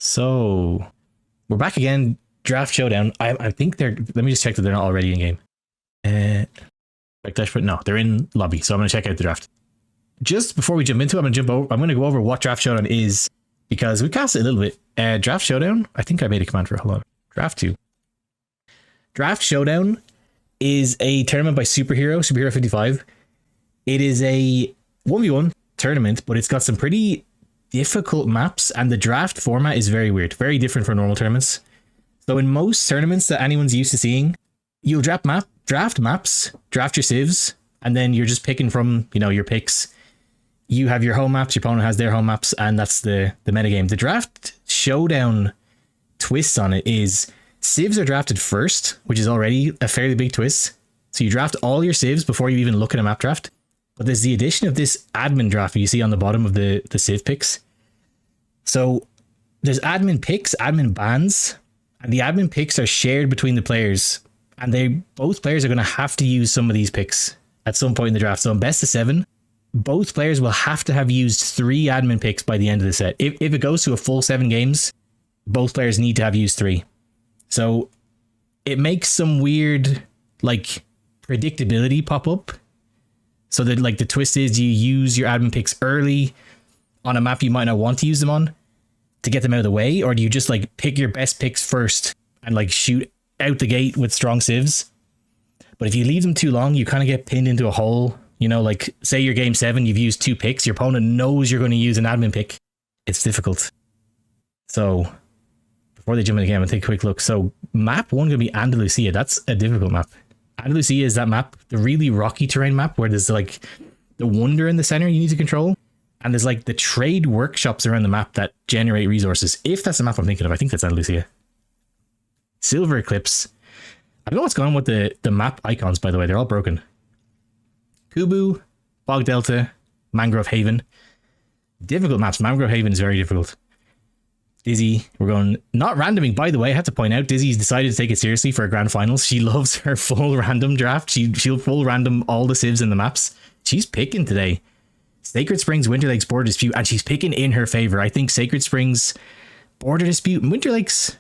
So we're back again. Draft Showdown. I think they're. Let me just check that they're not already in game. No, they're in lobby. So I'm gonna check out the draft. Just before we jump into it, I'm gonna go over what Draft Showdown is because we cast it a little bit. Draft Showdown. I think I made a command for it. Hold on. Draft 2. Draft Showdown is a tournament by Superhero 55. It is a 1v1 tournament, but it's got some pretty difficult maps, and the draft format is very weird, very different from normal tournaments. So in most tournaments that anyone's used to seeing, you'll draft maps, draft your civs, and then you're just picking from, your picks. You have your home maps, your opponent has their home maps, and that's the metagame. The Draft Showdown twist on it is civs are drafted first, which is already a fairly big twist. So you draft all your civs before you even look at a map draft. But there's the addition of this admin draft you see on the bottom of the civ picks. So there's admin picks, admin bans, and the admin picks are shared between the players. And both players are going to have to use some of these picks at some point in the draft. So in best of 7, both players will have to have used 3 admin picks by the end of the set. If it goes to a full 7 games, both players need to have used 3. So it makes some weird predictability pop up. So that the twist is you use your admin picks early on a map you might not want to use them on to get them out of the way, or do you just pick your best picks first and shoot out the gate with strong civs? But if you leave them too long, you kind of get pinned into a hole. Say your game 7, you've used 2 picks, your opponent knows you're going to use an admin pick. It's difficult. So before they jump in the game, I'm going to take a quick look. So map 1 going to be Andalusia. That's a difficult map. Andalusia is that map, the really rocky terrain map where there's the wonder in the center you need to control. And there's the trade workshops around the map that generate resources. If that's the map I'm thinking of, I think that's Andalusia. SilverEclipse. I don't know what's going on with the map icons, by the way. They're all broken. Kubu, Bog Delta, Mangrove Haven. Difficult maps. Mangrove Haven is very difficult. Dizzy, we're going not randoming, by the way. I have to point out, Dizzy's decided to take it seriously for a grand finals. She loves her full random draft. She'll full random all the civs in the maps. She's picking today. Sacred Springs, Winter Lakes, Border Dispute, and she's picking in her favor. I think Sacred Springs, Border Dispute, and Winter Lakes.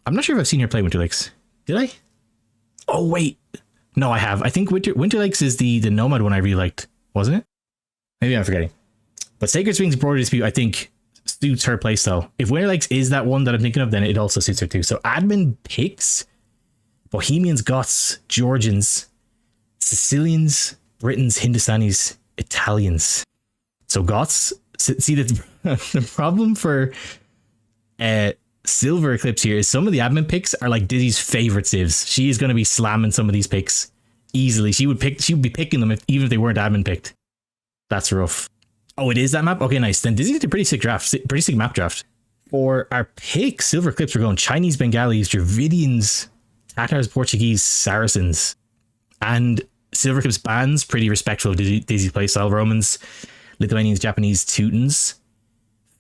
I'm not sure if I've seen her play Winter Lakes. Did I? Oh wait, no, I have. I think Winter Lakes is the Nomad one I really liked, wasn't it? Maybe I'm forgetting. But Sacred Springs, Border Dispute, I think suits her playstyle. If Winter Lakes is that one that I'm thinking of, then it also suits her too. So admin picks: Bohemians, Goths, Georgians, Sicilians, Britons, Hindustanis, Italians. So Goths, see the problem for SilverEclipse here is some of the admin picks are Dizzy's favorite civs. She is going to be slamming some of these picks easily. She would be picking them even if they weren't admin picked. That's rough. Oh, it is that map? Okay, nice. Then Dizzy did a pretty sick draft, pretty sick map draft. For our picks, SilverEclipse, we're going Chinese, Bengalis, Dravidians, Tatars, Portuguese, Saracens. And SilverEclipse bans, pretty respectful of Dizzy's playstyle. Romans, Lithuanians, Japanese, Teutons.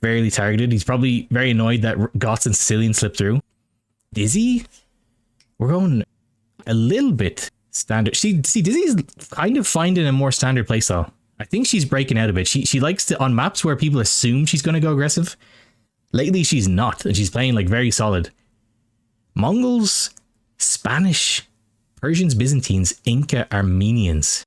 Fairly targeted. He's probably very annoyed that Goths and Sicilians slipped through. Dizzy, we're going a little bit standard. Dizzy's kind of finding a more standard playstyle. I think she's breaking out a bit. She likes to, on maps where people assume she's going to go aggressive. Lately, she's not, and she's playing very solid. Mongols, Spanish, Persians, Byzantines, Inca, Armenians.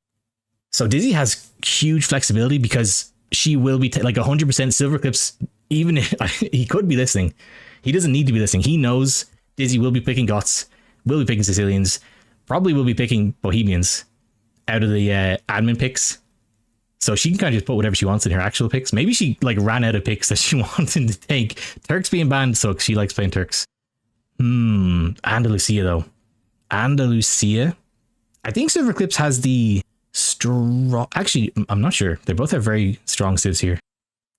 So Dizzy has huge flexibility because she will be 100% SilverEclipse. Even if he could be listening, he doesn't need to be listening. He knows Dizzy will be picking Goths, will be picking Sicilians, probably will be picking Bohemians out of the admin picks. So she can kind of just put whatever she wants in her actual picks. Maybe she ran out of picks that she wanted to take. Turks being banned sucks. She likes playing Turks. Andalusia though. Andalusia. I think SilverEclipse has the strong. Actually, I'm not sure. They both have very strong civs here.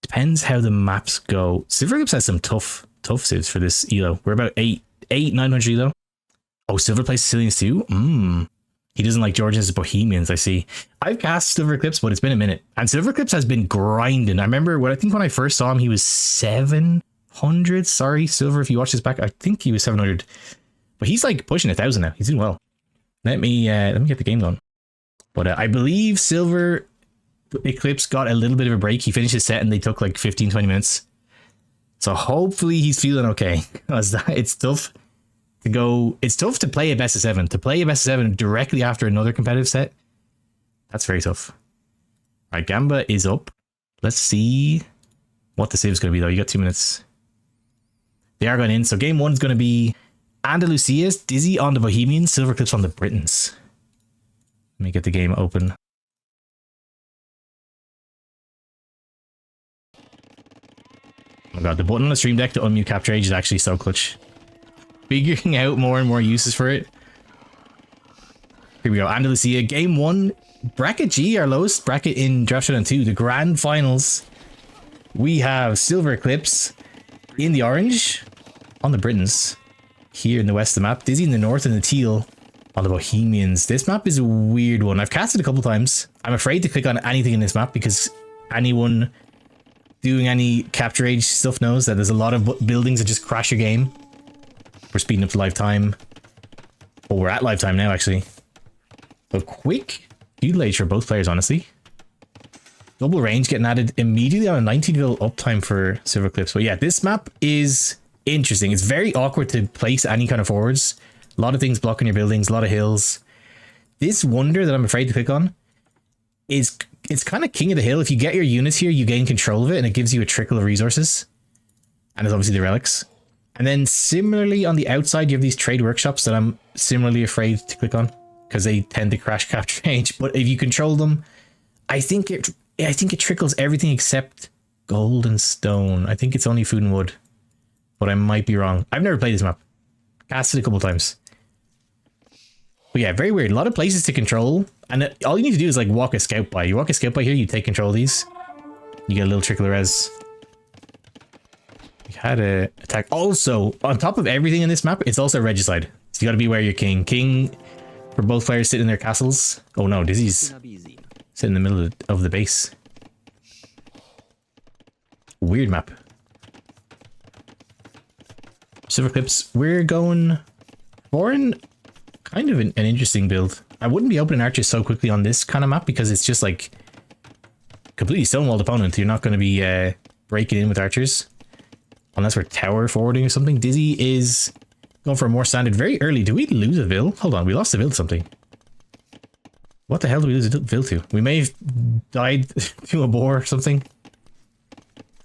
Depends how the maps go. SilverEclipse has some tough civs for this elo. We're about 900 elo. Oh, Silver plays Sicilians too. He doesn't like Georgians and Bohemians, I see. I've cast SilverEclipse, but it's been a minute. And SilverEclipse has been grinding. I remember when I first saw him, he was 700. Sorry, Silver, if you watch this back, I think he was 700. But he's pushing 1,000 now. He's doing well. Let me get the game going. But I believe SilverEclipse got a little bit of a break. He finished his set and they took 15-20 minutes. So hopefully he's feeling okay. Because it's tough to go. It's tough to play a best of 7. To play a best of 7 directly after another competitive set. That's very tough. All right, Gamba is up. Let's see what the save is going to be, though. You got 2 minutes. They are going in. So game 1 is going to be Andalusia's, Dizzy on the Bohemians, SilverEclipse on the Britons. Let me get the game open. Oh my god, the button on the stream deck to unmute capture age is actually so clutch. Figuring out more and more uses for it. Here we go, Andalusia, game 1, bracket G, our lowest bracket in Draft Showdown 2, the grand finals. We have SilverEclipse in the orange on the Britons. Here in the west of the map, Dizzy in the north and the teal on the Bohemians. This map is a weird one. I've cast it a couple times. I'm afraid to click on anything in this map because anyone doing any capture age stuff knows that there's a lot of buildings that just crash your game. We're speeding up to lifetime. Well, we're at lifetime now, actually. So quick fuel age for both players, honestly. Double range getting added immediately on a 19 mil uptime for SilverEclipse. But yeah, this map is interesting. It's very awkward to place any kind of forwards. A lot of things blocking your buildings, a lot of hills. This wonder that I'm afraid to click on is it's kind of king of the hill. If you get your units here, you gain control of it and it gives you a trickle of resources. And there's obviously the relics. And then similarly on the outside, you have these trade workshops that I'm similarly afraid to click on because they tend to crash capture age. But if you control them, I think it trickles everything except gold and stone. I think it's only food and wood. But I might be wrong. I've never played this map. Cast it a couple times. But yeah, very weird. A lot of places to control. And all you need to do is like walk a scout by. You walk a scout by here, you take control of these. You get a little trickle of res. You had a attack. Also, on top of everything in this map, it's also regicide. So you gotta be aware of your king. King for both players sitting in their castles. Oh no, Dizzy's sitting in the middle of the base. Weird map. SilverEclipse, we're going for kind of an interesting build. I wouldn't be opening archers so quickly on this kind of map because it's just like completely stonewalled opponent. You're not going to be breaking in with archers unless we're tower forwarding or something. Dizzy is going for a more standard very early. Do we lose a Vil? Hold on, we lost a Vil to something. What the hell did we lose a Vil to? We may have died to a boar or something.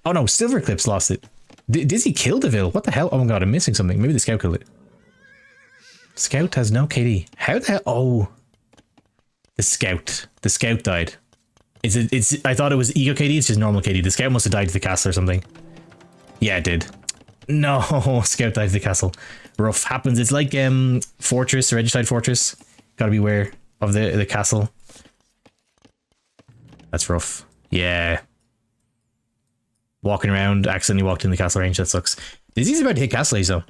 Oh no, SilverEclipse lost it. Dizzy killed the Vil. What the hell? Oh my god, I'm missing something. Maybe the scout killed it. Scout has no KD. How the hell? Oh, the scout. The scout died. I thought it was ego KD. It's just normal KD. The scout must have died to the castle or something. Yeah, it did. No, scout died to the castle. Rough happens. It's like fortress, regicide fortress. Gotta be aware of the castle. That's rough. Yeah. Walking around, accidentally walked in the castle range. That sucks. Dizzy's about to hit castle age though.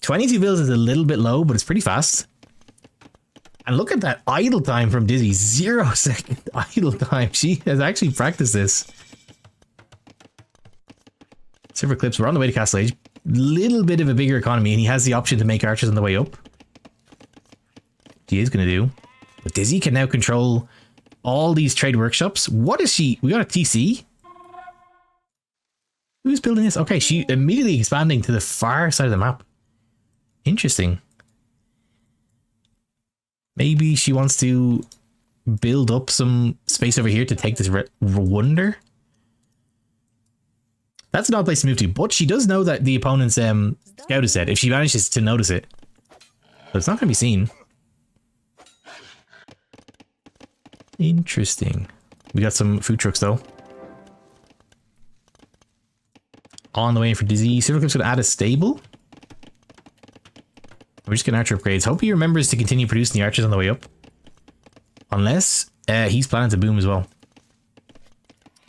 22 Vils is a little bit low, but it's pretty fast. And look at that idle time from Dizzy. 0 second idle time. She has actually practiced this. SilverEclipse, we're on the way to castle age. Little bit of a bigger economy, and he has the option to make archers on the way up. He is going to do. But Dizzy can now control all these trade workshops. What is she? We got a TC? Who's building this? Okay, she immediately expanding to the far side of the map. Interesting. Maybe she wants to build up some space over here to take this wonder. That's an odd place to move to, but she does know that the opponent's scout is dead if she manages to notice it. But it's not going to be seen. Interesting. We got some food trucks though. On the way for Dizzy. SilverEclipse going to add a stable. We're just getting archer upgrades. Hope he remembers to continue producing the archers on the way up. Unless he's planning to boom as well.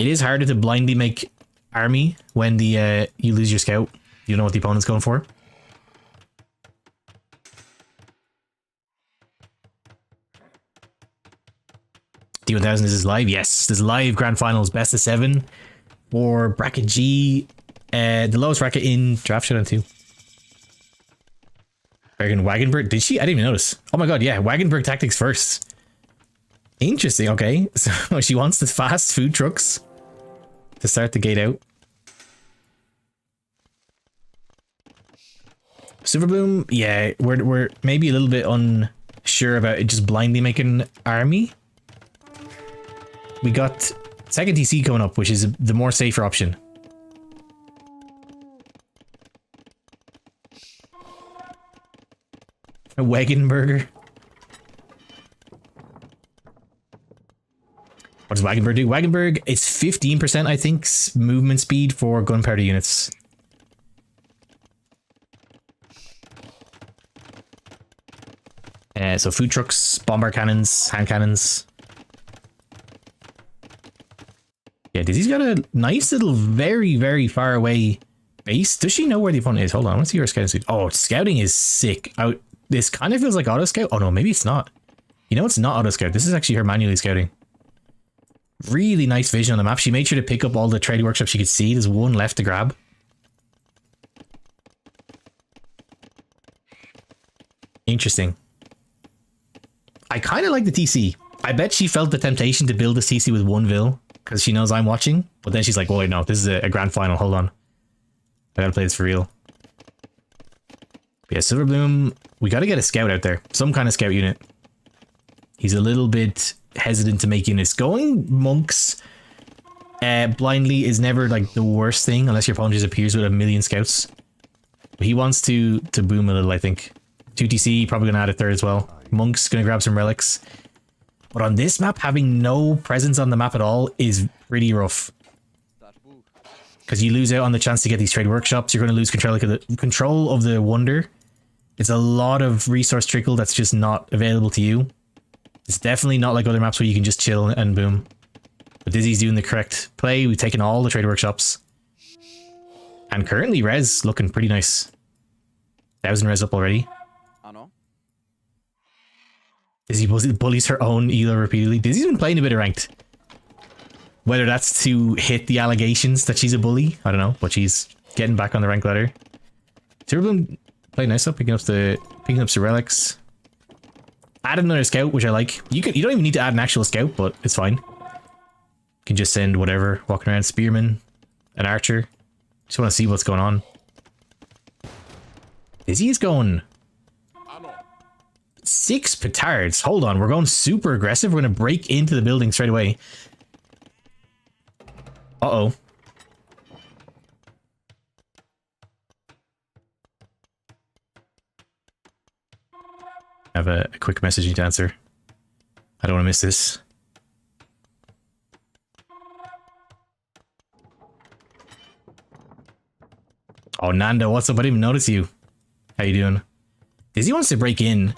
It is harder to blindly make army when the you lose your scout. You know what the opponent's going for. D1000 is live. Yes, this live grand finals best of 7 for bracket G. The lowest bracket in Draft Showdown 2. Wagenberg, did she? I didn't even notice. Oh my god, yeah, Wagenberg tactics first. Interesting, okay. So she wants the fast food trucks to start the gate out. Silverbloom, yeah, we're maybe a little bit unsure about it just blindly making army. We got second TC coming up, which is the more safer option. A Wagenburger. What does Wagenburg do? Wagenburg is 15%, I think, movement speed for gunpowder units. So food trucks, bombard cannons, hand cannons. Yeah, Dizzy's got a nice little very, very far away base. Does she know where the opponent is? Hold on, I want to see her scouting suit. Oh, scouting is sick. This kind of feels like auto scout. Oh no, maybe it's not. You know, it's not auto scout. This is actually her manually scouting. Really nice vision on the map. She made sure to pick up all the trade workshops she could see. There's one left to grab. Interesting. I kind of like the TC. I bet she felt the temptation to build this TC with one Vil because she knows I'm watching. But then she's like, wait, no, this is a grand final. Hold on. I gotta play this for real. But yeah, Silverbloom, we gotta get a scout out there. Some kind of scout unit. He's a little bit hesitant to make units. Going monks blindly is never like the worst thing unless your opponent just appears with a million scouts. But he wants to boom a little, I think. 2TC, probably gonna add a third as well. Monk's gonna grab some relics. But on this map, having no presence on the map at all is pretty rough. Because you lose out on the chance to get these trade workshops. You're going to lose control of the wonder. It's a lot of resource trickle that's just not available to you. It's definitely not like other maps where you can just chill and boom. But Dizzy's doing the correct play. We've taken all the trade workshops. And currently res looking pretty nice. 1,000 res up already. Dizzy bullies her own Elo repeatedly. Dizzy's been playing a bit of ranked. Whether that's to hit the allegations that she's a bully, I don't know, but she's getting back on the rank ladder. Silverbloom playing nice up, picking up some relics. Added another scout, which I like. You don't even need to add an actual scout, but it's fine. You can just send whatever, walking around, spearman, an archer. Just want to see what's going on. Dizzy is going 6 petards. Hold on, we're going super aggressive. We're going to break into the building straight away. Uh-oh. I have a quick message to answer. I don't want to miss this. Oh, Nando, what's up? I didn't even notice you. How you doing? Dizzy wants to break in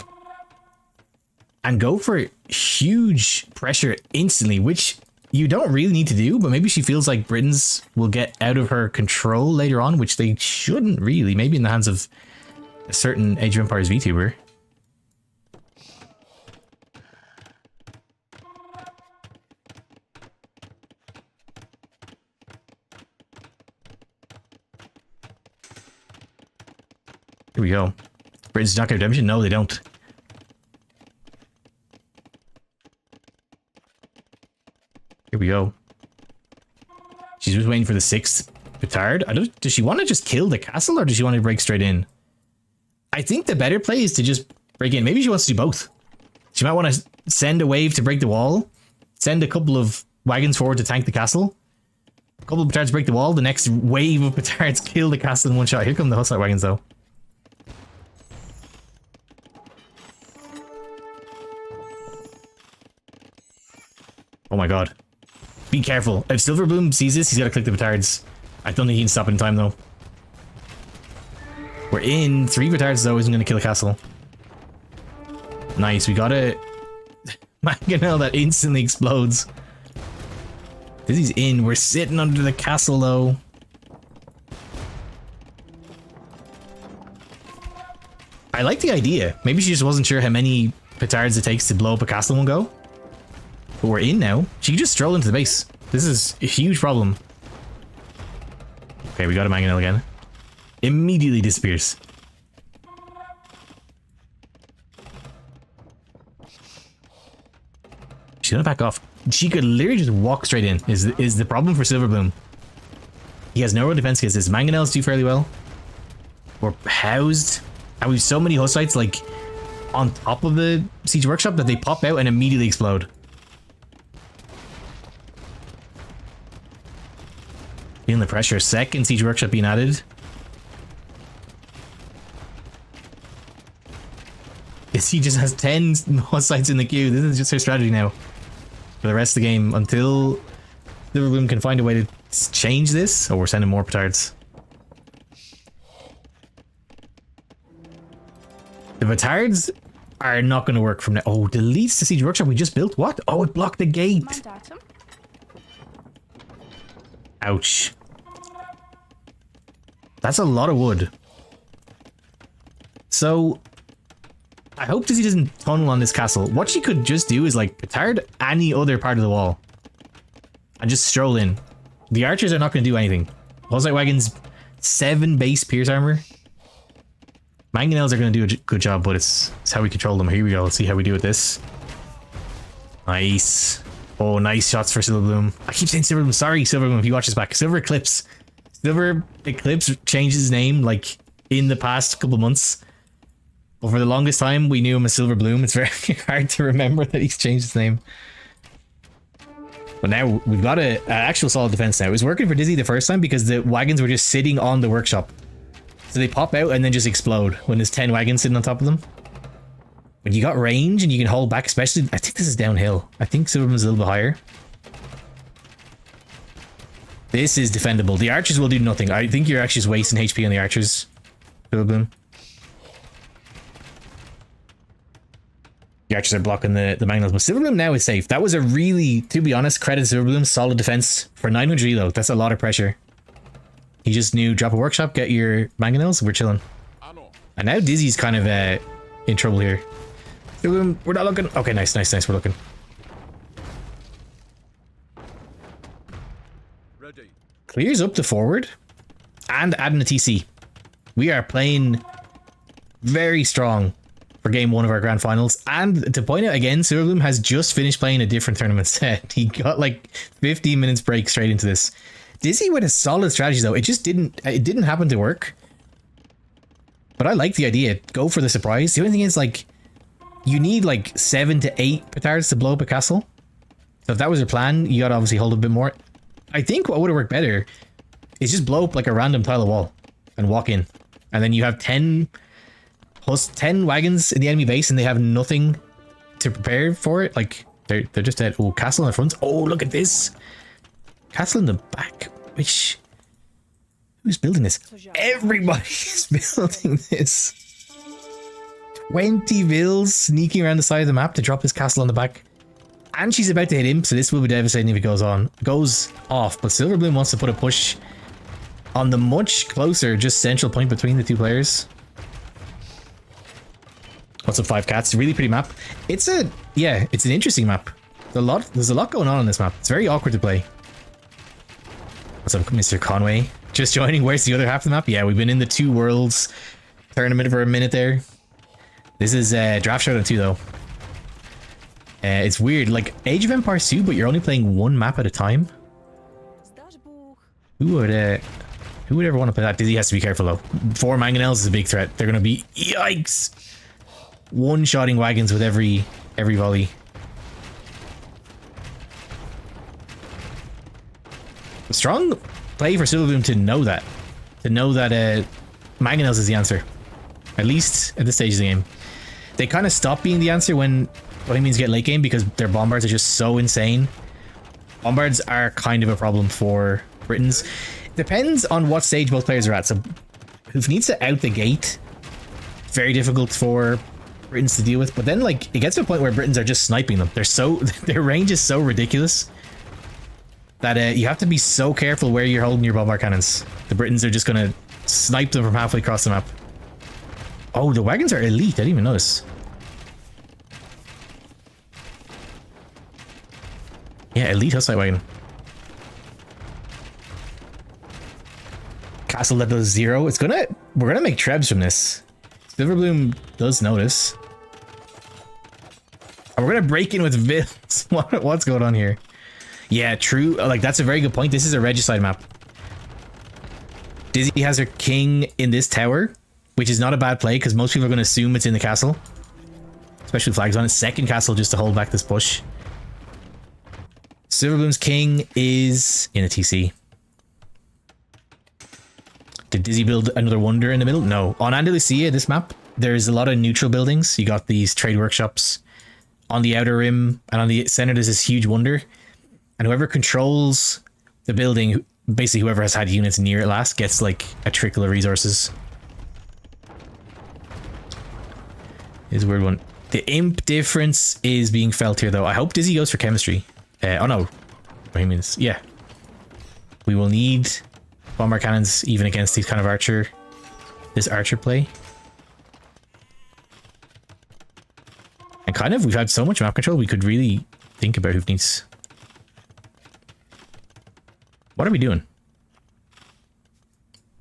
and go for huge pressure instantly, which you don't really need to do, but maybe she feels like Britons will get out of her control later on, which they shouldn't really. Maybe in the hands of a certain Age of Empires VTuber. Here we go. Britons not get redemption? No, they don't. Here we go. She's just waiting for the 6th petard. Does she want to just kill the castle or does she want to break straight in? I think the better play is to just break in. Maybe she wants to do both. She might want to send a wave to break the wall. Send a couple of wagons forward to tank the castle. A couple of petards break the wall. The next wave of petards kill the castle in one shot. Here come the Hussite wagons though. Oh my god. Be careful. If Silverbloom sees this, he's got to click the petards. I don't think he can stop in time, though. We're in. 3 petards, though, isn't going to kill a castle. Nice. We got a mangonel that instantly explodes. Dizzy's in. We're sitting under the castle, though. I like the idea. Maybe she just wasn't sure how many petards it takes to blow up a castle in one go. But we're in now. She can just stroll into the base. This is a huge problem. Okay, we got a mangonel again. Immediately disappears. She's gonna back off. She could literally just walk straight in. Is the problem for Silverbloom. He has no real defense against this. Mangonels do fairly well. We're housed. And we have so many host sites like on top of the siege workshop that they pop out and immediately explode. Feeling the pressure. Second siege workshop being added. He just has 10 host sites in the queue. This is just her strategy now for the rest of the game until SilverEclipse can find a way to change this. Oh, we're sending more petards. The petards are not going to work from now. Oh, deletes the siege workshop we just built. What? Oh, it blocked the gate. Ouch. That's a lot of wood. So I hope Dizzy doesn't tunnel on this castle. What she could just do is like petard any other part of the wall and just stroll in. The archers are not going to do anything. Pulsite wagons, 7 base pierce armor. Mangonels are going to do a good job, but it's how we control them. Here we go. Let's see how we do with this. Nice. Oh, nice shots for SilverEclipse. I keep saying SilverEclipse. Sorry, SilverEclipse, if you watch this back. SilverEclipse. SilverEclipse changed his name like in the past couple months. But for the longest time, we knew him as SilverBloom. It's very hard to remember that he's changed his name. But now we've got an actual solid defense now. It was working for Dizzy the first time because the wagons were just sitting on the workshop. So they pop out and then just explode when there's 10 wagons sitting on top of them. When you got range and you can hold back, especially, I think this is downhill. I think SilverEclipse is a little bit higher. This is defendable. The archers will do nothing. I think you're actually just wasting HP on the archers. SilverEclipse. The archers are blocking the mangonels, but SilverEclipse now is safe. That was a really, to be honest, credit SilverEclipse, solid defense for 900 elo. That's a lot of pressure. He just knew drop a workshop, get your mangonels, we're chilling. And now Dizzy's kind of in trouble here. SilverEclipse, we're not looking. Okay, nice, we're looking. Ready. Clears up the forward and adding a TC. We are playing very strong for game 1 of our grand finals. And to point out again, SilverEclipse has just finished playing a different tournament set. He got like 15 minutes break straight into this. Dizzy with a solid strategy though. It just didn't happen to work. But I like the idea. Go for the surprise. The only thing is like you need like 7 to 8 petards to blow up a castle. So if that was your plan, you gotta obviously hold a bit more. I think what would have worked better is just blow up like a random tile of wall and walk in. And then you have 10 wagons in the enemy base and they have nothing to prepare for it. Like they're just dead. Oh, castle in the front. Oh, look at this. Castle in the back. Who's building this? Everybody is building this. 20 vills sneaking around the side of the map to drop this castle on the back. And she's about to hit him, so this will be devastating if it goes off. But SilverEclipse wants to put a push on the much closer, just central point between the two players. What's up, 5 cats? Really pretty map. It's an interesting map. There's a lot going on this map. It's very awkward to play. What's up, Mr. Conway? Just joining. Where's the other half of the map? Yeah, we've been in the 2 worlds tournament for a minute there. This is Draft Showdown 2 though. It's weird, like Age of Empires 2, but you're only playing 1 map at a time. Who would ever want to play that? Dizzy has to be careful though. 4 mangonels is a big threat. They're gonna be, yikes, one-shotting wagons with every volley. Strong play for SilverEclipse to know that. Mangonels is the answer. At least at this stage of the game. They kind of stop being the answer when means get late game because their bombards are just so insane. Bombards are kind of a problem for Britons. Depends on what stage both players are at. So who needs to out the gate, very difficult for Britons to deal with. But then like it gets to a point where Britons are just sniping them. Their range is so ridiculous that you have to be so careful where you're holding your bombard cannons. The Britons are just gonna snipe them from halfway across the map. Oh, the wagons are elite. I didn't even notice. Yeah, elite host wagon. Castle that does 0. We're gonna make trebs from this. SilverEclipse does notice. And we're gonna break in with vills. What's going on here? Yeah, true. Like that's a very good point. This is a regicide map. Dizzy has her king in this tower. which is not a bad play because most people are going to assume it's in the castle. Especially with flags on it. Second castle just to hold back this push. Silverbloom's king is in a TC. Did Dizzy build another wonder in the middle? No. On Andalusia, this map, there's a lot of neutral buildings. You got these trade workshops on the outer rim, and on the center there's this huge wonder. And whoever controls the building, basically whoever has had units near it last, gets like a trickle of resources. It's a weird one. The imp difference is being felt here though. I hope Dizzy goes for chemistry. Oh no. I mean, yeah. We will need bomber cannons even against these kind of archer. This archer play. And kind of, we've had so much map control, we could really think about who needs. What are we doing?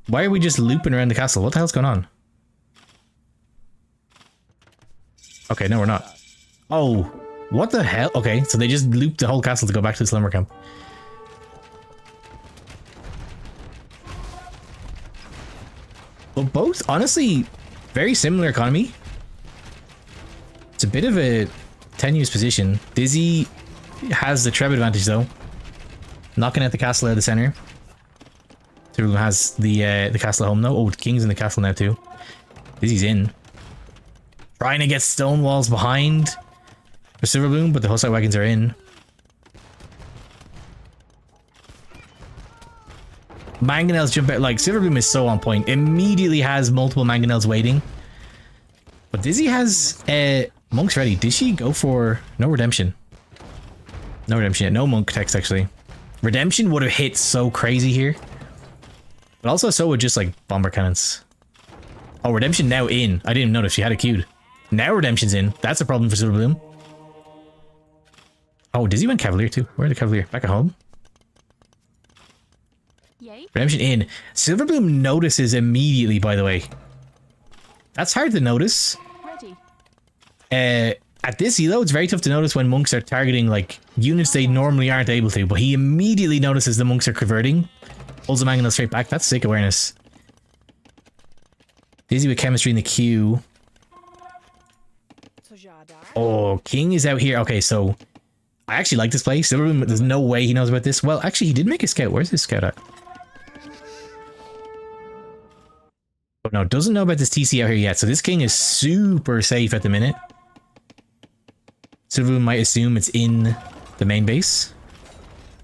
Why are we just looping around the castle? What the hell's going on? Okay, no, we're not. Oh, what the hell? Okay, so they just looped the whole castle to go back to the slumber camp. But both, honestly, very similar economy. It's a bit of a tenuous position. Dizzy has the Treb advantage though. Knocking out the castle out of the center. Silverbloom has the castle at home though. Oh, the king's in the castle now too. Dizzy's in. Trying to get stone walls behind for Silverbloom, but the Hussite wagons are in. Mangonels jump out. Like, Silverbloom is so on point. Immediately has multiple Mangonels waiting. But Dizzy has monks ready. Did she go for no redemption? No redemption yet. No monk text actually. Redemption would have hit so crazy here. But also so would just like bomber cannons. Oh, redemption now in. I didn't even notice she had it queued. Now redemption's in. That's a problem for Silverbloom. Oh, Dizzy went Cavalier too. Where's the Cavalier? Back at home? Yay. Redemption in. Silverbloom notices immediately, by the way. That's hard to notice. Ready. At this elo, it's very tough to notice when monks are targeting like units they normally aren't able to, but he immediately notices the monks are converting. Pulls the Mangonel straight back. That's sick awareness. Dizzy with chemistry in the queue. Oh, king is out here. Okay, so I actually like this play. Silverbloom, there's no way he knows about this. Well, actually, he did make a scout. Where's his scout at? Oh, no, doesn't know about this TC out here yet. So this king is super safe at the minute. Silverbloom might assume it's in the main base.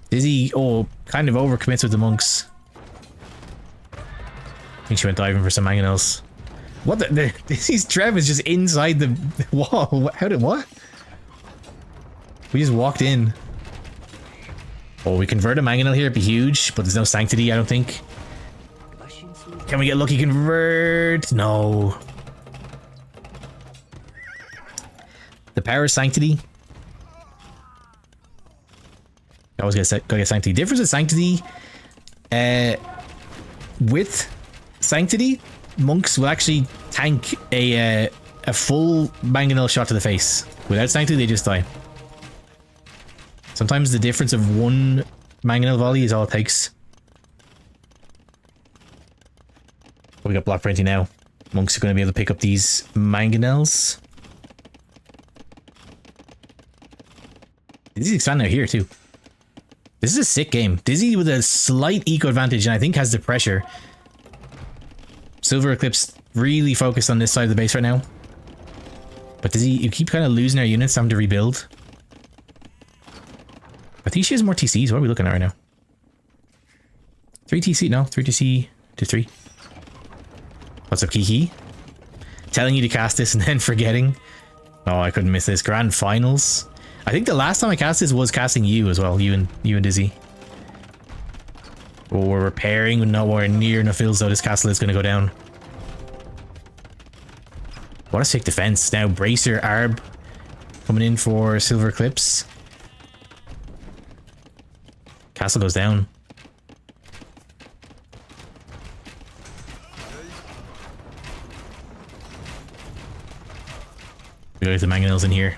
Dizzy, oh, kind of overcommits with the monks. I think she went diving for some Mangonels. What the Dizzy's Trev is just inside the wall. How did what? We just walked in. Oh, we convert a Mangonel here, it'd be huge, but there's no sanctity, I don't think. Can we get lucky convert? No. The power of sanctity. I always gotta get sanctity. Difference with sanctity. With sanctity, monks will actually tank a full Mangonel shot to the face. Without sanctity, they just die. Sometimes the difference of one Mangonel volley is all it takes. We got block printing now. Monks are going to be able to pick up these Mangonels. Dizzy's expanding out here too. This is a sick game. Dizzy with a slight eco advantage and I think has the pressure. SilverEclipse really focused on this side of the base right now. But Dizzy, you keep kind of losing our units, having to rebuild. I think she has more TCs. What are we looking at right now? 3 TC? No, 3 TC to 3. What's up, Kiki? Telling you to cast this and then forgetting. Oh, I couldn't miss this. Grand Finals. I think the last time I cast this was casting you as well. You and Dizzy. Oh, we're repairing with nowhere near enough fills, though. This castle is going to go down. What a sick defense. Now, Bracer, Arb coming in for SilverEclipse. Castle goes down. We got the Mangonels in here.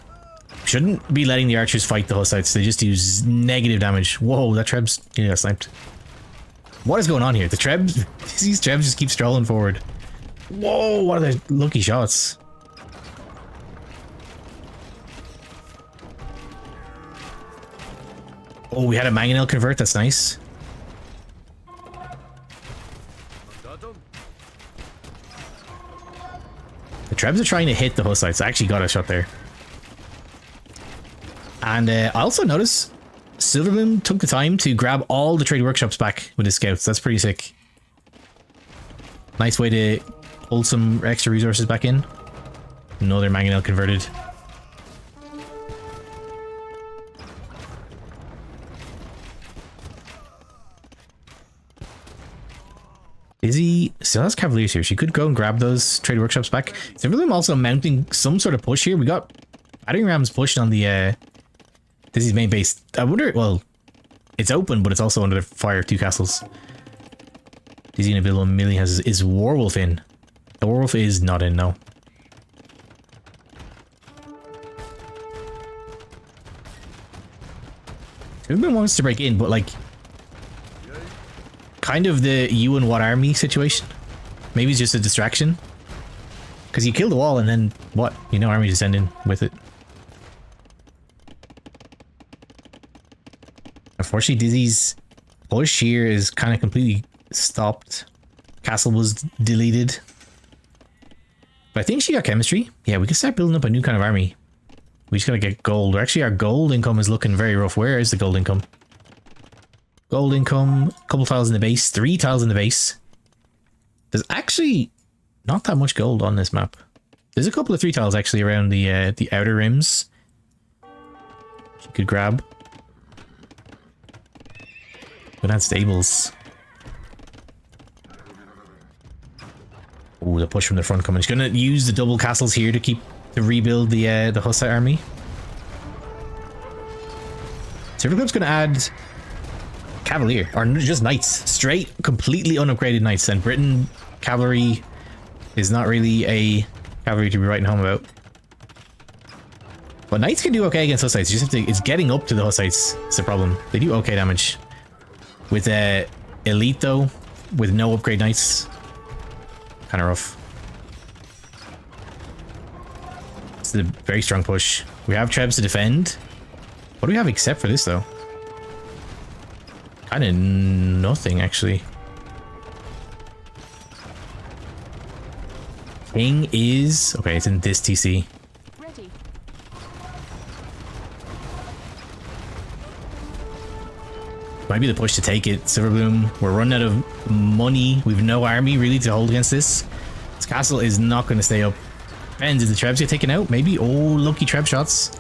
Shouldn't be letting the archers fight the Hussites. They just use negative damage. Whoa, that Treb's got sniped. What is going on here? The Treb, these Trebs just keep strolling forward. Whoa, what are the lucky shots? Oh, we had a mangonel convert. That's nice. The Trebs are trying to hit the Hussites. I actually got a shot there. And I also noticed SilverEclipse took the time to grab all the trade workshops back with his scouts. That's pretty sick. Nice way to pull some extra resources back in. Another mangonel converted. Izzy still has Cavaliers here. She could go and grab those trade workshops back. SilverEclipse also mounting some sort of push here. We got battering rams pushing on the Dizzy's main base. I wonder, well, it's open, but it's also under fire of 2 castles. Dizzy in a build 1 million has is Warwolf in. The Warwolf is not in, no. Everyone wants to break in, but like kind of the you and what army situation. Maybe it's just a distraction. Because you kill the wall and then what? You know, army just send in with it. Unfortunately, Dizzy's push here is kind of completely stopped. Castle was deleted. But I think she got chemistry. Yeah, we can start building up a new kind of army. We just gotta get gold. Actually, our gold income is looking very rough. Where is the gold income? Gold income, a couple tiles in the base, 3 tiles in the base. There's actually not that much gold on this map. There's a couple of 3 tiles actually around the outer rims. You could grab. But that's stables. Oh, the push from the front coming. She's gonna use the double castles here to rebuild the Hussite army. SilverEclipse gonna add Cavalier, or just Knights. Straight, completely unupgraded Knights. And Britain cavalry is not really a cavalry to be writing home about. But Knights can do okay against Hussites. You just have to, it's getting up to the Hussites. It's the problem. They do okay damage. With Elite though, with no upgrade Knights, kind of rough. It's a very strong push. We have Trebs to defend. What do we have except for this though? Kind of nothing actually. King is okay. It's in this TC. Ready. Might be the push to take it. Silverbloom. We're running out of money. We've no army really to hold against this. This castle is not going to stay up. Depends. Did the Trebs get taken out? Maybe. Oh, lucky Treb shots.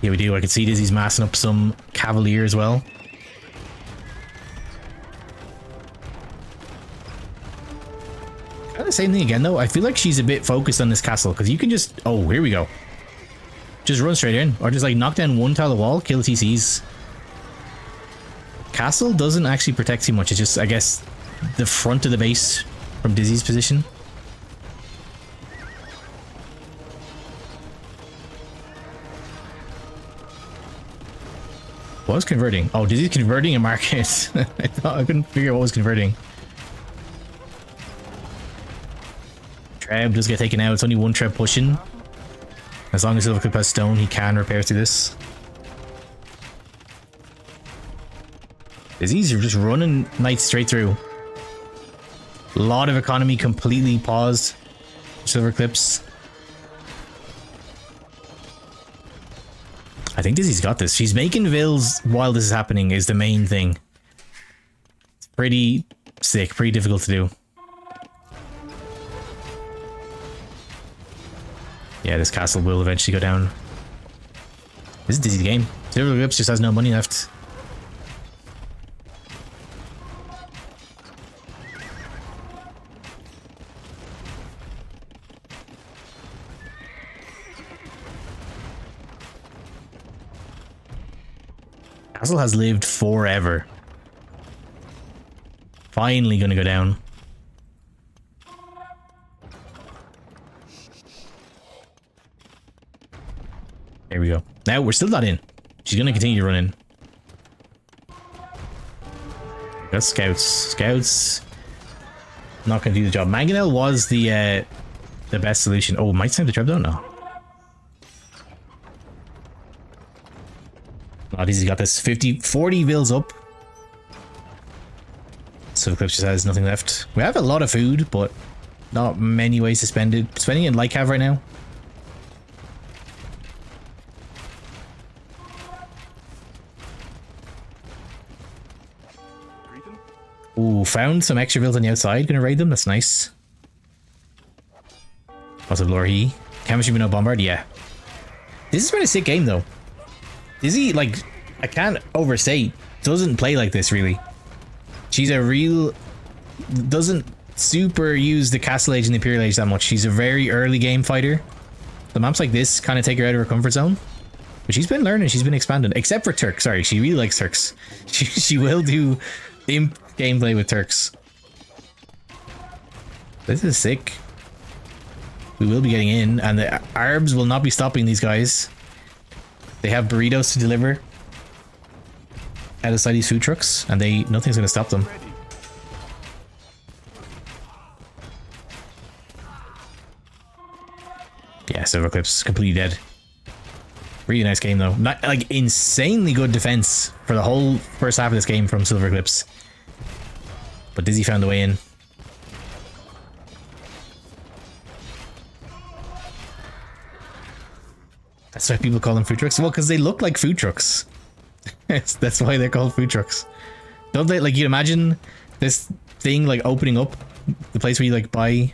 Yeah, we do. I can see Dizzy's massing up some Cavalier as well. Kind of the same thing again, though. I feel like she's a bit focused on this castle because you can just... Oh, here we go. Just run straight in. Or just like knock down one tile of wall, kill TCs. Castle doesn't actually protect too much. It's just, I guess, the front of the base from Dizzy's position. What was converting? Oh, Dizzy's converting a market. I couldn't figure out what was converting. Treb does get taken out. It's only one Treb pushing. As long as SilverEclipse has stone, he can repair through this. Dizzy's just running Knights straight through. A lot of economy completely paused. SilverEclipse. I think Dizzy's got this. She's making vills while this is happening is the main thing. It's pretty sick, pretty difficult to do. Yeah, this castle will eventually go down. This is Dizzy's game. SilverEclipse just has no money left. Castle has lived forever. Finally gonna go down. There we go. Now we're still not in. She's going to continue to run in. Got scouts. Scouts. Not going to do the job. Mangonel was the best solution. Oh, might time to trap down now. Oh, Dizzy's got this 40 vills up. SilverEclipse just has nothing left. We have a lot of food, but not many ways to spend it. Spending it in Lycav right now. Ooh, found some extra vills on the outside. Gonna raid them. That's nice. Also, Lorhe. Chemistry with no bombard. Yeah. This is been a sick game though. Dizzy, like, I can't overstate, doesn't play like this really. She's a real, doesn't super use the Castle Age and the Imperial Age that much. She's a very early game fighter. The maps like this kind of take her out of her comfort zone. But she's been learning, she's been expanding. Except for Turk, sorry, she really likes Turks. She will do imp gameplay with Turks. This is sick. We will be getting in, and the Arbs will not be stopping these guys. They have burritos to deliver outside these food trucks, and nothing's going to stop them. Yeah, SilverEclipse completely dead. Really nice game though. Not like insanely good defense for the whole first half of this game from SilverEclipse. But Dizzy found the way in. That's why people call them food trucks. Well, because they look like food trucks. That's why they're called food trucks. Don't they? Like, you imagine this thing like opening up, the place where you like buy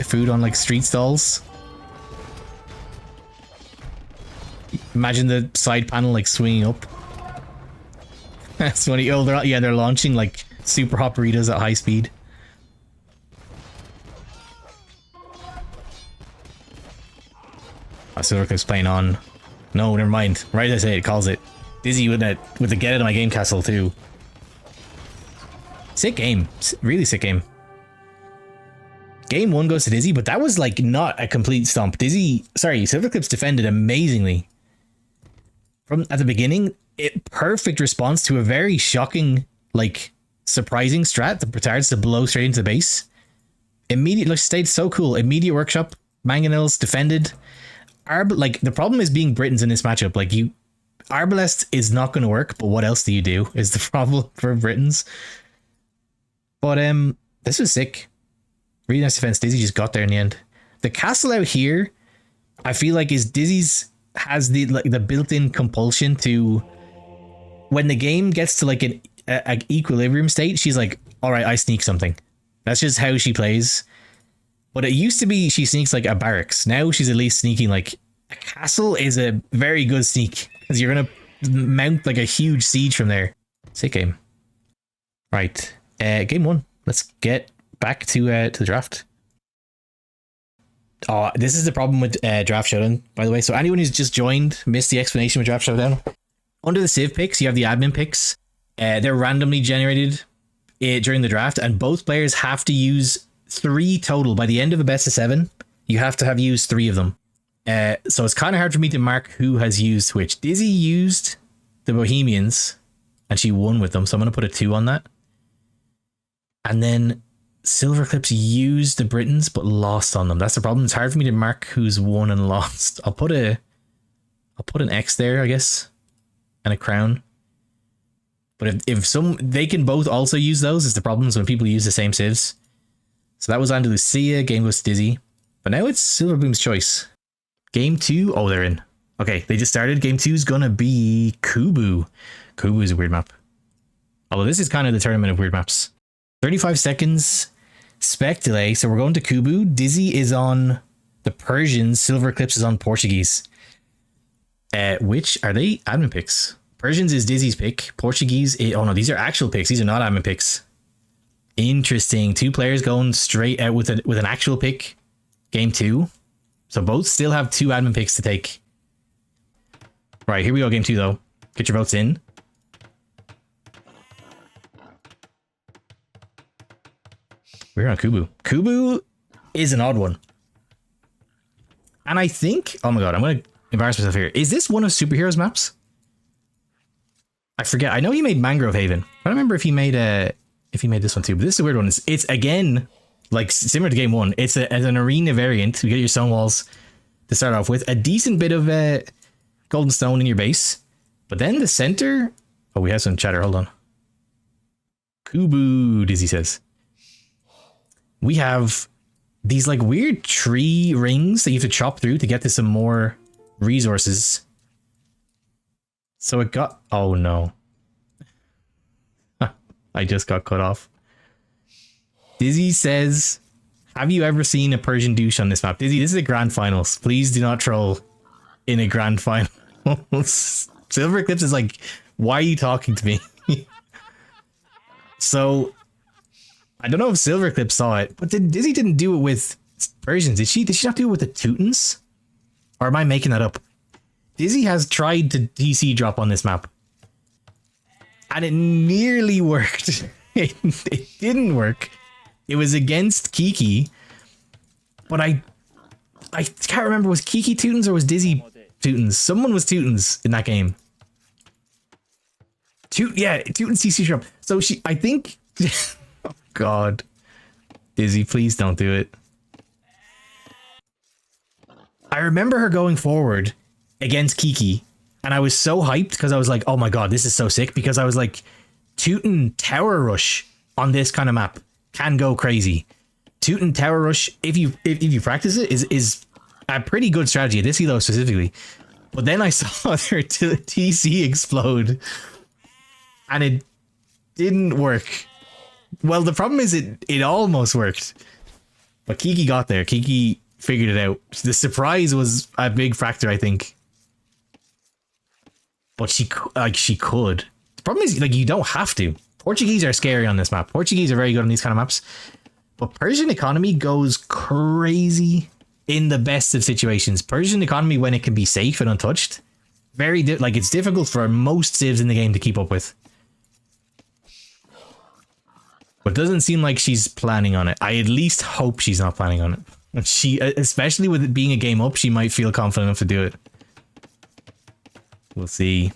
food on like street stalls. Imagine the side panel like swinging up. That's funny. Oh, they're launching like super hot burritos at high speed. SilverEclipse playing on. No, never mind. Right as I say, it calls it. Dizzy with the get out of my game castle too. Sick game. Really sick game. Game 1 goes to Dizzy, but that was like not a complete stomp. SilverEclipse defended amazingly. From at the beginning, perfect response to a very shocking, like surprising strat. The retards to blow straight into the base. Immediately stayed so cool. Immediate workshop. Mangonels defended. Like the problem is being Britons in this matchup. Like Arbalest is not going to work, but what else do you do is the problem for Britons. But this was sick. Really nice defense. Dizzy just got there in the end. The castle out here, I feel like has the built-in compulsion to, when the game gets to like an equilibrium state, she's like, all right, I sneak something. That's just how she plays. But it used to be she sneaks like a barracks. Now she's at least sneaking like a castle is a very good sneak, because you're gonna mount like a huge siege from there. Sick game. Right, game 1. Let's get back to the draft. Oh, this is the problem with Draft Showdown, by the way. So anyone who's just joined missed the explanation with Draft Showdown. Under the civ picks, you have the admin picks. They're randomly generated during the draft, and both players have to use 3 total. By the end of a best of 7, you have to have used 3 of them. So it's kind of hard for me to mark who has used which. Dizzy used the Bohemians, and she won with them, so I'm going to put a 2 on that. And then SilverEclipse used the Britons, but lost on them. That's the problem. It's hard for me to mark who's won and lost. I'll put an X there, I guess, and a crown. But if they can both also use those, is the problems when people use the same civs. So that was Andalusia. Game goes to Dizzy. But now it's Silverboom's choice. Game 2. Oh, they're in. Okay, they just started. Game 2 is going to be Kubu. Kubu is a weird map. Although this is kind of the tournament of weird maps. 35 seconds. Spec delay. So we're going to Kubu. Dizzy is on the Persians. SilverEclipse is on Portuguese. Which are they admin picks? Persians is Dizzy's pick. Portuguese. Oh no, these are actual picks. These are not admin picks. Interesting. 2 players going straight out with an actual pick. Game 2. So both still have 2 admin picks to take. Right, here we go. Game 2 though. Get your votes in. We're on Kubu. Kubu is an odd one. And I think, oh my god, I'm going to embarrass myself here. Is this one of Superheroes maps? I forget. I know he made Mangrove Haven. I don't remember if he made this one too. But this is a weird one. It's again like similar to game one. It's an arena variant. You get your stone walls to start off with. A decent bit of golden stone in your base, but then the center. Oh, we have some chatter. Hold on. Kubu, Dizzy says. We have these like weird tree rings that you have to chop through to get to some more resources. So it got... Oh no. I just got cut off. Dizzy says, have you ever seen a Persian douche on this map? Dizzy, this is a grand finals. Please do not troll in a grand finals. SilverEclipse is like, why are you talking to me? So, I don't know if SilverEclipse saw it, but Dizzy didn't do it with Persians. Did she not do it with the Teutons? Or am I making that up? Dizzy has tried to DC drop on this map. And it nearly worked. It didn't work. It was against Kiki. But I can't remember, was Kiki Teutons or was Dizzy Teutons? Someone was Teutons in that game. Teuton CC drop. So I think... Oh God. Dizzy, please don't do it. I remember her going forward against Kiki, and I was so hyped because I was like, oh my God, this is so sick, because I was like, Teuton Tower Rush on this kind of map can go crazy. Teuton Tower Rush, if you practice it, is a pretty good strategy. This elo specifically. But then I saw their TC explode, and it didn't work. Well, the problem is it almost worked, but Kiki got there. Kiki figured it out. The surprise was a big factor, I think. But she could. The problem is, like, you don't have to. Portuguese are scary on this map. Portuguese are very good on these kind of maps. But Persian economy goes crazy in the best of situations. Persian economy, when it can be safe and untouched, it's difficult for most civs in the game to keep up with. But it doesn't seem like she's planning on it. I at least hope she's not planning on it. And she, especially with it being a game up, she might feel confident enough to do it. We'll see.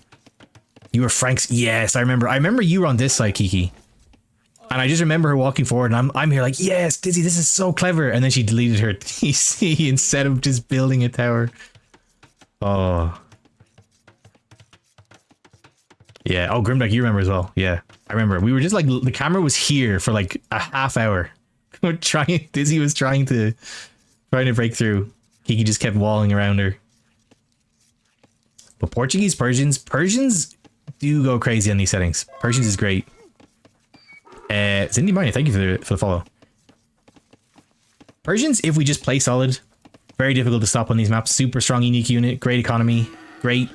You were Frank's. Yes, I remember you were on this side, Kiki. And I just remember her walking forward, and I'm here like, yes, Dizzy, this is so clever. And then she deleted her TC instead of just building a tower. Oh. Yeah. Oh, Grimdark, you remember as well. Yeah, I remember. We were just like, the camera was here for like a half hour. Dizzy was trying to break through. Kiki just kept walling around her. But Persians do go crazy on these settings. Persians is great. Cindy Marnie, thank you for the follow. Persians, if we just play solid, very difficult to stop on these maps. Super strong, unique unit, great economy, great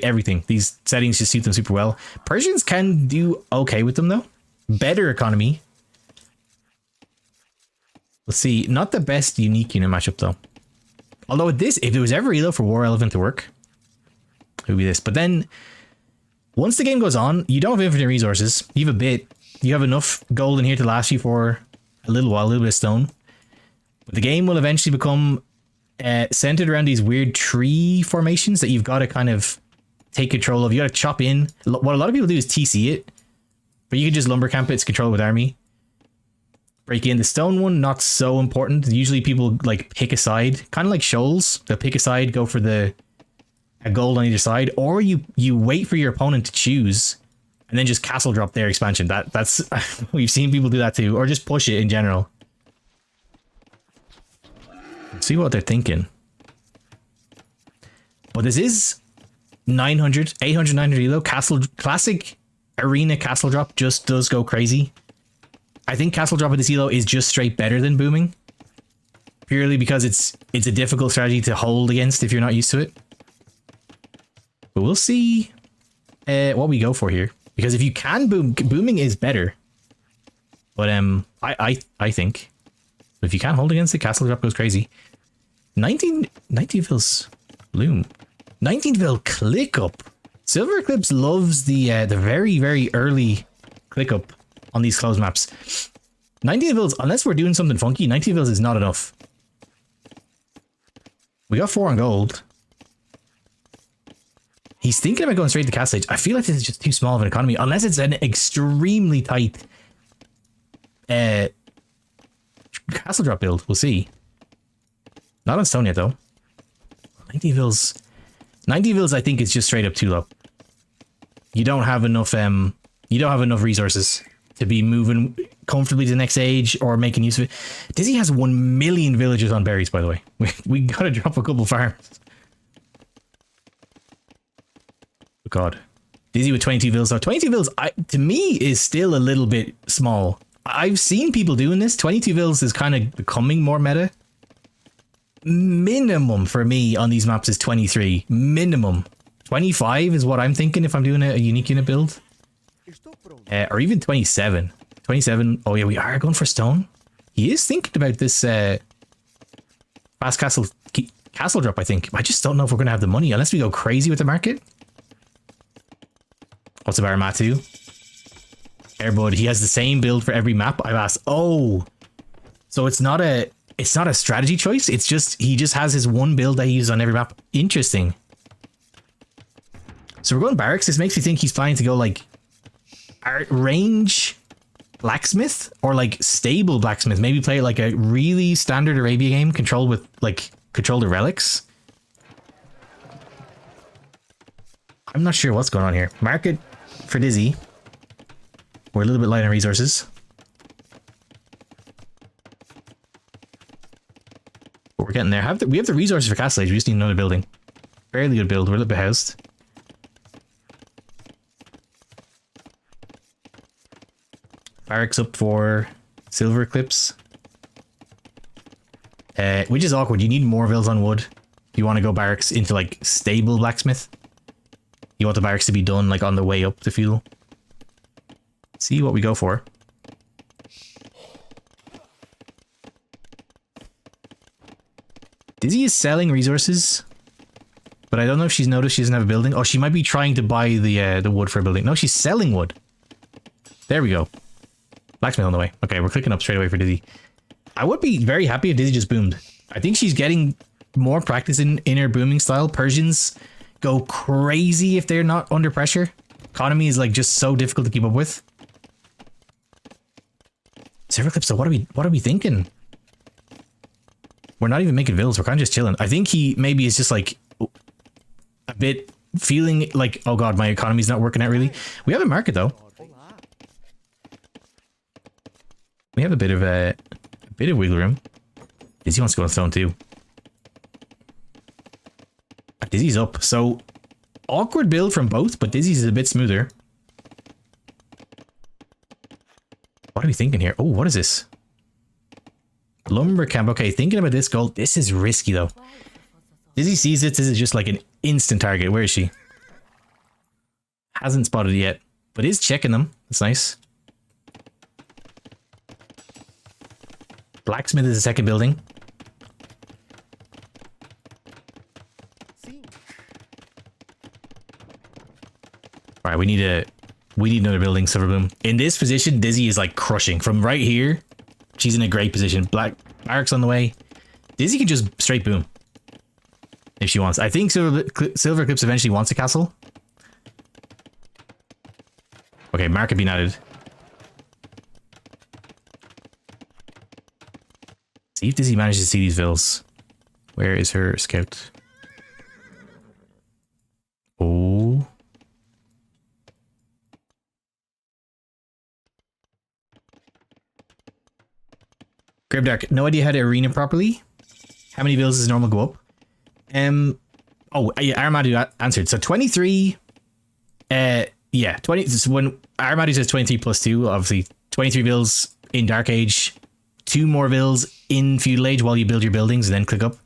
everything. These settings just suit them super well. Persians can do okay with them though. Better economy. Let's see, not the best unique unit matchup though. Although with this, if it was ever elo for War Elephant to work, it would be this. But then, once the game goes on, you don't have infinite resources. You have a bit. You have enough gold in here to last you for a little while, a little bit of stone. But the game will eventually become centered around these weird tree formations that you've got to kind of take control of. You got to chop in. What a lot of people do is TC it, but you can just lumber camp it. It's controlled with army. Break in the stone one, not so important. Usually people like pick a side, kind of like shoals. They'll pick a side, go for a gold on either side, or you wait for your opponent to choose and then just castle drop their expansion. That's we've seen people do that too, or just push it in general. See what they're thinking. But this is 900, 800, 900 elo. Classic arena castle drop just does go crazy. I think castle drop with this elo is just straight better than booming, purely because it's a difficult strategy to hold against if you're not used to it. But we'll see what we go for here, because if you can booming is better. But I think if you can't hold against it, castle drop goes crazy. 19ville loom, 19ville click up. SilverEclipse loves the very, very early click up on these closed maps. 19ville, unless we're doing something funky, 19ville is not enough. We got 4 on gold. He's thinking about going straight to Castle Age. I feel like this is just too small of an economy, unless it's an extremely tight castle drop build. We'll see. Not on stone yet, though. 90 vills. 90 vills, I think, is just straight up too low. You don't have enough. You don't have enough resources to be moving comfortably to the next age or making use of it. Dizzy has 1 million villagers on berries, by the way. We gotta drop a couple farms. Oh God. Dizzy with 22 vills though. 22 vills, to me, is still a little bit small. I've seen people doing this. 22 vills is kind of becoming more meta. Minimum for me on these maps is 23. Minimum. 25 is what I'm thinking if I'm doing a unique unit build. Or even 27. 27. Oh yeah, we are going for stone. He is thinking about this fast castle drop, I think. I just don't know if we're going to have the money unless we go crazy with the market. What's about Matu? Airbud, he has the same build for every map. I've asked. Oh, so it's not a strategy choice. It's just he just has his one build that he uses on every map. Interesting. So we're going barracks. This makes me think he's planning to go like range blacksmith or like stable blacksmith. Maybe play like a really standard Arabia game controlled with like controlled relics. I'm not sure what's going on here. Market for Dizzy. We're a little bit light on resources. But we're getting there. We have the resources for Castle Age. We just need another building. Fairly good build. We're a little bit housed. Barracks up for SilverEclipse. Which is awkward. You need more vills on wood. You want to go barracks into like stable blacksmith. You want the barracks to be done like on the way up to feudal. See what we go for. Dizzy is selling resources, but I don't know if she's noticed she doesn't have a building. Oh, she might be trying to buy the wood for a building. No, she's selling wood. There we go. Blacksmith on the way. Okay, we're clicking up straight away for Dizzy. I would be very happy if Dizzy just boomed. I think she's getting more practice in her booming style. Persians go crazy if they're not under pressure. Economy is like just so difficult to keep up with. SilverEclipse, so what are we thinking? We're not even making vills. We're kind of just chilling. I think he maybe is just like a bit feeling like, oh God, my economy's not working out really. We have a market though. We have a bit of wiggle room. Dizzy wants to go on stone too. Dizzy's up. So awkward build from both, but Dizzy's is a bit smoother. What are we thinking here? Oh, what is this? Lumber camp. Okay, thinking about this gold. This is risky though. Dizzy sees it. This is just like an instant target. Where is she? Hasn't spotted it yet, but is checking them. That's nice. Blacksmith is the second building. All right, we need another building, Silverboom. In this position, Dizzy is like crushing. From right here, she's in a great position. Black barracks on the way. Dizzy can just straight boom if she wants. I think SilverEclipse eventually wants a castle. Okay, market being added. See if Dizzy manages to see these vills. Where is her scout? Oh. Grimdark, no idea how to arena properly. How many vills does normal go up? Oh, yeah, Armadu answered. So 23. Yeah, 20. So when Armadu says 23 plus 2, obviously 23 vills in Dark Age, 2 more vills in Feudal Age while you build your buildings and then click up.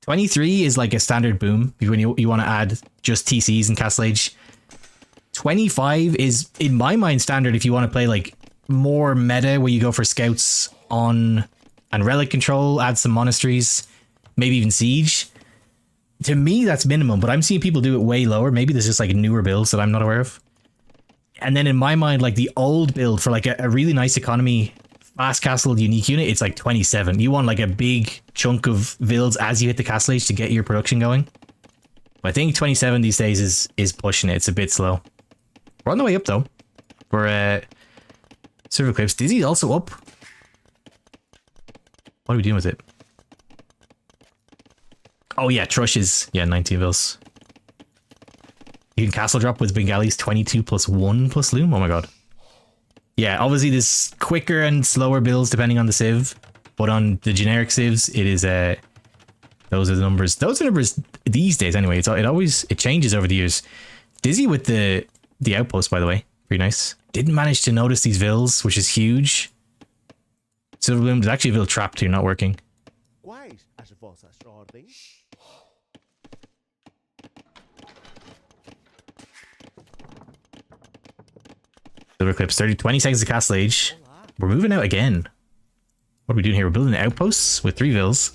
23 is like a standard boom when you want to add just TCs in Castle Age. 25 is, in my mind, standard if you want to play like more meta where you go for scouts on and relic control, add some monasteries, maybe even siege. To me, that's minimum, but I'm seeing people do it way lower. Maybe there's just like newer builds that I'm not aware of. And then in my mind, like the old build for like a really nice economy fast castle unique unit, it's like 27. You want like a big chunk of builds as you hit the castle age to get your production going. I think 27 these days is pushing it. It's a bit slow. We're on the way up though. For SilverEclipse. Dizzy's also up. What are we doing with it? Oh yeah, Trush is 19 bills. You can castle drop with Bengali's 22 plus 1 plus loom. Oh my god. Yeah, obviously there's quicker and slower builds depending on the civ, but on the generic civs, it is those are the numbers. Those are numbers these days anyway. It changes over the years. Dizzy with the outpost, by the way. Pretty nice. Didn't manage to notice these vills, which is huge. Silverbloom, there's actually a vill trap too, not working. SilverEclipse, 20 seconds of castle age. We're moving out again. What are we doing here? We're building outposts with 3 vills.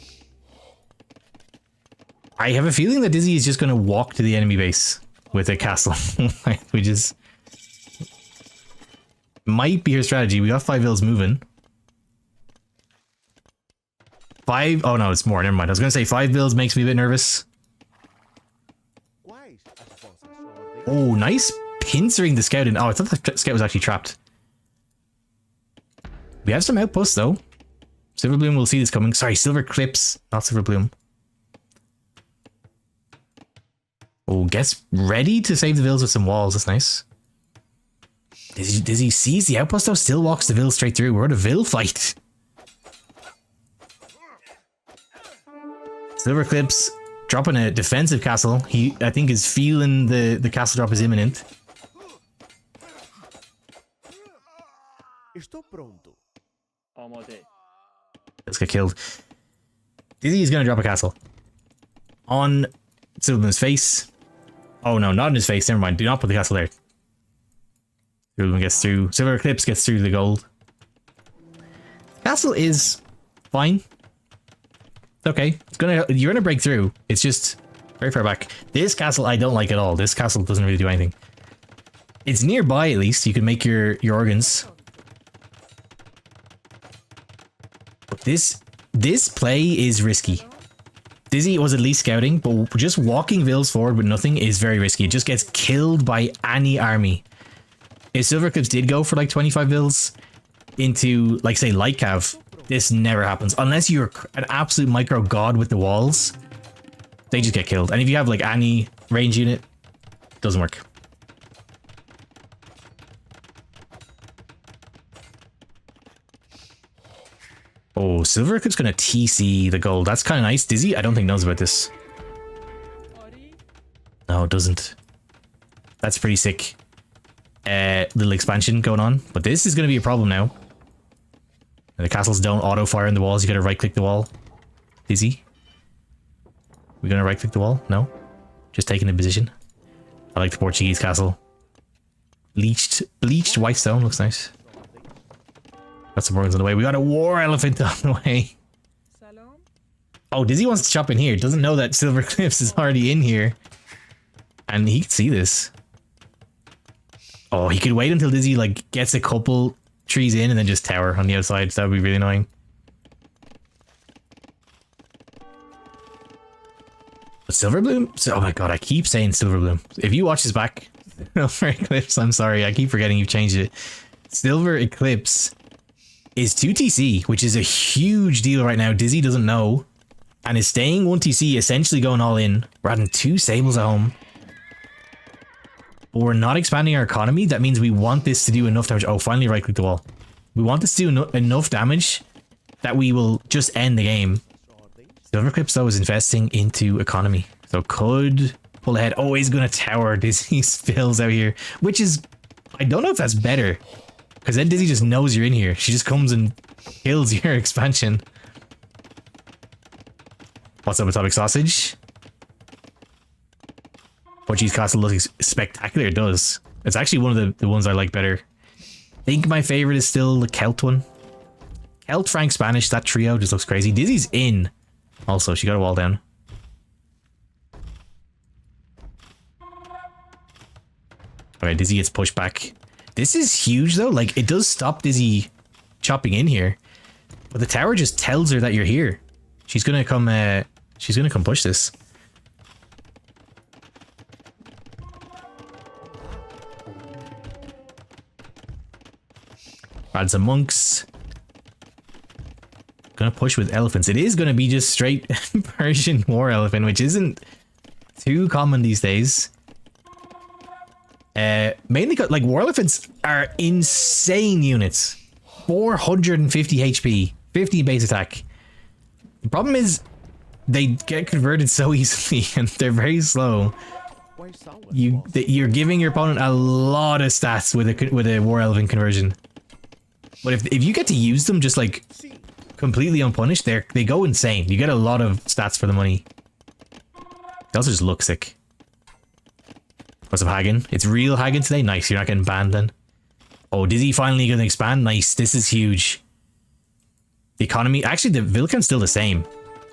I have a feeling that Dizzy is just going to walk to the enemy base with a castle. We just... Might be her strategy. We got 5 vills moving. 5... Oh no, it's more. Never mind. I was going to say 5 vills makes me a bit nervous. Oh, nice pincering the scout in. Oh, I thought the scout was actually trapped. We have some outposts though. Silverbloom will see this coming. Sorry, SilverEclipse, not Silverbloom. Oh, gets ready to save the vills with some walls. That's nice. Dizzy sees the outpost though, still walks the vill straight through. We're in a vill fight. SilverEclipse dropping a defensive castle. He, I think, is feeling the castle drop is imminent. Let's get killed. Dizzy is going to drop a castle. On Silverbloom's face. Oh no, not in his face. Never mind. Do not put the castle there. Silverbloom gets through. SilverEclipse gets through the gold. Castle is fine. It's okay. You're gonna break through. It's just very far back. This castle I don't like at all. This castle doesn't really do anything. It's nearby at least. You can make your organs. But this play is risky. Dizzy was at least scouting, but just walking vills forward with nothing is very risky. It just gets killed by any army. If SilverEclipse did go for like 25 vills into, like, say, Light Cav, this never happens. Unless you're an absolute micro god with the walls, they just get killed. And if you have, like, any range unit, it doesn't work. Oh, SilverEclipse gonna TC the gold. That's kind of nice. Dizzy, I don't think knows about this. No, it doesn't. That's pretty sick. Little expansion going on. But this is going to be a problem now. And the castles don't auto-fire in the walls. You gotta right-click the wall. Dizzy. We gonna right-click the wall? No? Just taking a position. I like the Portuguese castle. Bleached white stone. Looks nice. Got some organs on the way. We got a war elephant on the way. Oh, Dizzy wants to chop in here. Doesn't know that SilverEclipse is already in here. And he can see this. Oh, he could wait until Dizzy, like, gets a couple trees in and then just tower on the outside. That would be really annoying. But Silverbloom? Oh my god, I keep saying Silverbloom. If you watch this back, SilverEclipse, I'm sorry. I keep forgetting you've changed it. SilverEclipse is 2TC, which is a huge deal right now. Dizzy doesn't know. And is staying 1TC, essentially going all in. We're adding 2 Sables at home. But we're not expanding our economy. That means we want this to do enough damage. Oh, finally right-click the wall. We want this to do enough damage that we will just end the game. SilverEclipse, though, is investing into economy. So could pull ahead. Oh, he's going to tower Dizzy spills out here. Which is... I don't know if that's better. Because then Dizzy just knows you're in here. She just comes and kills your expansion. What's up, Atomic Sausage? Portuguese castle looks spectacular. It does. It's actually one of the ones I like better. I think my favorite is still the Celt one. Celt, Frank, Spanish. That trio just looks crazy. Dizzy's in. Also, she got a wall down. Alright, Dizzy gets pushed back. This is huge though. Like, it does stop Dizzy chopping in here. But the tower just tells her that you're here. She's gonna come push this. Add some monks. Gonna push with elephants. It is gonna be just straight Persian war elephant, which isn't too common these days. Mainly because like war elephants are insane units. 450 HP, 50 base attack. The problem is they get converted so easily and they're very slow. You're giving your opponent a lot of stats with a war elephant conversion. But if you get to use them just like completely unpunished, they go insane. You get a lot of stats for the money. They also just look sick. What's up, Hagen? It's real Hagen today? Nice, you're not getting banned then. Oh, Dizzy finally gonna expand? Nice, this is huge. The economy, actually the Vilcan's still the same.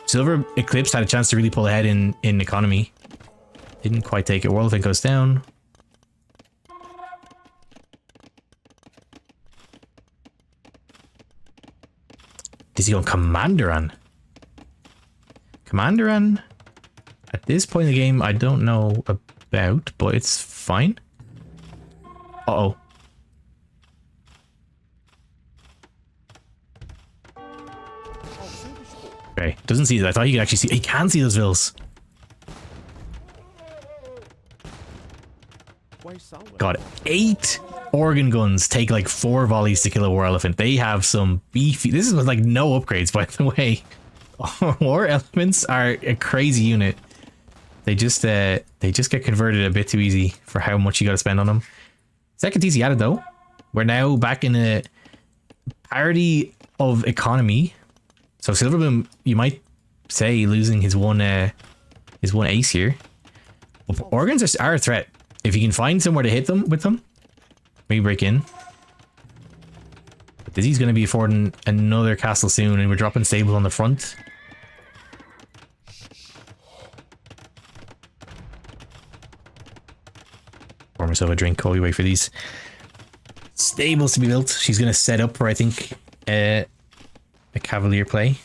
SilverEclipse had a chance to really pull ahead in economy. Didn't quite take it. World Event goes down. Dizzy on Commanderan. Commanderan, at this point in the game, I don't know about, but it's fine. Uh-oh. Okay, doesn't see that. I thought he could actually see. He can see those vills. God, 8 organ guns take like 4 volleys to kill a war elephant. They have some beefy. This is with like no upgrades, by the way. War elephants are a crazy unit. They just get converted a bit too easy for how much you got to spend on them. Second TC added though. We're now back in a parity of economy. So Silverbloom, you might say, losing his one ace here. But organs are a threat. If you can find somewhere to hit them with them, maybe break in. But Dizzy's going to be affording another castle soon, and we're dropping stables on the front. Pour myself a drink while we wait for these stables to be built. She's going to set up for, I think, a cavalier play.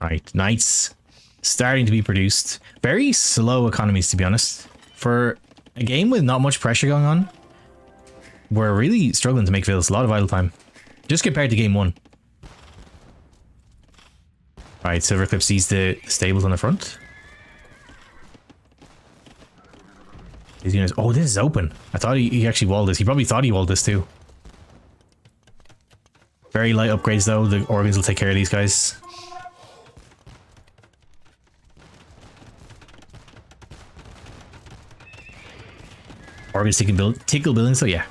Right, knights starting to be produced. Very slow economies, to be honest. For a game with not much pressure going on, we're really struggling to make vills. A lot of idle time. Just compared to game 1. Alright, SilverEclipse sees the stables on the front. He's gonna... Oh, this is open. I thought he actually walled this. He probably thought he walled this too. Very light upgrades though. The organs will take care of these guys. Organs tickle buildings, so yeah.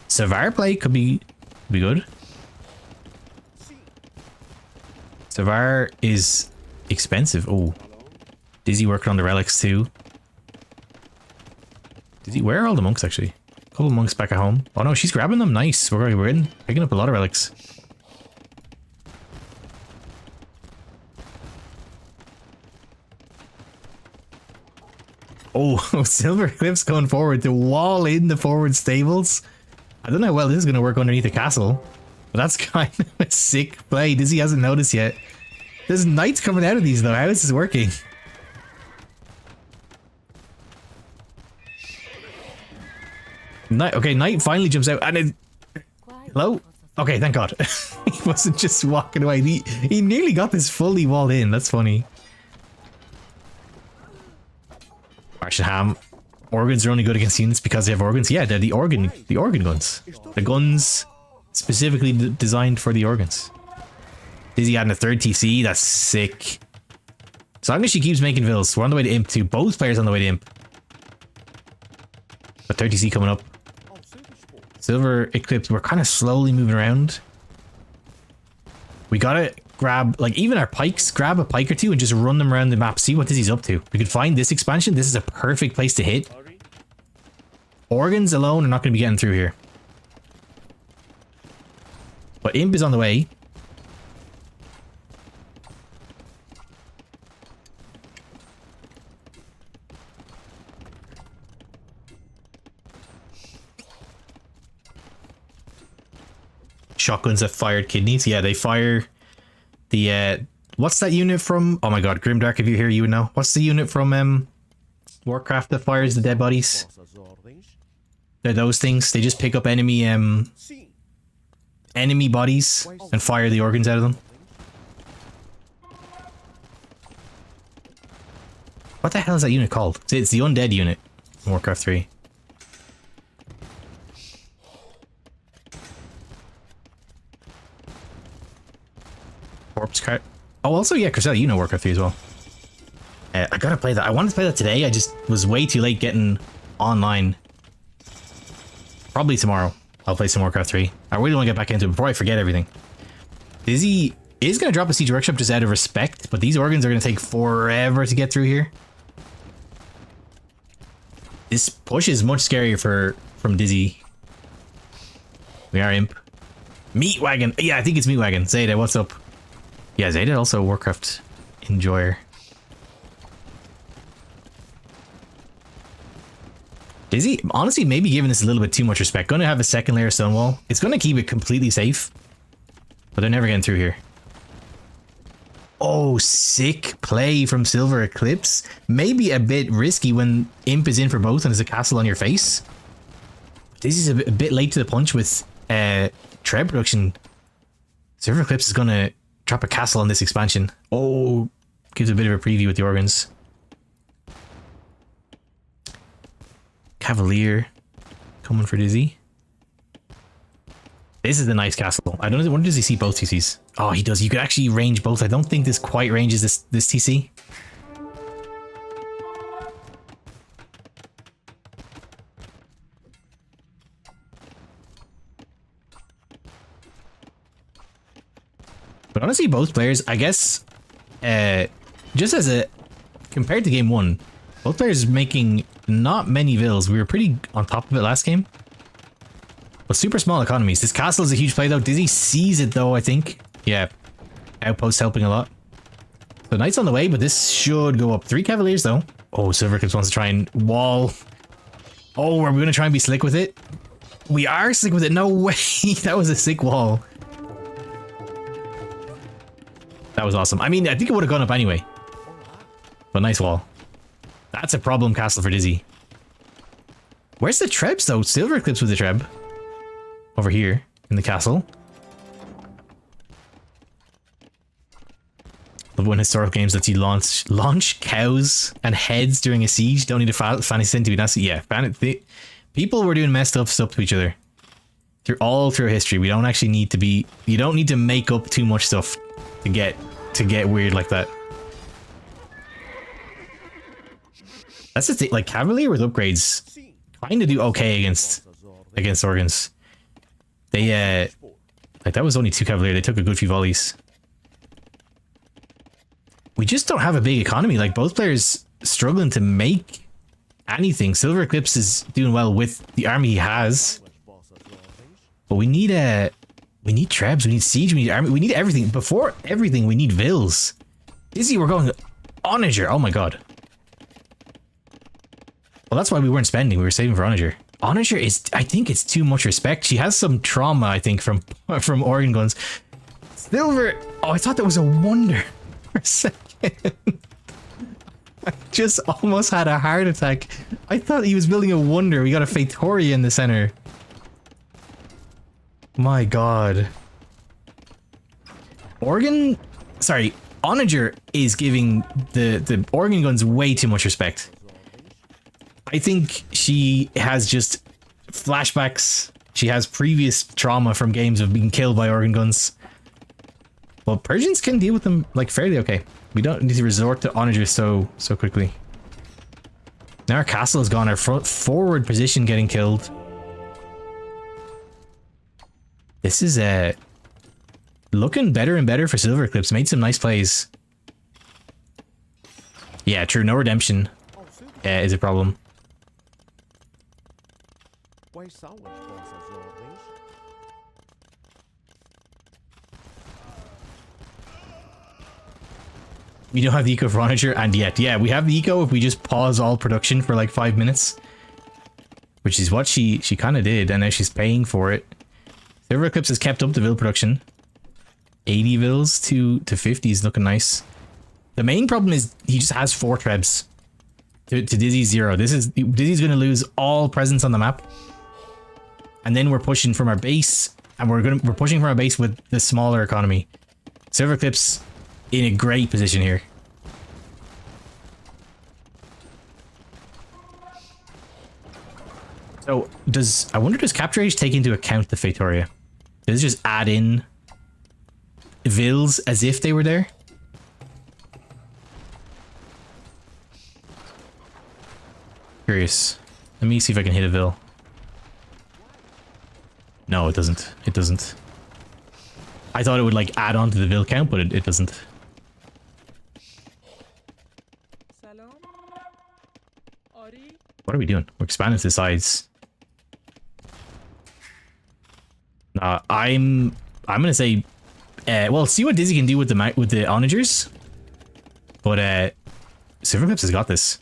Savar play could be good. Savar is expensive. Oh, Dizzy working on the relics too. Dizzy, where are all the monks actually? A couple of monks back at home. Oh no, she's grabbing them. Nice. We're picking up a lot of relics. Oh, SilverEclipse going forward to wall in the forward stables. I don't know how well this is going to work underneath the castle, but that's kind of a sick play. Dizzy hasn't noticed yet. There's knights coming out of these though. How is this working? Okay, knight finally jumps out and it... Hello? Okay, thank God. He wasn't just walking away. He nearly got this fully walled in. That's funny. Ham. Organs are only good against units because they have organs. Yeah, they're the organ guns. The guns specifically designed for the organs. Dizzy adding a 3rd TC. That's sick. As long as she keeps making vills, we're on the way to imp too. Both players on the way to imp. But 3rd TC coming up. SilverEclipse, we're kind of slowly moving around. We gotta grab, like, even our pikes, grab a pike or two and just run them around the map. See what Dizzy's up to. We could find this expansion. This is a perfect place to hit. Organs alone are not going to be getting through here. But imp is on the way. shotguns that fired kidneys. Yeah, they fire the what's that unit from? Oh my god, Grimdark, if you're here, you would know. What's the unit from Warcraft that fires the dead bodies? They're those things. They just pick up enemy bodies and fire the organs out of them. What the hell is that unit called? It's the undead unit in Warcraft 3. Corpse cart. Oh, also, yeah, Cressella, you know Warcraft 3 as well. I gotta play that. I wanted to play that today. I just was way too late getting online. Probably tomorrow I'll play some Warcraft 3. I really want to get back into it before I forget everything. Dizzy is going to drop a Siege Workshop just out of respect, but these organs are going to take forever to get through here. This push is much scarier from Dizzy. We are Imp. Meat Wagon. Yeah, I think it's Meat Wagon. Zeta, what's up? Yeah, Zeta also a Warcraft enjoyer. Dizzy, honestly, maybe giving this a little bit too much respect. Going to have a second layer of Stonewall. It's going to keep it completely safe. But they're never getting through here. Oh, sick play from SilverEclipse. Maybe a bit risky when Imp is in for both and there's a castle on your face. Dizzy's a bit late to the punch with Treb production. SilverEclipse is going to drop a castle on this expansion. Oh, gives a bit of a preview with the organs. Cavalier coming for Dizzy. This is a nice castle. I don't know. When does he see both TCs? Oh, he does. You could actually range both. I don't think this quite ranges this TC. But honestly, both players, I guess, just as a compared to game one, both players making not many vills. We were pretty on top of it last game. But super small economies. This castle is a huge play though. Dizzy sees it though, I think. Yeah. Outpost helping a lot. So Knight's on the way, but this should go up. 3 Cavaliers though. Oh, SilverEclipse wants to try and wall. Oh, are we going to try and be slick with it? We are slick with it. No way. That was a sick wall. That was awesome. I mean, I think it would have gone up anyway. But nice wall. That's a problem castle for Dizzy. Where's the Trebs though? SilverEclipse with the Treb. Over here in the castle. Love when historical games lets you launch cows and heads during a siege. Don't need a fantasy sin to be nasty. Yeah, people were doing messed up stuff to each other. Through history. We don't actually need to be. You don't need to make up too much stuff to get weird like that. That's the thing, like Cavalier with upgrades kind of do okay against organs. They like that was only 2 Cavalier, they took a good few volleys. We just don't have a big economy, like both players struggling to make anything. SilverEclipse is doing well with the army he has. But we need Trebs, we need Siege, we need army, we need everything. Before everything, we need vills. Dizzy, we're going Onager, oh my god. Well, that's why we weren't spending. We were saving for Onager. Onager is, I think it's too much respect. She has some trauma, I think, from organ guns. Silver. Oh, I thought that was a wonder for a second. I just almost had a heart attack. I thought he was building a wonder. We got a Faitoria in the center. My god. Onager is giving the organ guns way too much respect. I think she has just flashbacks. She has previous trauma from games of being killed by organ guns. Well, Persians can deal with them like fairly okay. We don't need to resort to Onager so quickly. Now our castle is gone. Our forward position getting killed. This is looking better and better for SilverEclipse. Made some nice plays. Yeah, true. No redemption is a problem. We don't have the eco for Onager, and yet, yeah, we have the eco if we just pause all production for like 5 minutes. Which is what she kind of did, and now she's paying for it. SilverEclipse has kept up the Vil production. 80 Vils to 50 is looking nice. The main problem is he just has 4 trebs to Dizzy's 0. Dizzy's going to lose all presence on the map. And then we're pushing from our base, and we're pushing from our base with the smaller economy. SilverEclipse in a great position here. So I wonder does Capture Age take into account the Faitoria? Does it just add in Vils as if they were there? Curious. Let me see if I can hit a Vil. No, it doesn't. It doesn't. I thought it would like add on to the Vil count, but it doesn't. What are we doing? We're expanding to the sides. I'm gonna say, well, see what Dizzy can do with the onagers, but SilverEclipse has got this.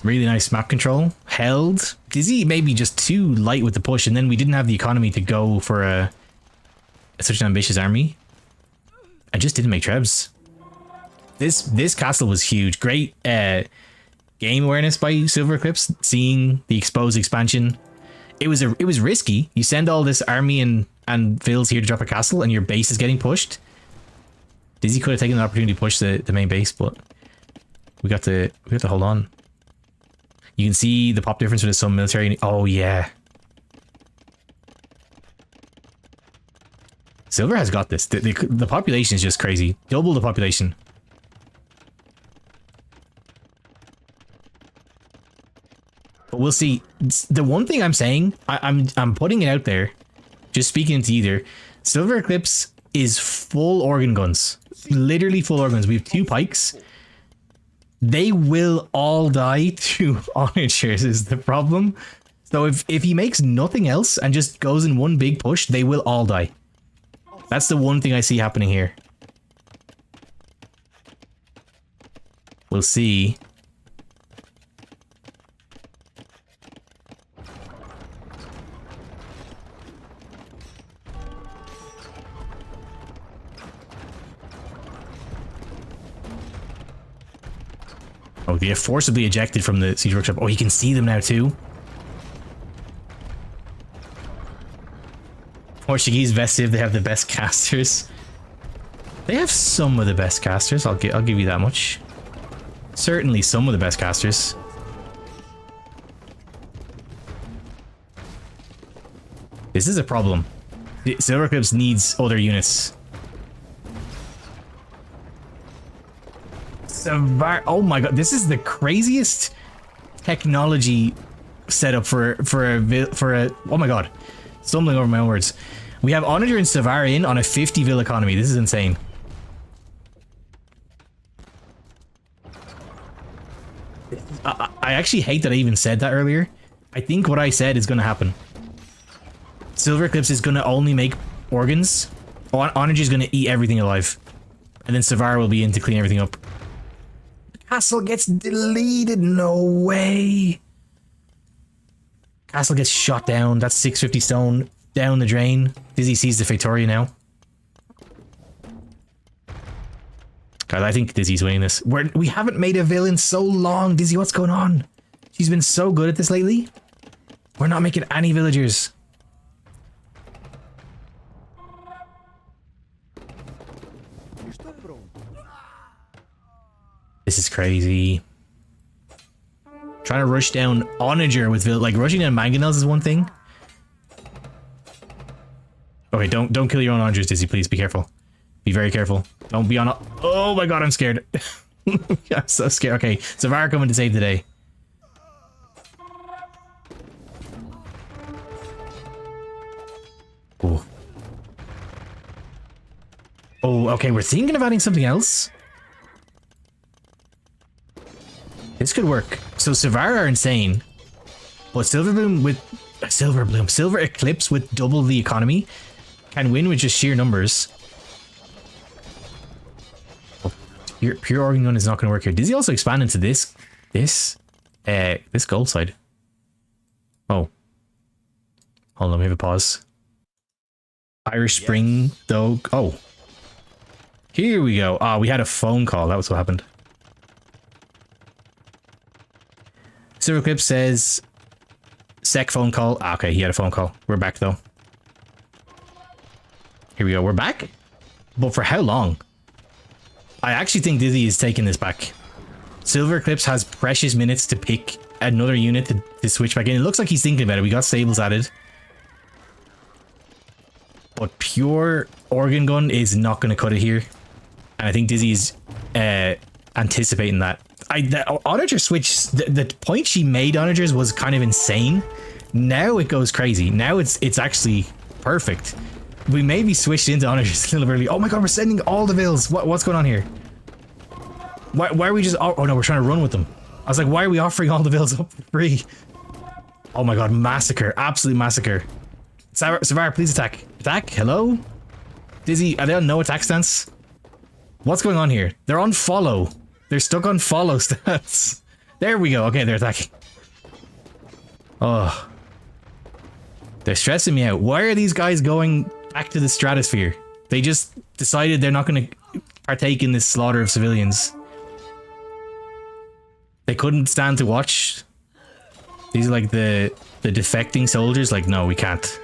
Really nice map control. Held. Dizzy may be just too light with the push, and then we didn't have the economy to go for such an ambitious army. I just didn't make trebs. This castle was huge. Great game awareness by SilverEclipse, seeing the exposed expansion. It was risky. You send all this army and Vils here to drop a castle, and your base is getting pushed. Dizzy could have taken the opportunity to push the main base, but we got to hold on. You can see the pop difference with some military. Oh yeah, Silver has got this. The population is just crazy. Double the population. But we'll see. The one thing I'm saying, I'm putting it out there, just speaking into either. SilverEclipse is full organ guns, literally full organ guns. We have 2 pikes. They will all die to onagers is the problem. So if he makes nothing else and just goes in one big push, they will all die. That's the one thing I see happening here. We'll see. Oh, they are forcibly ejected from the siege workshop. Oh, you can see them now too. Portuguese Vestive, they have the best casters. They have some of the best casters. I'll give you that much. Certainly some of the best casters. This is a problem. SilverEclipse needs other units. Oh my god, this is the craziest technology setup for a oh my god, stumbling over my own words. We have Onager and Savar in on a 50 Vil economy. This is insane. I actually hate that I even said that earlier. I think what I said is going to happen. SilverEclipse is going to only make organs. Onager is going to eat everything alive, and then Savar will be in to clean everything up. Castle gets deleted. No way. Castle gets shot down. That's 650 stone down the drain. Dizzy sees the Faitoria now. God, I think Dizzy's winning this. We haven't made a villain so long. Dizzy, what's going on? She's been so good at this lately. We're not making any villagers. This is crazy. Trying to rush down Onager with like rushing down Mangonels is one thing. Okay, don't kill your own Onagers, Dizzy. Please be careful. Be very careful. Don't be on. Oh my god, I'm scared. I'm so scared. Okay, Savar coming to save the day. Oh. Oh, okay. We're thinking of adding something else. This could work. So Savar are insane, but SilverEclipse with double the economy can win with just sheer numbers. Oh, pure organ gun is not going to work here. Does he also expand into this gold side? Oh, Hold on, we have a pause. Irish Spring, though. Oh. Here we go. Ah, we had a phone call. That was what happened. SilverEclipse says... Sec phone call. Ah, okay, he had a phone call. We're back, though. Here we go. We're back? But for how long? I actually think Dizzy is taking this back. SilverEclipse has precious minutes to pick another unit to switch back in. It looks like he's thinking about it. We got stables added. But pure organ gun is not going to cut it here. And I think Dizzy's anticipating that. The Onager switch, the point she made Onagers was kind of insane. Now it goes crazy. Now it's actually perfect. We maybe switched into Onagers a little early. Oh my god, we're sending all the vills. What's going on here? Why are we just... Oh no, we're trying to run with them. I was like, why are we offering all the vills up for free? Oh my god, massacre. Absolute massacre. Savara, please attack. Attack? Hello? Dizzy, are they on no attack stance? What's going on here? They're on follow. They're stuck on follow stats. There we go. Okay, they're attacking. Oh. They're stressing me out. Why are these guys going back to the stratosphere? They just decided they're not going to partake in this slaughter of civilians. They couldn't stand to watch. These are like the defecting soldiers. Like, no, we can't.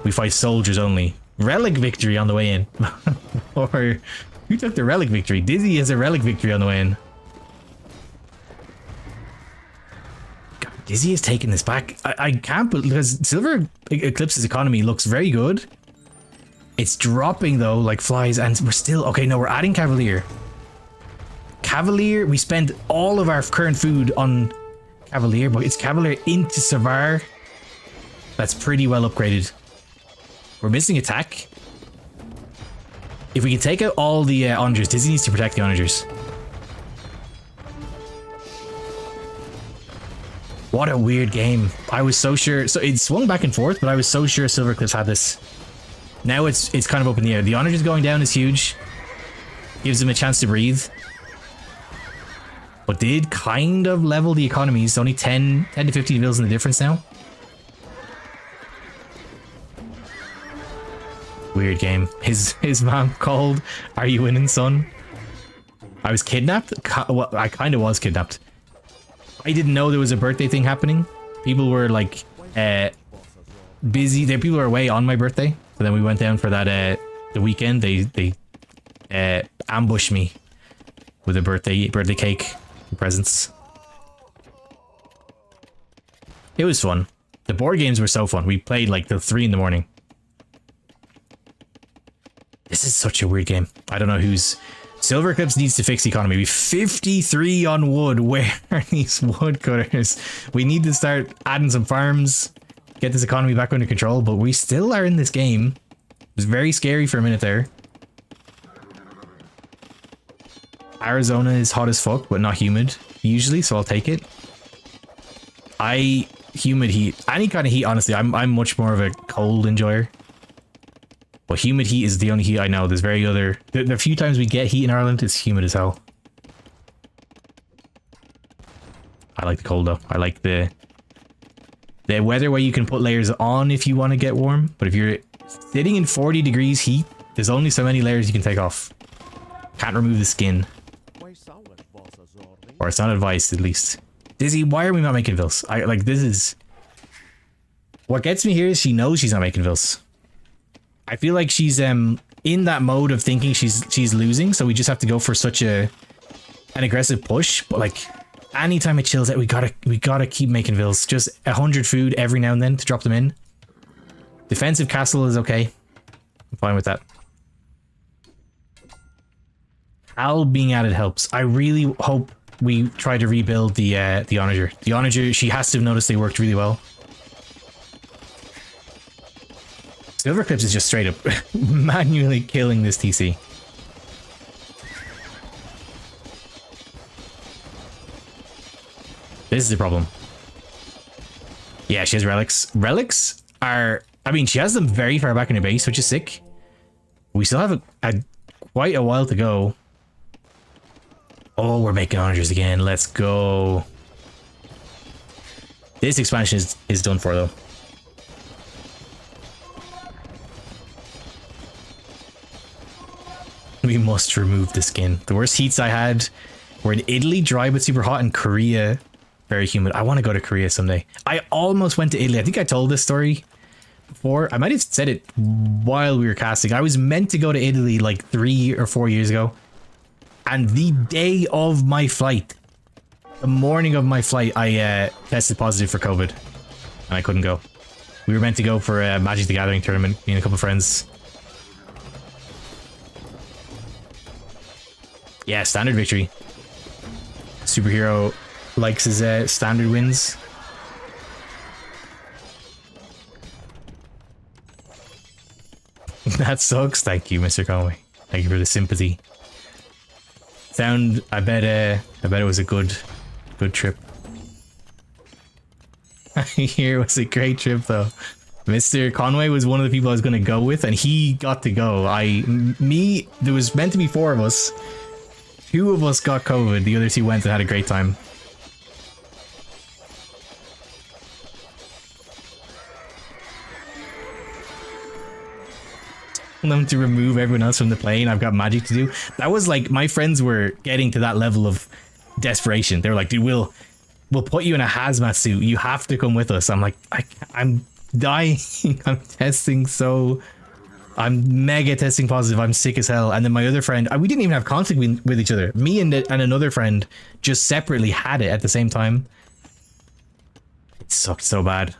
We fight soldiers only. Relic victory on the way in. Or who took the relic victory? Dizzy has a relic victory on the way in. God, Dizzy is taking this back. I can't, because SilverEclipse's economy looks very good. It's dropping though, like flies, and we're still okay. No, we're adding Cavalier. Cavalier. We spend all of our current food on Cavalier, but it's Cavalier into Savar. That's pretty well upgraded. We're missing attack. If we can take out all the onagers, Dizzy needs to protect the onagers. What a weird game. I was so sure. So it swung back and forth, but I was so sure SilverEclipse had this. Now it's kind of up in the air. The onagers going down is huge. Gives them a chance to breathe. But did kind of level the economies. Only 10 to 15 mils in the difference now. Weird game. His mom called, "Are you winning, son?" I was kidnapped? Well, I kind of was kidnapped. I didn't know there was a birthday thing happening. People were like busy. People were away on my birthday. So then we went down for that the weekend. They ambushed me with a birthday cake and presents. It was fun. The board games were so fun. We played like till 3 in the morning. This is such a weird game. I don't know who's... SilverEclipse needs to fix the economy. We 53 on wood. Where are these woodcutters? We need to start adding some farms. Get this economy back under control. But we still are in this game. It was very scary for a minute there. Arizona is hot as fuck, but not humid. Usually, so I'll take it. Humid heat. Any kind of heat, honestly. I'm much more of a cold enjoyer. But humid heat is the only heat I know. There's very other... The few times we get heat in Ireland, it's humid as hell. I like the cold though. I like the weather where you can put layers on if you want to get warm. But if you're sitting in 40 degrees heat, there's only so many layers you can take off. Can't remove the skin. Or it's not advised, at least. Dizzy, why are we not making vills? This is... What gets me here is she knows she's not making vills. I feel like she's in that mode of thinking she's losing, so we just have to go for such an aggressive push. But like anytime it chills out, we gotta keep making vills. Just 100 food every now and then to drop them in. Defensive castle is okay. I'm fine with that. Al being added helps. I really hope we try to rebuild the onager. The onager, she has to have noticed they worked really well. SilverEclipse is just straight up manually killing this TC. This is the problem. Yeah, she has relics. Relics are... I mean, she has them very far back in her base, which is sick. We still have quite a while to go. Oh, we're making onagers again. Let's go. This expansion is done for, though. We must remove the skin. The worst heats I had were in Italy, dry but super hot, and Korea, very humid. I want to go to Korea someday. I almost went to Italy. I think I told this story before. I might have said it while we were casting. I was meant to go to Italy like 3 or 4 years ago. And the day of my flight, the morning of my flight, I tested positive for COVID. And I couldn't go. We were meant to go for a Magic the Gathering tournament, me and a couple of friends. Yeah, standard victory. Superhero likes his standard wins. That sucks. Thank you, Mr. Conway. Thank you for the sympathy. I bet it was a good trip. I hear it was a great trip though. Mr. Conway was one of the people I was going to go with, and he got to go. There was meant to be 4 of us. 2 of us got COVID. The other 2 went and had a great time. Them to remove everyone else from the plane. I've got magic to do. That was like, my friends were getting to that level of desperation. They were like, dude, we'll put you in a hazmat suit. You have to come with us. I'm like, I'm dying. I'm mega testing positive. I'm sick as hell. And then my other friend, we didn't even have conflict with each other. Me and another friend just separately had it at the same time. It sucked so bad.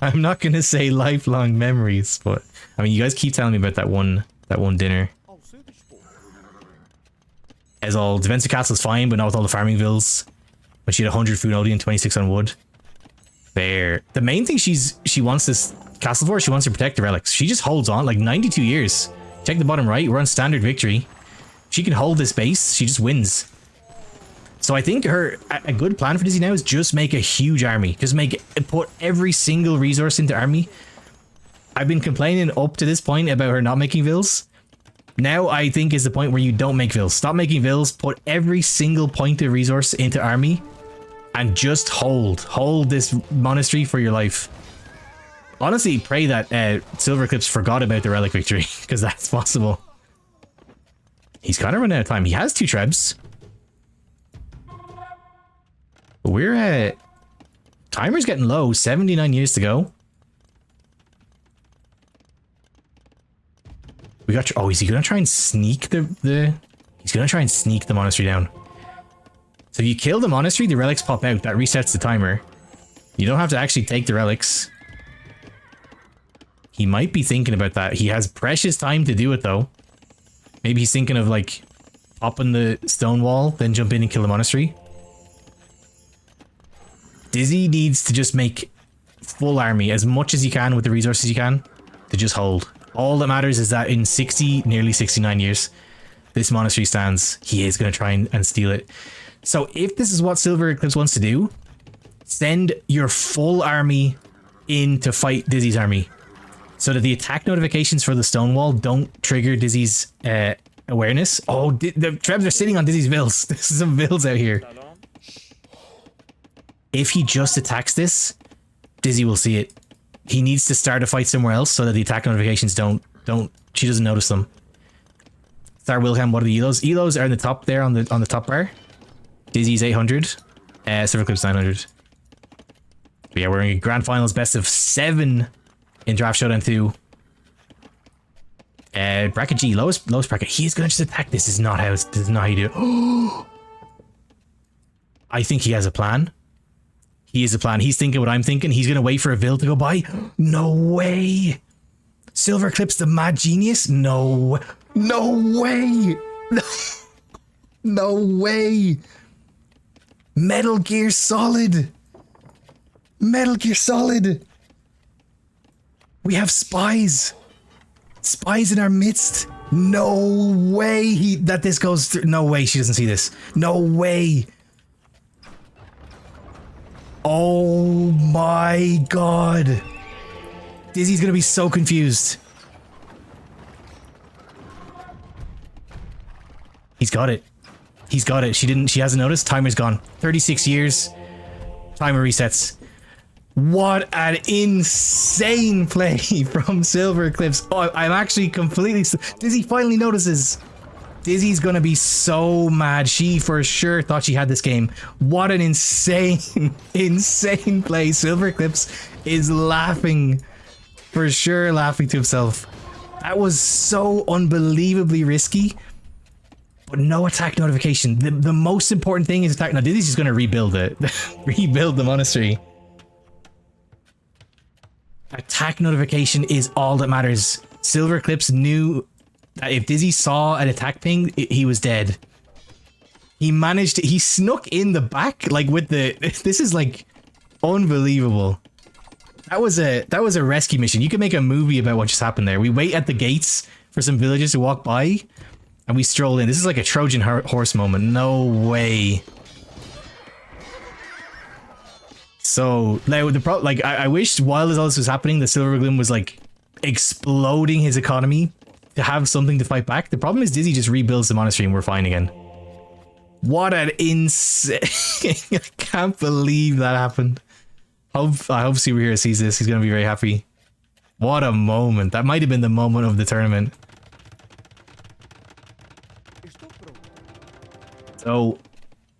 I'm not going to say lifelong memories, but I mean, you guys keep telling me about that one dinner. As all, defensive castle's fine, but not with all the farming vills. When she had 100 food only and 26 on wood. Fair. The main thing she wants this castle for, she wants to protect the relics. She just holds on like 92 years. Check the bottom right, we're on standard victory. She can hold this base, she just wins. So I think a good plan for Dizzy now is just make a huge army. Just put every single resource into army. I've been complaining up to this point about her not making vills. Now I think is the point where you don't make vills. Stop making vills, put every single point of resource into army, and just hold this monastery for your life. Honestly, pray that SilverEclipse forgot about the relic victory, because that's possible. He's kind of running out of time. He has 2 trebs. We're timer's getting low. 79 years to go. We got. Oh, is he gonna try and sneak He's gonna try and sneak the monastery down. So if you kill the monastery, the relics pop out. That resets the timer. You don't have to actually take the relics. He might be thinking about that. He has precious time to do it though. Maybe he's thinking of like popping the stone wall, then jump in and kill the monastery. Dizzy needs to just make full army as much as you can with the resources you can to just hold. All that matters is that in nearly 69 years, this monastery stands. He is going to try and steal it. So if this is what SilverEclipse wants to do, send your full army in to fight Dizzy's army so that the attack notifications for the stone wall don't trigger Dizzy's awareness. Oh, the Trebs are sitting on Dizzy's vills. There's some vills out here. If he just attacks this, Dizzy will see it. He needs to start a fight somewhere else so that the attack notifications she doesn't notice them. Star Wilhelm, what are the elos? Elos are in the top there on the top bar. Dizzy's 800. SilverEclipse 900. But yeah, we're in grand finals, best of 7 in Draft Showdown 2. Bracket G, lowest bracket. He's gonna just attack. This is not how you do it. I think he has a plan. He is a plan. He's thinking what I'm thinking. He's gonna wait for a Vill to go by. No way. SilverEclipse, the mad genius? No. No way. No. No way. Metal Gear Solid. Metal Gear Solid. We have spies. Spies in our midst. No way that this goes through. No way she doesn't see this. No way. Oh my god. Dizzy's gonna be so confused. He's got it. He's got it. She hasn't noticed. Timer's gone. 36 years. Timer resets. What an insane play from SilverEclipse. Oh, I'm actually completely... Dizzy finally notices. Dizzy's gonna be so mad. She for sure thought she had this game. What an insane, insane play. SilverEclipse is laughing, for sure laughing to himself. That was so unbelievably risky, but no attack notification. The most important thing is attack. Now Dizzy's just gonna rebuild it. Rebuild the monastery. Attack notification is all that matters. SilverEclipse knew that if Dizzy saw an attack ping, he was dead. He managed to, he snuck in the back, like with the, this is like unbelievable. That was a rescue mission. You could make a movie about what just happened there. We wait at the gates for some villagers to walk by and we stroll in. This is like a Trojan horse moment. No way. So now the problem, like I wish while all this was happening, the SilverEclipse was like exploding his economy to have something to fight back. The problem is Dizzy just rebuilds the monastery and we're fine again. What an insane! I can't believe that happened. I hope SilverEclipse sees this. He's gonna be very happy. What a moment! That might have been the moment of the tournament. So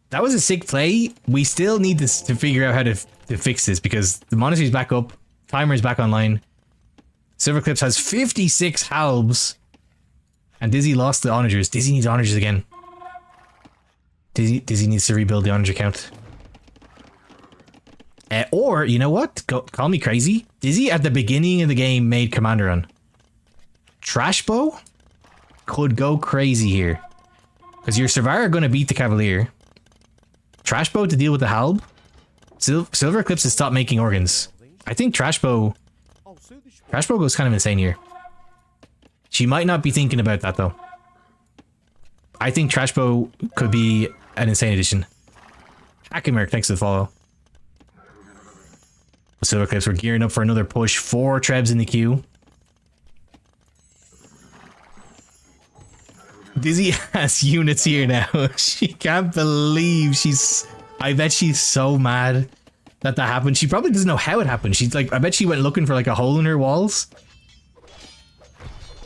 that was a sick play. We still need this to figure out how to fix this because the monastery's back up, timer is back online. SilverEclipse has 56 halbs, and Dizzy lost the onagers. Dizzy needs onagers again. Dizzy needs to rebuild the onager count. Or, you know what? Call me crazy. Dizzy at the beginning of the game made commander run. Trashbow could go crazy here. Because your Survivor are going to beat the Cavalier. Trashbow to deal with the Halb. SilverEclipse has stopped making organs. I think Trashbow goes kind of insane here. She might not be thinking about that though. I think Trashbow could be an insane addition. Hackenmerk, thanks for the follow. SilverEclipse, we're gearing up for another push. 4 Trebs in the queue. Dizzy has units here now. She can't believe I bet she's so mad that happened. She probably doesn't know how it happened. She's like, I bet she went looking for like a hole in her walls.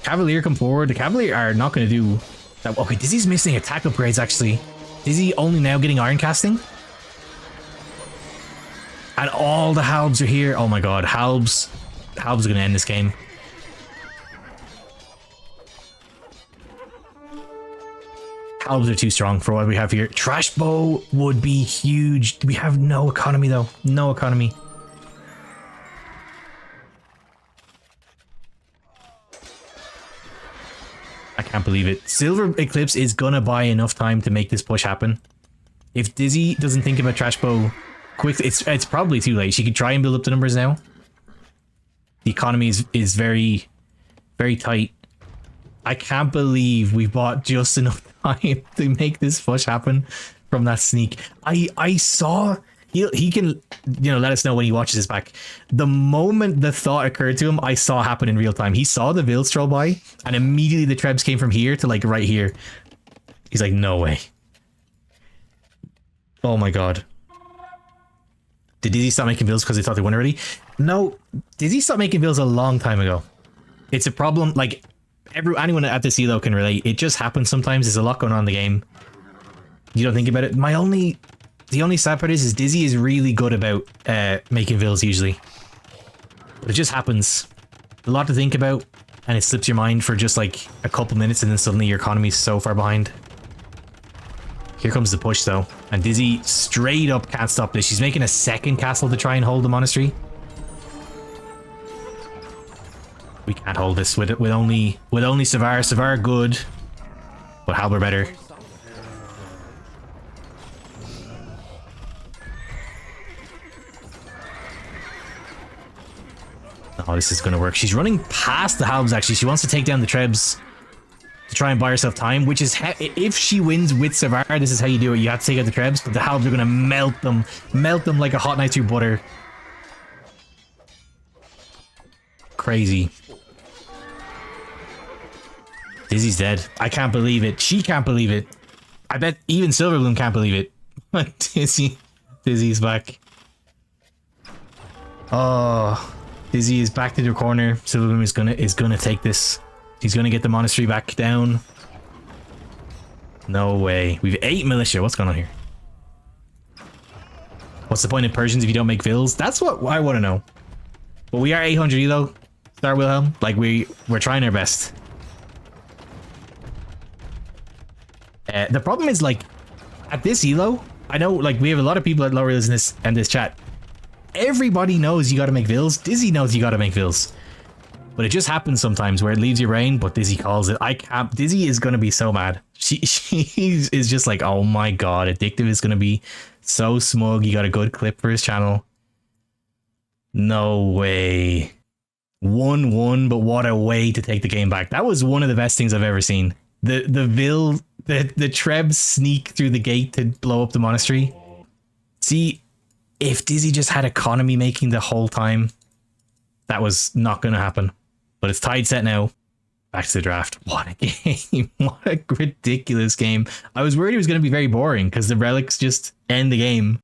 Cavalier come forward. The Cavalier are not going to do that. Okay, Dizzy's missing attack upgrades actually. Dizzy only now getting iron casting. And all the Halbs are here. Oh my god, Halbs are going to end this game. Halbs are too strong for what we have here. Trashbow would be huge. We have no economy though. No economy. I can't believe it. SilverEclipse is gonna buy enough time to make this push happen. If Dizzy doesn't think about Trashbow quickly, it's probably too late. She could try and build up the numbers now. The economy is very, very tight. I can't believe we bought just enough time to make this push happen from that sneak. I saw he can, you know, let us know when he watches this back. The moment the thought occurred to him, I saw happen in real time. He saw the Vil stroll by and immediately the Trebs came from here to like right here. He's like, no way. Oh my god. Did Dizzy stop making Vils because they thought they won already? No, Dizzy stopped making Vils a long time ago. It's a problem, like anyone at the Elo can relate. It just happens sometimes. There's a lot going on in the game. You don't think about it. The only sad part is Dizzy is really good about making Vils usually. But it just happens. A lot to think about, and it slips your mind for just like a couple minutes, and then suddenly your economy's so far behind. Here comes the push though, and Dizzy straight up can't stop this. She's making a second castle to try and hold the monastery. We can't hold this with only Savar. Savar good, but Halber better. Oh, this is gonna work. She's running past the Halbs actually. She wants to take down the Trebs to try and buy herself time, which is how, if she wins with Savar, this is how you do it. You have to take out the Trebs, but the Halbs are gonna melt them like a hot knife through butter. Crazy. Dizzy's dead. I can't believe it. She can't believe it. I bet even Silverbloom can't believe it. But Dizzy's back. Oh, Dizzy is back to the corner. Silverbloom is gonna take this. He's gonna get the monastery back down. No way. We've 8 militia. What's going on here? What's the point of Persians if you don't make vills? That's what I want to know. But we are 800 elo. Star Wilhelm. Like, we're trying our best. The problem is, like, at this elo, I know, like, we have a lot of people at lower elos in this chat. Everybody knows you got to make vills. Dizzy knows you got to make vills. But it just happens sometimes where it leaves your brain, but Dizzy calls it. I can't. Dizzy is going to be so mad. She is just like, oh my god, Addictive is going to be so smug. He got a good clip for his channel. No way. 1-1, but what a way to take the game back. That was one of the best things I've ever seen. The Trebs sneak through the gate to blow up the monastery. See, if Dizzy just had economy making the whole time, that was not going to happen. But it's tied set now. Back to the draft. What a game. What a ridiculous game. I was worried it was going to be very boring because the relics just end the game.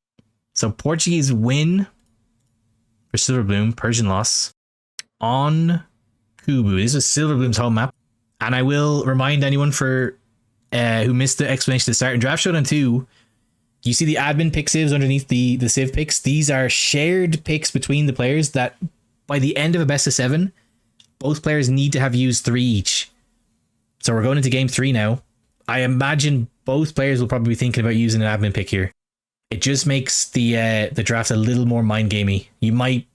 So Portuguese win for Silverbloom. Persian loss on Kubu. This is Silverbloom's home map. And I will remind anyone for who missed the explanation to start. In Draft Showdown 2, you see the admin pick civs underneath the civ picks. These are shared picks between the players that by the end of a best of 7, both players need to have used 3 each. So we're going into game 3 now. I imagine both players will probably be thinking about using an admin pick here. It just makes the draft a little more mind gamey. You might,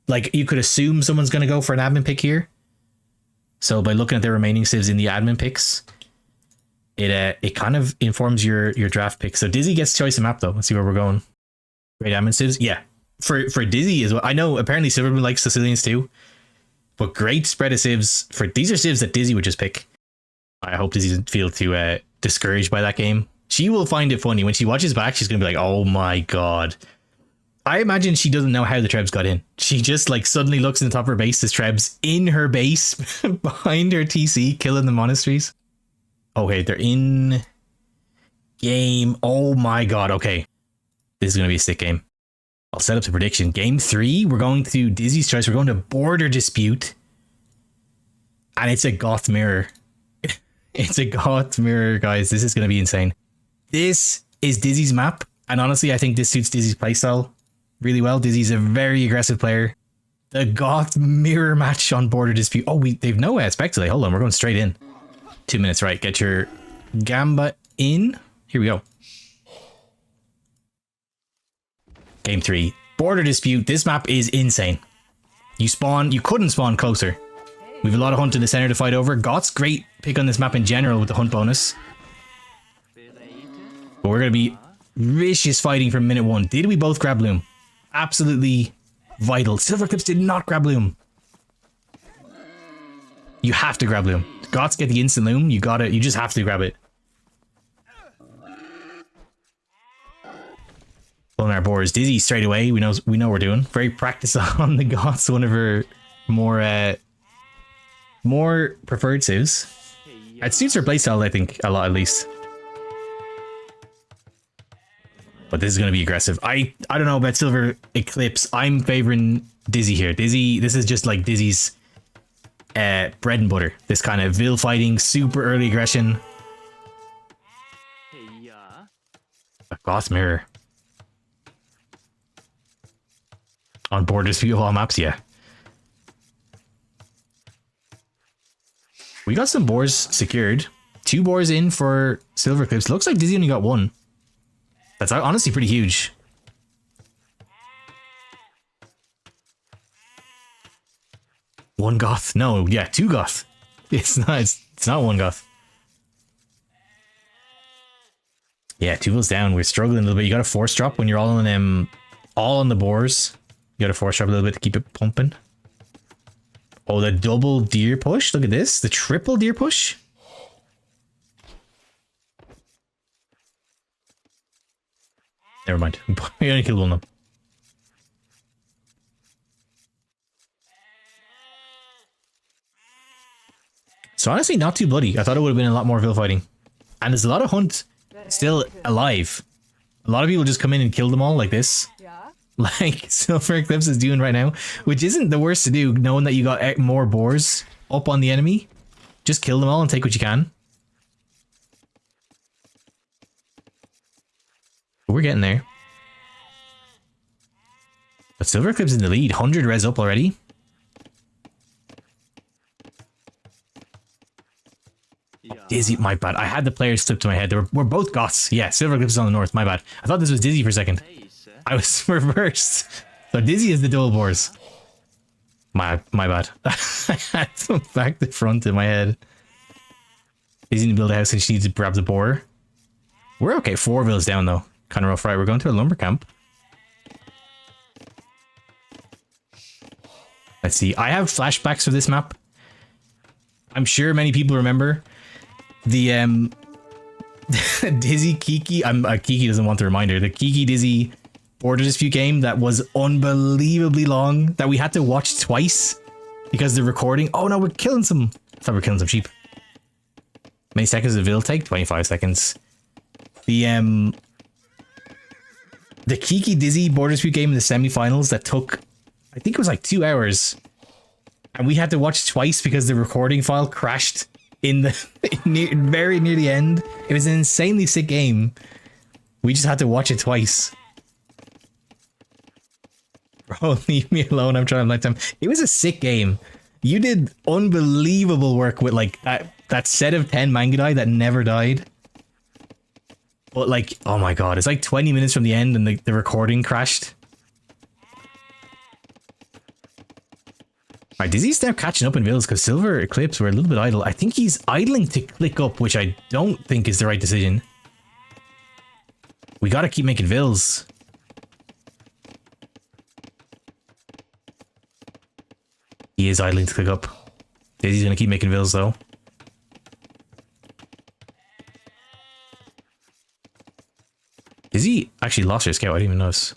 like, you could assume someone's going to go for an admin pick here. So by looking at their remaining civs in the admin picks, it kind of informs your draft pick. So Dizzy gets choice of map though. Let's see where we're going. Great admin civs. Yeah. For Dizzy as well. I know apparently Silverman likes Sicilians too. But great spread of civs. These are civs that Dizzy would just pick. I hope Dizzy doesn't feel too discouraged by that game. She will find it funny. When she watches back, she's going to be like, oh my god. I imagine she doesn't know how the Trebs got in. She just like suddenly looks in the top of her base. There's Trebs in her base behind her TC, killing the monasteries. Okay, they're in game. Oh my god. Okay. This is going to be a sick game. I'll set up the prediction. Game 3, we're going to Dizzy's choice. We're going to Border Dispute. And it's a Goth Mirror. It's a Goth Mirror, guys. This is going to be insane. This is Dizzy's map. And honestly, I think this suits Dizzy's playstyle really well. Dizzy's a very aggressive player. The Goth Mirror match on Border Dispute. Oh, they've no speculate. Hold on, we're going straight in. 2 minutes, right. Get your Gamba in. Here we go. Game 3. Border Dispute. This map is insane. You couldn't spawn closer. We have a lot of hunt in the center to fight over. Goth's great pick on this map in general with the hunt bonus. But we're going to be vicious fighting from minute 1. Did we both grab Bloom? Absolutely vital. SilverEclipse did not grab Bloom. You have to grab Bloom. Goths get the instant Loom. You just have to grab it. Pulling our boars. Dizzy straight away. We know what we're doing. Very practice on the Goths. One of her more preferred civs. It suits her playstyle, I think, a lot at least. But this is going to be aggressive. I don't know about SilverEclipse. I'm favoring Dizzy here. Dizzy, this is just like Dizzy's bread and butter. This kind of Vil fighting, super early aggression. A Goth Mirror. On Border Dispute of all maps, yeah. We got some boars secured. 2 boars in for SilverEclipse. Looks like Dizzy only got 1. That's honestly pretty huge. One Goth? No, yeah, 2 Goth. It's not 1 Goth. Yeah, 2 Vills down. We're struggling a little bit. You got a force drop when you're all on the boars. You got to force drop a little bit to keep it pumping. Oh, the double deer push. Look at this. The triple deer push. Never mind. We only killed one of them. So honestly, not too bloody. I thought it would have been a lot more Vil fighting. And there's a lot of hunt still alive. A lot of people just come in and kill them all like this. Like SilverEclipse is doing right now, which isn't the worst to do, knowing that you got more boars up on the enemy. Just kill them all and take what you can. But we're getting there. But SilverEclipse in the lead. 100 res up already. Dizzy, my bad. I had the players slipped to my head. We're both Goths. Yeah, SilverEclipse is on the north. My bad. I thought this was Dizzy for a second. I was reversed. So Dizzy is the dual bores. My bad. I had some back to front in my head. Dizzy to build a house and she needs to grab the boar. We're okay. 4 villas down though. Kind of rough, right? We're going to a lumber camp. Let's see. I have flashbacks for this map. I'm sure many people remember the Dizzy Kiki. Kiki doesn't want the reminder. The Kiki Dizzy border dispute game that was unbelievably long that we had to watch twice because the recording. Oh no, we're killing some. I thought we were killing some sheep. Many seconds does the vil take? 25 seconds. The Kiki Dizzy border dispute game in the semifinals that took, I think it was like 2 hours, and we had to watch twice because the recording file crashed in the very near the end. It was an insanely sick game. We just had to watch it twice. Bro, leave me alone. I'm trying to let them. It was a sick game. You did unbelievable work with like that set of 10 Mangudai that never died. But like, oh my god, it's like 20 minutes from the end and the recording crashed. Alright, Dizzy's now catching up in villas because SilverEclipse were a little bit idle. I think he's idling to click up, which I don't think is the right decision. We gotta keep making vills. He is idling to click up. Dizzy's gonna keep making vills though. Dizzy actually lost her scout, I didn't even notice.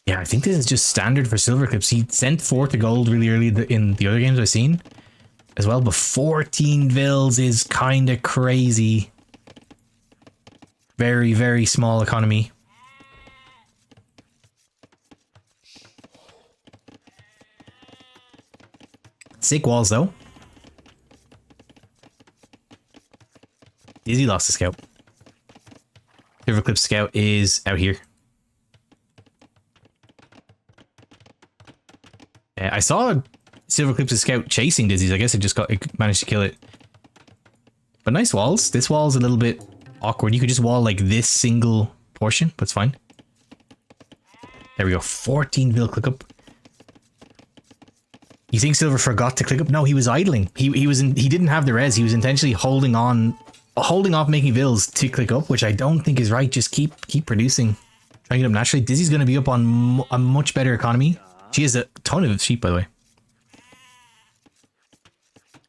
Yeah, I think this is just standard for SilverEclipse. He sent 4 to gold really early in the other games I've seen as well, but 14 vills is kind of crazy. Very, very small economy. Sick walls though. Dizzy lost the scout. SilverEclipse scout is out here. I saw SilverEclipse's scout chasing Dizzy's. I guess it managed to kill it. But nice walls. This wall is a little bit awkward. You could just wall like this single portion, but it's fine. There we go. 14 vil click up. You think Silver forgot to click up? No, he was idling. He didn't have the res. He was intentionally holding off making vills to click up, which I don't think is right. Just keep producing. Try and get up naturally. Dizzy's going to be up on a much better economy. She has a ton of sheep, by the way.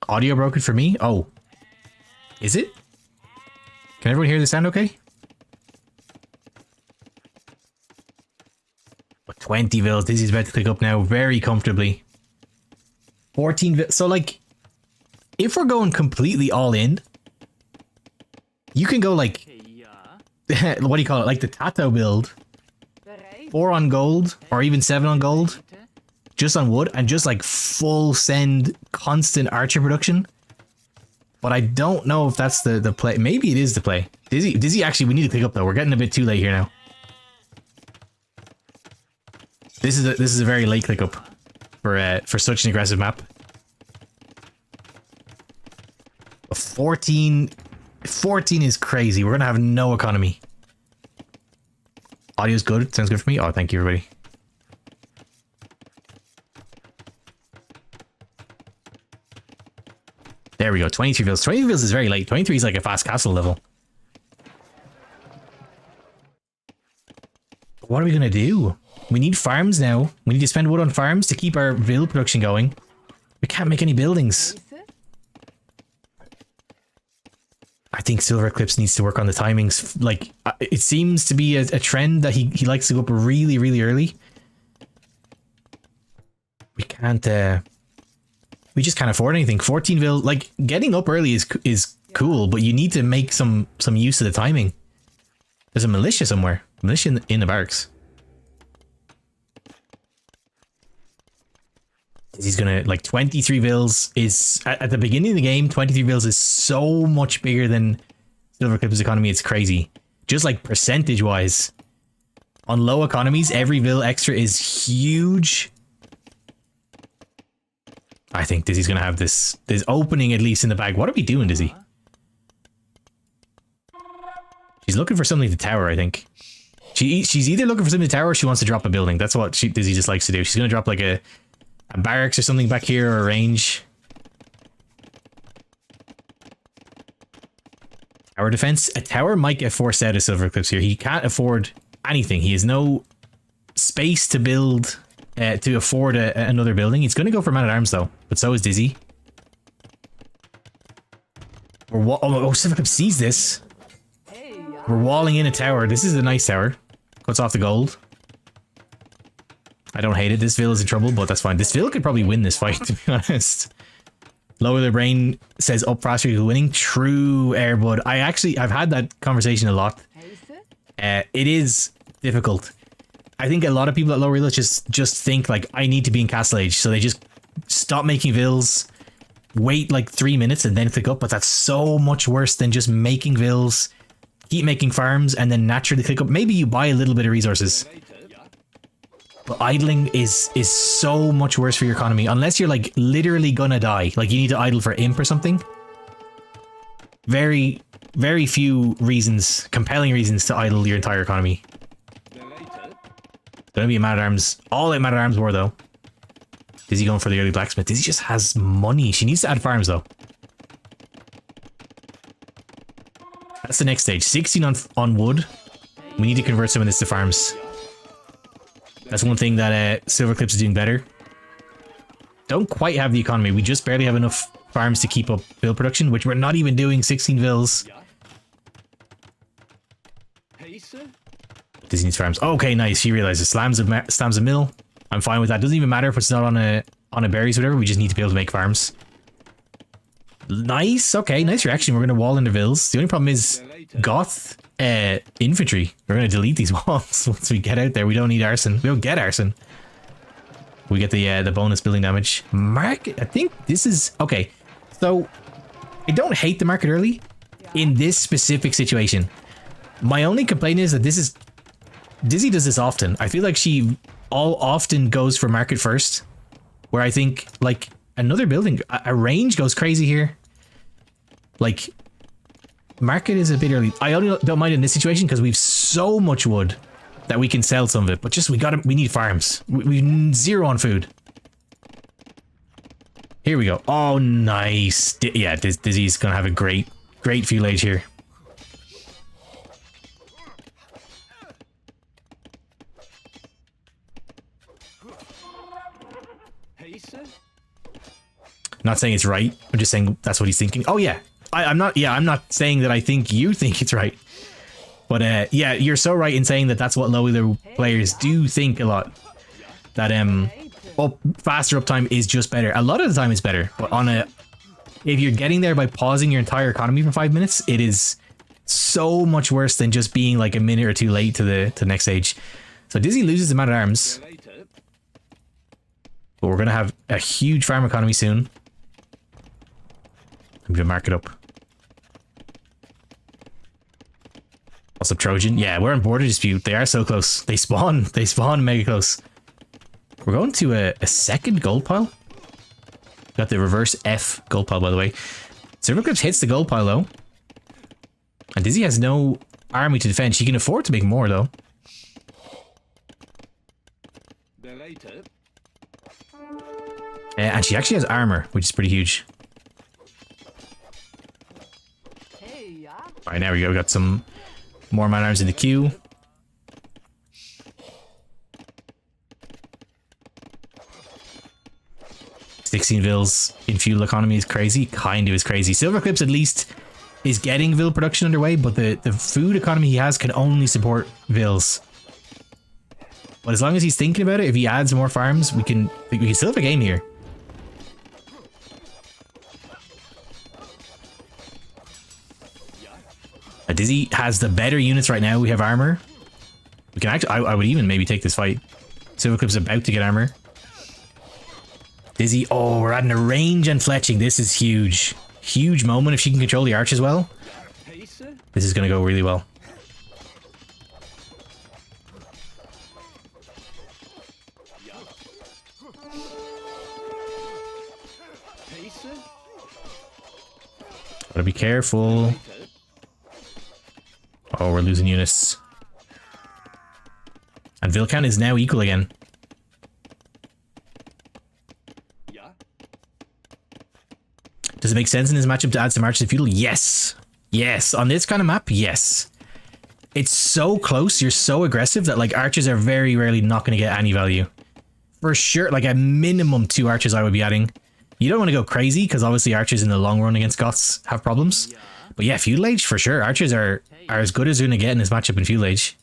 Audio broken for me? Oh. Is it? Can everyone hear the sound okay? 20 vills. Dizzy's about to click up now very comfortably. 14 vills. So, like, if we're going completely all in, you can go, like, what do you call it? Like the Tato build. 4 on gold, or even 7 on gold. Just on wood, and just, like, full send constant archer production. But I don't know if that's the play. Maybe it is the play. Dizzy, actually, we need to click up, though. We're getting a bit too late here now. This is a very late click up for such an aggressive map. 14 is crazy. We're gonna have no economy. Audio's good. Sounds good for me. Oh, thank you, everybody. There we go. 23 vills. 23 vills is very late. 23 is like a fast castle level. What are we gonna do? We need farms now. We need to spend wood on farms to keep our vil production going. We can't make any buildings. I think SilverEclipse needs to work on the timings. Like, it seems to be a trend that he likes to go up really, really early. We can't, we just can't afford anything. 14 vil, like, getting up early is cool, but you need to make some use of the timing. There's a militia somewhere. Militia in the barracks. He's gonna like 23 vills is at the beginning of the game. 23 vills is so much bigger than SilverEclipse's economy. It's crazy. Just like percentage wise, on low economies, every vill extra is huge. I think Dizzy's gonna have this opening at least in the bag. What are we doing, Dizzy? She's looking for something to tower, I think. She's either looking for something to tower or she wants to drop a building. That's what Dizzy just likes to do. She's gonna drop like a barracks or something back here, or a range. Tower defense. A tower might get forced out of SilverEclipse here. He can't afford anything. He has no space to build, to afford another building. He's going to go for man-at-arms though, but so is Dizzy. SilverEclipse sees this. We're walling in a tower. This is a nice tower. Cuts off the gold. I don't hate it. This Vill is in trouble, but that's fine. This Vill could probably win this fight, to be honest. Lower their brain says up faster to winning. True, Airbud. I've had that conversation a lot. It is difficult. I think a lot of people at lower elo just think like, I need to be in Castle Age, so they just stop making vills, wait like 3 minutes and then click up. But that's so much worse than just making vills, keep making farms, and then naturally click up. Maybe you buy a little bit of resources. But idling is so much worse for your economy. Unless you're like literally gonna die. Like you need to idle for imp or something. Very, very few reasons, compelling reasons to idle your entire economy. Gonna be a man-at-arms. All out man-at-arms war though. Is he going for the early blacksmith? Dizzy just has money. She needs to add farms though. That's the next stage. 16 on wood. We need to convert some of this to farms. That's one thing that SilverEclipse is doing better. Don't quite have the economy. We just barely have enough farms to keep up vill production, which we're not even doing 16 vills. Dizzy needs farms. Okay, nice. She realizes slams a mill. I'm fine with that. Doesn't even matter if it's not on a berries or whatever. We just need to be able to make farms. Nice. Okay, nice reaction. We're going to wall into vills. The only problem is Goth infantry. We're going to delete these walls once we get out there. We don't need arson. We don't get arson. We get the bonus building damage. Market. I think this is okay. So I don't hate the market early in this specific situation. My only complaint is that Dizzy does this often. I feel like she often goes for market first, where I think like another building, a range goes crazy here. Like market is a bit early. I only don't mind in this situation because we've so much wood that we can sell some of it, but just we need farms. We've zero on food. Here we go. Oh, nice. Yeah, Dizzy's gonna have a great fuel age here. Not saying it's right. I'm just saying that's what he's thinking. Oh yeah. I'm not saying that I think you think it's right. But yeah, you're so right in saying that that's what low elo players do think a lot. That faster uptime is just better. A lot of the time it's better, but if you're getting there by pausing your entire economy for 5 minutes, it is so much worse than just being like a minute or two late to the next stage. So Dizzy loses the man-at-arms. But we're gonna have a huge farm economy soon. I'm gonna mark it up. What's up, Trojan? Yeah, we're in border dispute. They are so close. They spawn mega close. We're going to a second gold pile. Got the reverse F gold pile, by the way. SilverEclipse hits the gold pile though. And Dizzy has no army to defend. She can afford to make more though. And she actually has armor, which is pretty huge. Alright, now we go. We got some more man-arms in the queue. $16 vills in fuel economy is crazy. Kind of is crazy. SilverEclipse at least is getting vill production underway, but the food economy he has can only support vills. But as long as he's thinking about it, if he adds more farms, we can still have a game here. Dizzy has the better units right now. We have armor. We can actually, I would even maybe take this fight. SilverEclipse is about to get armor. Dizzy. Oh, we're adding a range and fletching. This is huge. Huge moment if she can control the arch as well. This is going to go really well. Gotta be careful. Oh, we're losing units. And Vilcan is now equal again. Does it make sense in this matchup to add some archers to feudal? Yes. Yes. On this kind of map, yes. It's so close. You're so aggressive that like archers are very rarely not going to get any value. For sure, like a minimum 2 archers I would be adding. You don't want to go crazy because obviously archers in the long run against Goths have problems. But yeah, feudal age for sure. Archers are as good as you're going to get in this matchup in feudal age.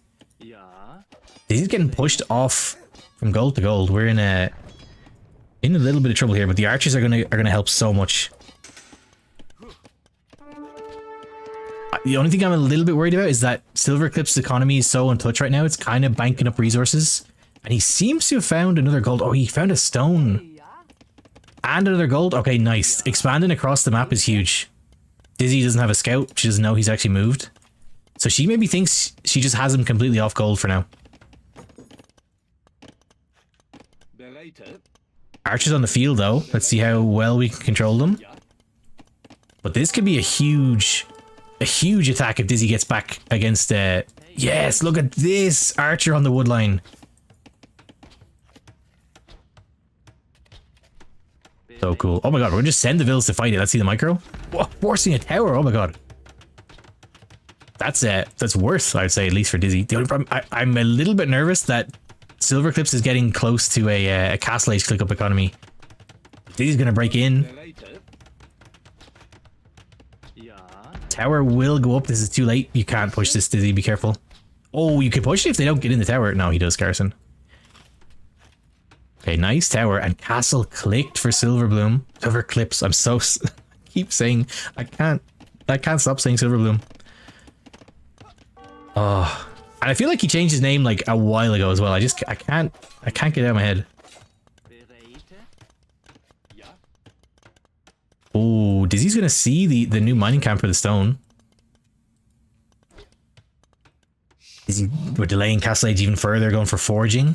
This is getting pushed off from gold to gold. We're in a little bit of trouble here, but the archers are gonna help so much. The only thing I'm a little bit worried about is that SilverEclipse's economy is so untouched right now. It's kind of banking up resources. And he seems to have found another gold. Oh, he found a stone. And another gold. Okay, nice. Expanding across the map is huge. Dizzy doesn't have a scout. She doesn't know he's actually moved. So she maybe thinks she just has him completely off gold for now. Archers on the field though. Let's see how well we can control them. But this could be a huge attack if Dizzy gets back against yes, look at this archer on the wood line. So cool. Oh my god, we're gonna just send the vills to fight it. Let's see the micro. Whoa, forcing a tower. Oh my god. That's worth, I'd say, at least for Dizzy. The only problem, I'm a little bit nervous that SilverEclipse is getting close to a castle age click up economy. Dizzy's gonna break in. Tower will go up. This is too late. You can't push this, Dizzy. Be careful. Oh, you can push it if they don't get in the tower. No, he does, Carson. Okay, nice tower. And castle clicked for Silverbloom. SilverEclipse. I'm so... keep saying... I can't stop saying Silverbloom. Oh... And I feel like he changed his name like a while ago as well. I can't get it out of my head. Oh, Dizzy's gonna see the new mining camp for the stone. We're delaying Castle Age even further, going for forging.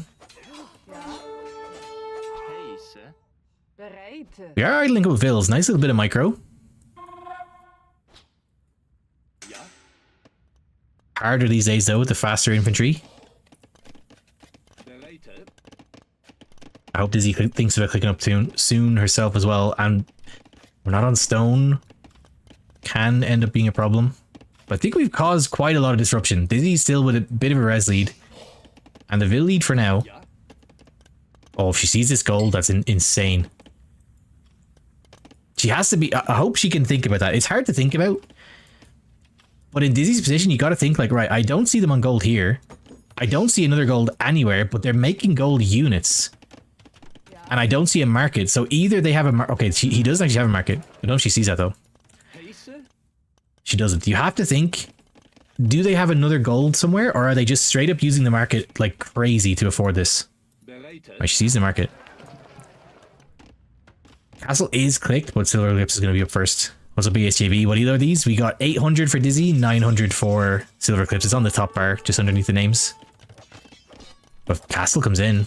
We are idling up with vills. Nice little bit of micro. Harder these days though with the faster infantry. I hope Dizzy thinks about clicking up soon herself as well. And we're not on stone. Can end up being a problem. But I think we've caused quite a lot of disruption. Dizzy's still with a bit of a res lead. And the Vill lead for now. Oh, if she sees this gold, that's insane. She has to be... I hope she can think about that. It's hard to think about. But in Dizzy's position, you got to think like, right, I don't see them on gold here. I don't see another gold anywhere, but they're making gold units. And I don't see a market. So either they have a market. Okay, he does actually have a market. I don't know if she sees that though. She doesn't. You have to think, do they have another gold somewhere? Or are they just straight up using the market like crazy to afford this? Right, she sees the market. Castle is clicked, but SilverEclipse is going to be up first. What's up, BSJV? What either of these? We got 800 for Dizzy, 900 for SilverEclipse. It's on the top bar, just underneath the names. But if Castle comes in,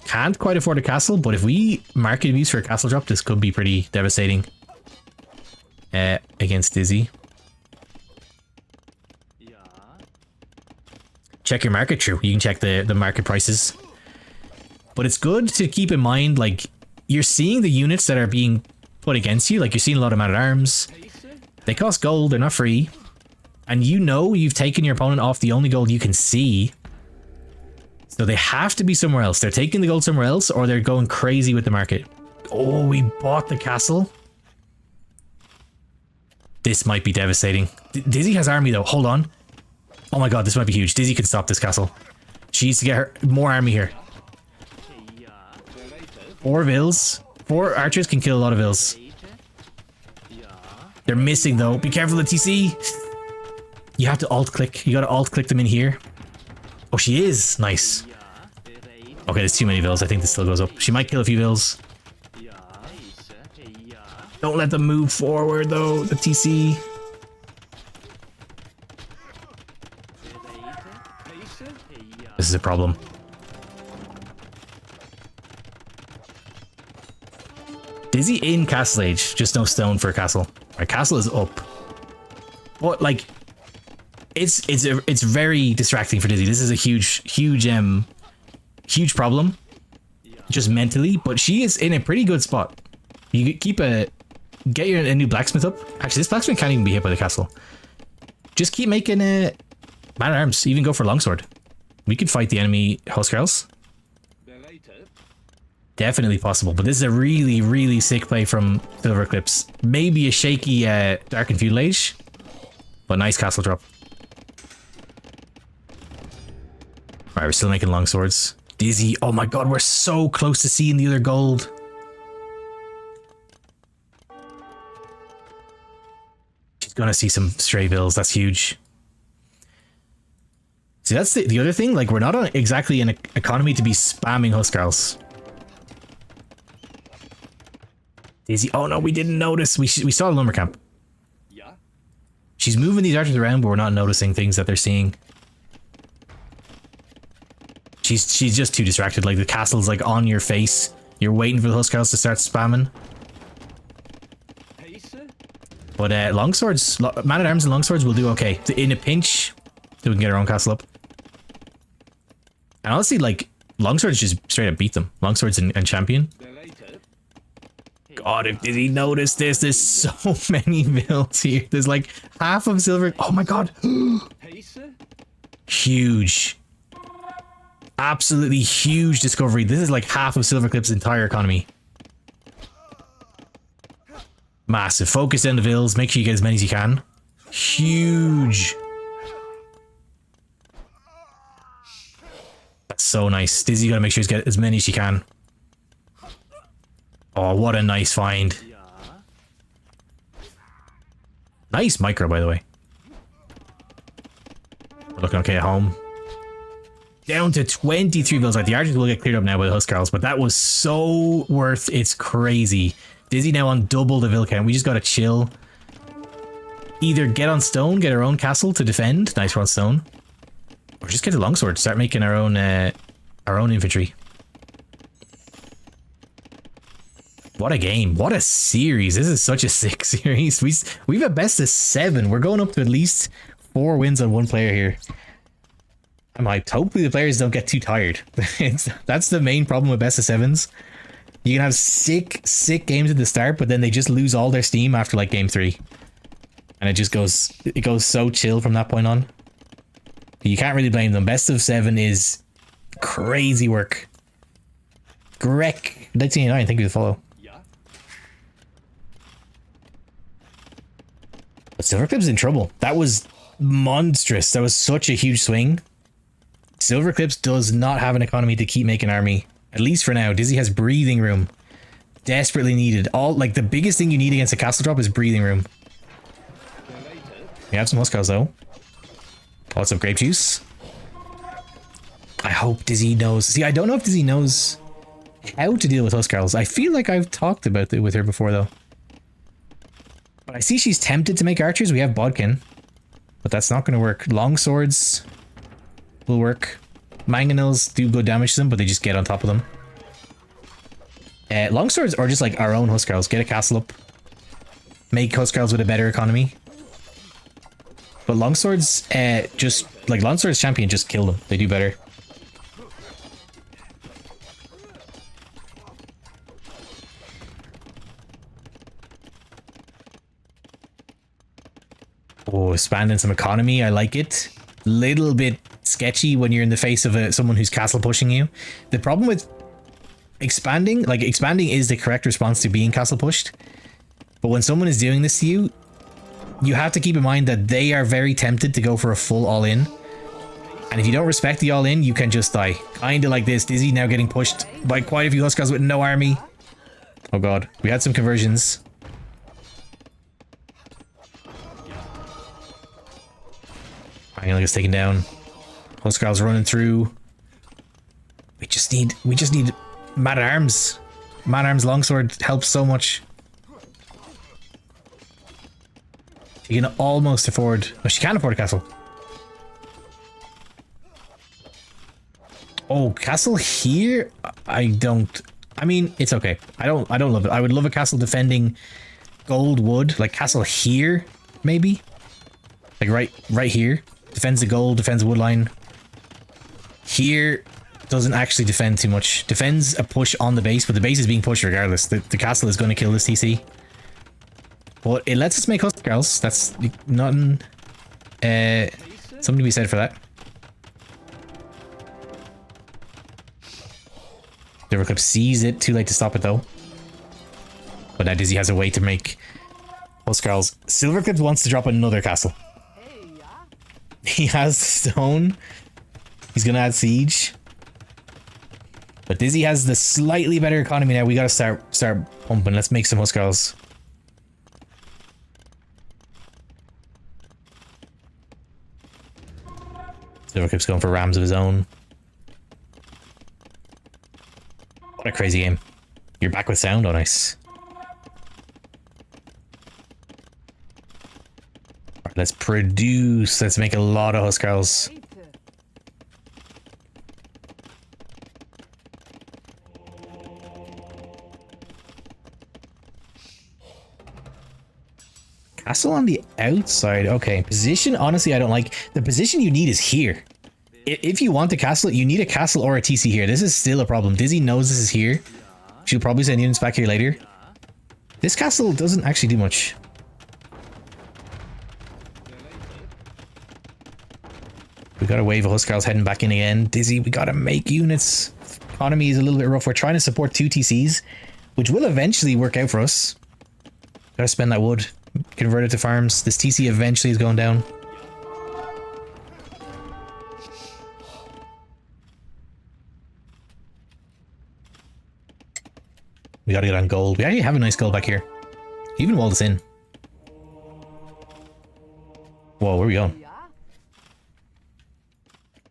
can't quite afford a castle, but if we market abuse for a castle drop, this could be pretty devastating against Dizzy. Check your market, true. You can check the market prices. But it's good to keep in mind, like, you're seeing the units that are being put against you. Like, you're seeing a lot of man-at-arms. They cost gold, they're not free. And you know you've taken your opponent off the only gold you can see. So they have to be somewhere else. They're taking the gold somewhere else, or they're going crazy with the market. Oh, we bought the castle. This might be devastating. Dizzy has army, though. Hold on. Oh my god, this might be huge. Dizzy can stop this castle. She needs to get her more army here. 4 vills. 4 archers can kill a lot of vills. They're missing though. Be careful of the TC. You have to alt click. You gotta alt click them in here. Oh, she is. Nice. Okay, there's too many vills. I think this still goes up. She might kill a few vills. Don't let them move forward though, the TC. This is a problem. Dizzy in Castle Age, just no stone for a castle. Right, castle is up. But like, it's very distracting for Dizzy. This is a huge problem, just mentally. But she is in a pretty good spot. You keep get a new blacksmith up. Actually, this blacksmith can't even be hit by the castle. Just keep making man at arms. Even go for longsword. We could fight the enemy Huskarls. Definitely possible, but this is a really sick play from SilverEclipse. Maybe a shaky Dark and Feudal Age, but nice castle drop. Alright, we're still making long swords. Dizzy, oh my god, we're so close to seeing the other gold. She's gonna see some stray bills, that's huge. See, that's the other thing, like, we're not on exactly an economy to be spamming Huskarls. Daisy, oh no, we didn't notice. We saw a lumber camp. Yeah. She's moving these archers around, but we're not noticing things that they're seeing. She's just too distracted. Like the castle's like on your face. You're waiting for the Huskarls to start spamming. But longswords, man at arms and longswords will do okay. In a pinch, we can get our own castle up. And honestly, like longswords just straight up beat them. Longswords and champion. God, did he notice this? There's so many builds here. There's like half of silver. Oh my god. Huge. Absolutely huge discovery. This is like half of SilverEclipse's entire economy. Massive. Focus down the vills. Make sure you get as many as you can. Huge. That's so nice. Dizzy gotta make sure he's get as many as she can. Oh, what a nice find. Nice micro, by the way. We're looking okay at home. Down to 23 bills. Like the archers will get cleared up now by the Huskarls, but that was so worth. It's crazy. Dizzy now on double the vill count. We just gotta chill. Either get on stone, get our own castle to defend. Nice, we're on stone. Or just get a longsword. Start making our own infantry. What a game. What a series. This is such a sick series. We've a best of 7. We're going up to at least 4 wins on one player here. I'm hyped. Hopefully the players don't get too tired. That's the main problem with best of 7s. You can have sick games at the start, but then they just lose all their steam after like game 3. And it just goes so chill from that point on. You can't really blame them. Best of 7 is crazy work. Greg 1989, thank you for the follow. But SilverEclipse is in trouble. That was monstrous. That was such a huge swing. SilverEclipse does not have an economy to keep making army. At least for now. Dizzy has breathing room. Desperately needed. Like the biggest thing you need against a castle drop is breathing room. We have some Huskarls though. Lots of grape juice. I hope Dizzy knows. See, I don't know if Dizzy knows how to deal with Huskarls. I feel like I've talked about it with her before though. But I see she's tempted to make archers. We have Bodkin. But that's not going to work. Long swords will work. Mangonels do good damage to them, but they just get on top of them. Long swords are just like our own Huskarls. Get a castle up. Make Huskarls with a better economy. But long swords, just like long swords champion, just kill them. They do better. Oh, expanding some economy. I like it. Little bit sketchy when you're in the face of someone who's castle pushing you. The problem with expanding, like expanding is the correct response to being castle pushed. But when someone is doing this to you, you have to keep in mind that they are very tempted to go for a full all-in. And if you don't respect the all-in, you can just die. Kinda like this. Dizzy now getting pushed by quite a few Huskarls with no army. Oh god. We had some conversions. Finally gets taken down. Huskarls running through. We just need man at arms. Man at arms longsword helps so much. She can almost afford... Oh, she can afford a castle. Oh, castle here? I don't... I mean, it's okay. I don't love it. I would love a castle defending gold wood. Like castle here, maybe? Like right here. Defends the gold, defends the wood line. Here doesn't actually defend too much. Defends a push on the base, but the base is being pushed regardless. The castle is going to kill this TC. But it lets us make huskarls. That's nothing... something to be said for that. SilverEclipse sees it. Too late to stop it though. But now Dizzy has a way to make huskarls. SilverEclipse wants to drop another castle. He has stone. He's gonna add siege. But Dizzy has the slightly better economy now. We gotta start pumping. Let's make some huskarls. SilverEclipse going for rams of his own. What a crazy game. You're back with sound? Oh, nice. Alright, let's produce. Let's make a lot of huskarls. Castle on the outside. Okay, position, honestly, I don't like. The position you need is here. If you want a castle, you need a castle or a TC here. This is still a problem. Dizzy knows this is here. She'll probably send units back here later. This castle doesn't actually do much. We got a wave of huskarls heading back in again. Dizzy, we gotta make units. Economy is a little bit rough. We're trying to support 2 TCs, which will eventually work out for us. Gotta spend that wood. Convert it to farms. This TC eventually is going down. We gotta get on gold. We actually have a nice gold back here. Even walled us in. Whoa, where are we going?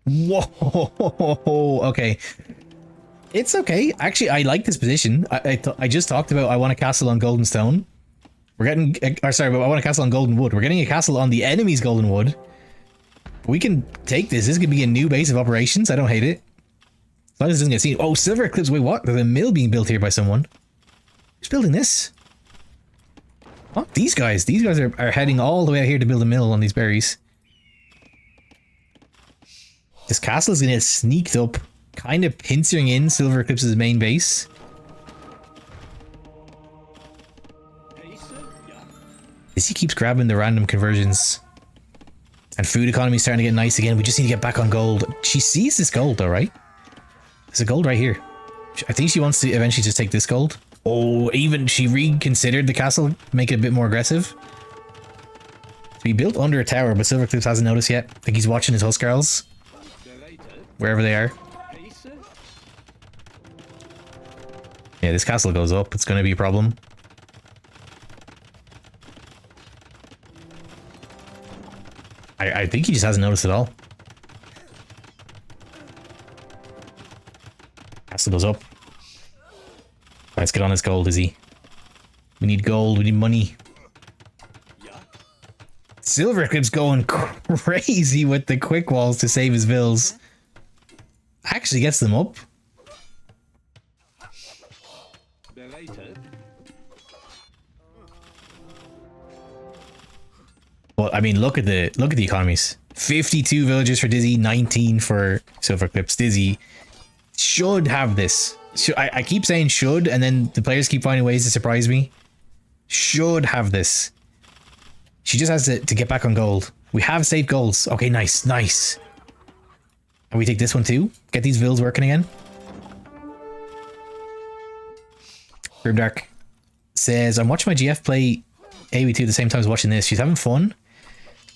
Whoa, okay. It's okay. Actually, I like this position. I just talked about I want a castle on golden stone. We're getting... sorry, but I want a castle on golden wood. We're getting a castle on the enemy's golden wood. We can take this. This could be a new base of operations. I don't hate it. As long as it doesn't get seen. Oh, SilverEclipse. Wait, what? There's a mill being built here by someone. Who's building this? Oh, these guys. These guys are heading all the way out here to build a mill on these berries. This castle is going to get sneaked up. Kind of pincering in SilverEclipse's main base. He keeps grabbing the random conversions. And food economy is starting to get nice again. We just need to get back on gold. She sees this gold though, right? There's a gold right here. I think she wants to eventually just take this gold. Oh, even she reconsidered the castle, make it a bit more aggressive. So he built under a tower, but SilverEclipse hasn't noticed yet. I think he's watching his huskarls. Wherever they are. Yeah, this castle goes up. It's going to be a problem. I think he just hasn't noticed at all. Castle goes up. Let's get on this gold, Izzy. We need gold. We need money. SilverEclipse going crazy with the quick walls to save his bills. Actually gets them up. Well, I mean, look at the economies. 52 villages for Dizzy, 19 for SilverEclipse. Dizzy should have this. I keep saying should, and then the players keep finding ways to surprise me. Should have this. She just has to get back on gold. We have saved golds. Okay, nice, nice. And we take this one too. Get these villas working again. Grimdark says, I'm watching my GF play AV2 at the same time as watching this. She's having fun.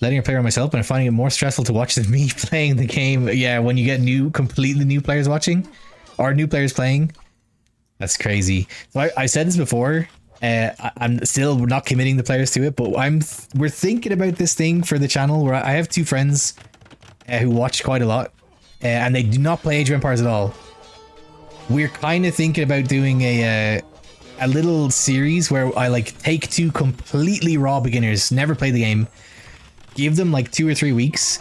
Letting her play around myself, but I'm finding it more stressful to watch than me playing the game. Yeah, when you get completely new players watching, or new players playing. That's crazy. So I said this before. I'm still not committing the players to it, but we're thinking about this thing for the channel where I have 2 friends who watch quite a lot, and they do not play Age of Empires at all. We're kind of thinking about doing a a little series where I like take two completely raw beginners, never played the game, give them like 2 or 3 weeks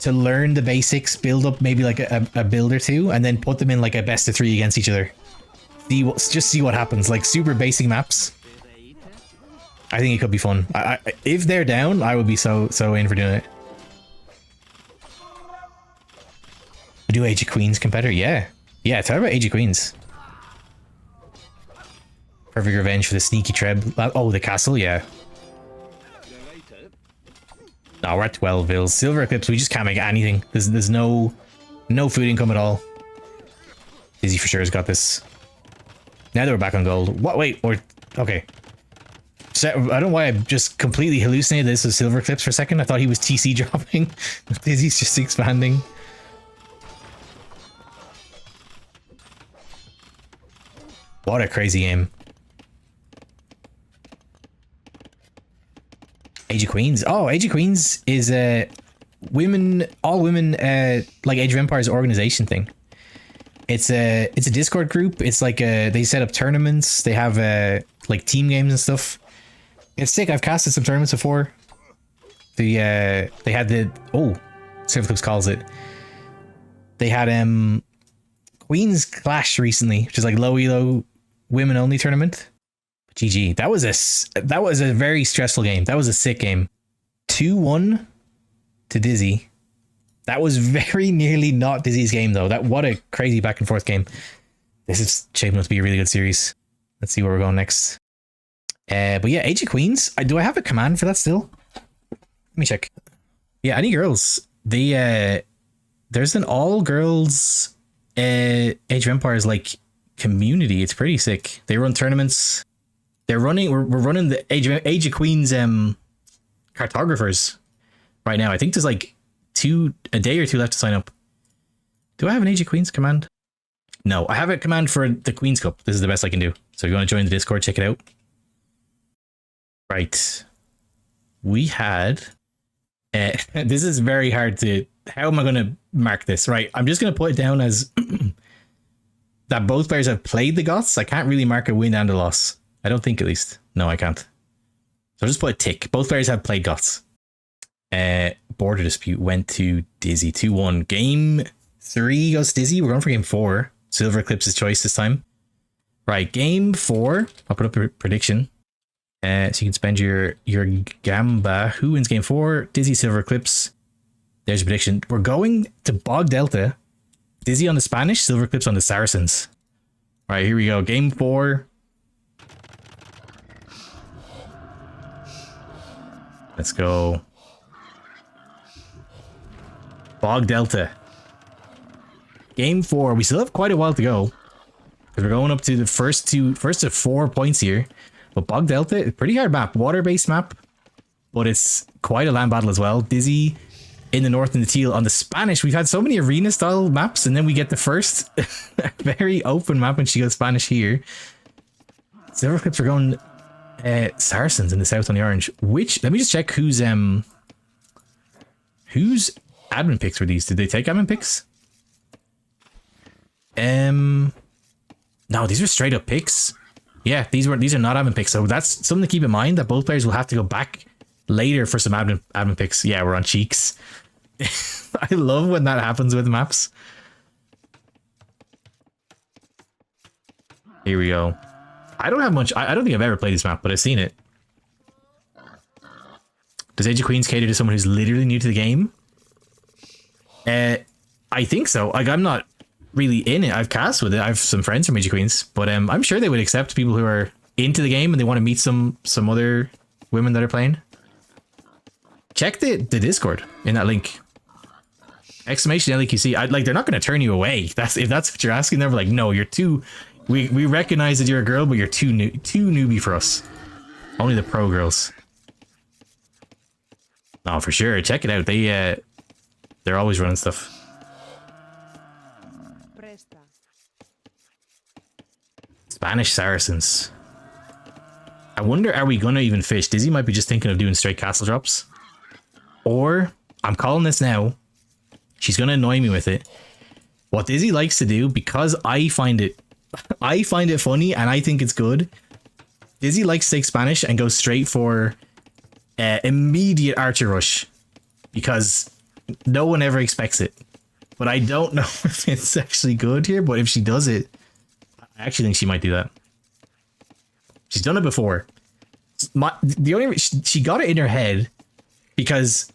to learn the basics, build up maybe like a build or two, and then put them in like a best of 3 against each other. Just see what happens. Like super basic maps. I think it could be fun. If they're down, I would be so in for doing it. Do Age of Queens competitor? Yeah. Yeah, tell me about Age of Queens. Perfect revenge for the sneaky treb. Oh, the castle, yeah. No, we're at 12 bills. SilverEclipse, we just can't make anything. There's no food income at all. Dizzy for sure has got this. Now that we're back on gold. What? Wait, or okay. So, I don't know why I just completely hallucinated this with SilverEclipse for a second. I thought he was TC dropping. Dizzy's just expanding. What a crazy game. Age of Queens. Oh, Age of Queens is a all women like Age of Empires organization thing. It's a Discord group. It's like they set up tournaments. They have like team games and stuff. It's sick. I've casted some tournaments before. They had the SilverEclipse calls it. They had Queens Clash recently, which is like low elo women only tournament. GG. That was a very stressful game. That was a sick game. 2-1 to Dizzy. That was very nearly not Dizzy's game though. What a crazy back and forth game. This is shaping up to be a really good series. Let's see where we're going next. But yeah, Age of Queens. Do I have a command for that still? Let me check. Yeah, any girls. There's an all girls Age of Empires like community. It's pretty sick. They run tournaments. We're running the Age of Queens cartographers right now. I think there's like a day or two left to sign up. Do I have an Age of Queens command? No, I have a command for the Queens Cup. This is the best I can do. So if you want to join the Discord, check it out. Right. We had this is very hard to, how am I going to mark this? Right. I'm just going to put it down as that both players have played the Goths. I can't really mark a win and a loss. I don't think, at least. No, I can't. So I'll just put a tick. Both players have played Goths. Border dispute went to Dizzy 2-1. Game 3 goes to Dizzy. We're going for game 4. SilverEclipse's choice this time. Right, game 4. I'll put up a prediction. So you can spend your Gamba. Who wins game 4? Dizzy, SilverEclipse. There's a prediction. We're going to Bog Delta. Dizzy on the Spanish, SilverEclipse on the Saracens. All right, here we go. Game 4. Let's go. Bog Delta. Game 4. We still have quite a while to go, because we're going up to the first to 4 points here. But Bog Delta, pretty hard map. Water-based map, but it's quite a land battle as well. Dizzy in the north and the teal. On the Spanish, we've had so many arena-style maps, and then we get the first very open map when she goes Spanish here. SilverEclipse are going Saracens in the south on the orange. Let me just check whose admin picks were these. Did they take admin picks? No, these are straight up picks. Yeah, these are not admin picks. So that's something to keep in mind, that both players will have to go back later for some admin picks. Yeah, we're on cheeks. I love when that happens with maps. Here we go. I don't have much. I don't think I've ever played this map, but I've seen it. Does Age of Queens cater to someone who's literally new to the game? I think so. Like, I'm not really in it. I've cast with it. I have some friends from Age of Queens, but I'm sure they would accept people who are into the game and they want to meet some other women that are playing. Check the Discord in that link. Exclamation LEQC. Like, they're not going to turn you away. If that's what you're asking. They're like, no, you're too. We recognize that you're a girl, but you're too newbie for us. Only the pro girls. Oh, for sure. Check it out. They're always running stuff. Spanish Saracens. I wonder, are we gonna even fish? Dizzy might be just thinking of doing straight castle drops. Or, I'm calling this now. She's gonna annoy me with it. What Dizzy likes to do, because I find it funny and I think it's good, Dizzy likes to take Spanish and goes straight for immediate archer rush because no one ever expects it. But I don't know if it's actually good here, but if she does it, I actually think she might do that. She's done it before. The only she got it in her head because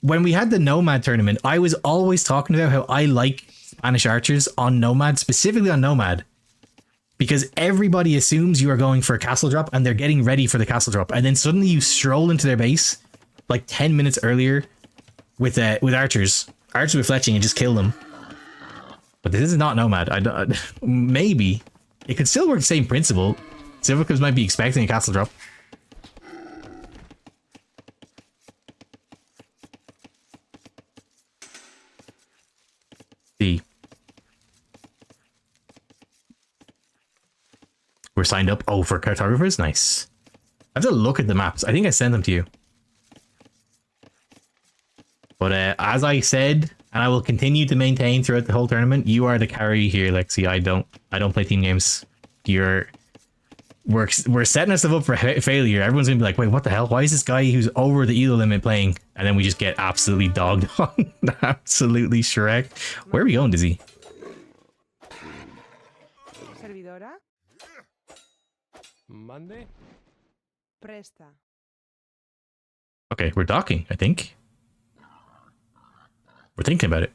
when we had the Nomad tournament, I was always talking about how I like Spanish archers on Nomad, specifically on Nomad, because everybody assumes you are going for a castle drop and they're getting ready for the castle drop, and then suddenly you stroll into their base like 10 minutes earlier with archers with fletching and just kill them. But this is not Nomad. I don't. Maybe it could still work the same principle. SilverEclipse might be expecting a castle drop. See. We're signed up. Oh, for cartographers? Nice. I have to look at the maps. I think I sent them to you. But as I said, and I will continue to maintain throughout the whole tournament, you are the carry here, Lexi. I don't play team games. We're setting ourselves up for failure. Everyone's gonna be like, wait, what the hell? Why is this guy who's over the elo limit playing? And then we just get absolutely dogged on. Absolutely Shrek. Where are we going, Dizzy? Servidora. Monday? Presta. Okay, we're docking, I think. We're thinking about it.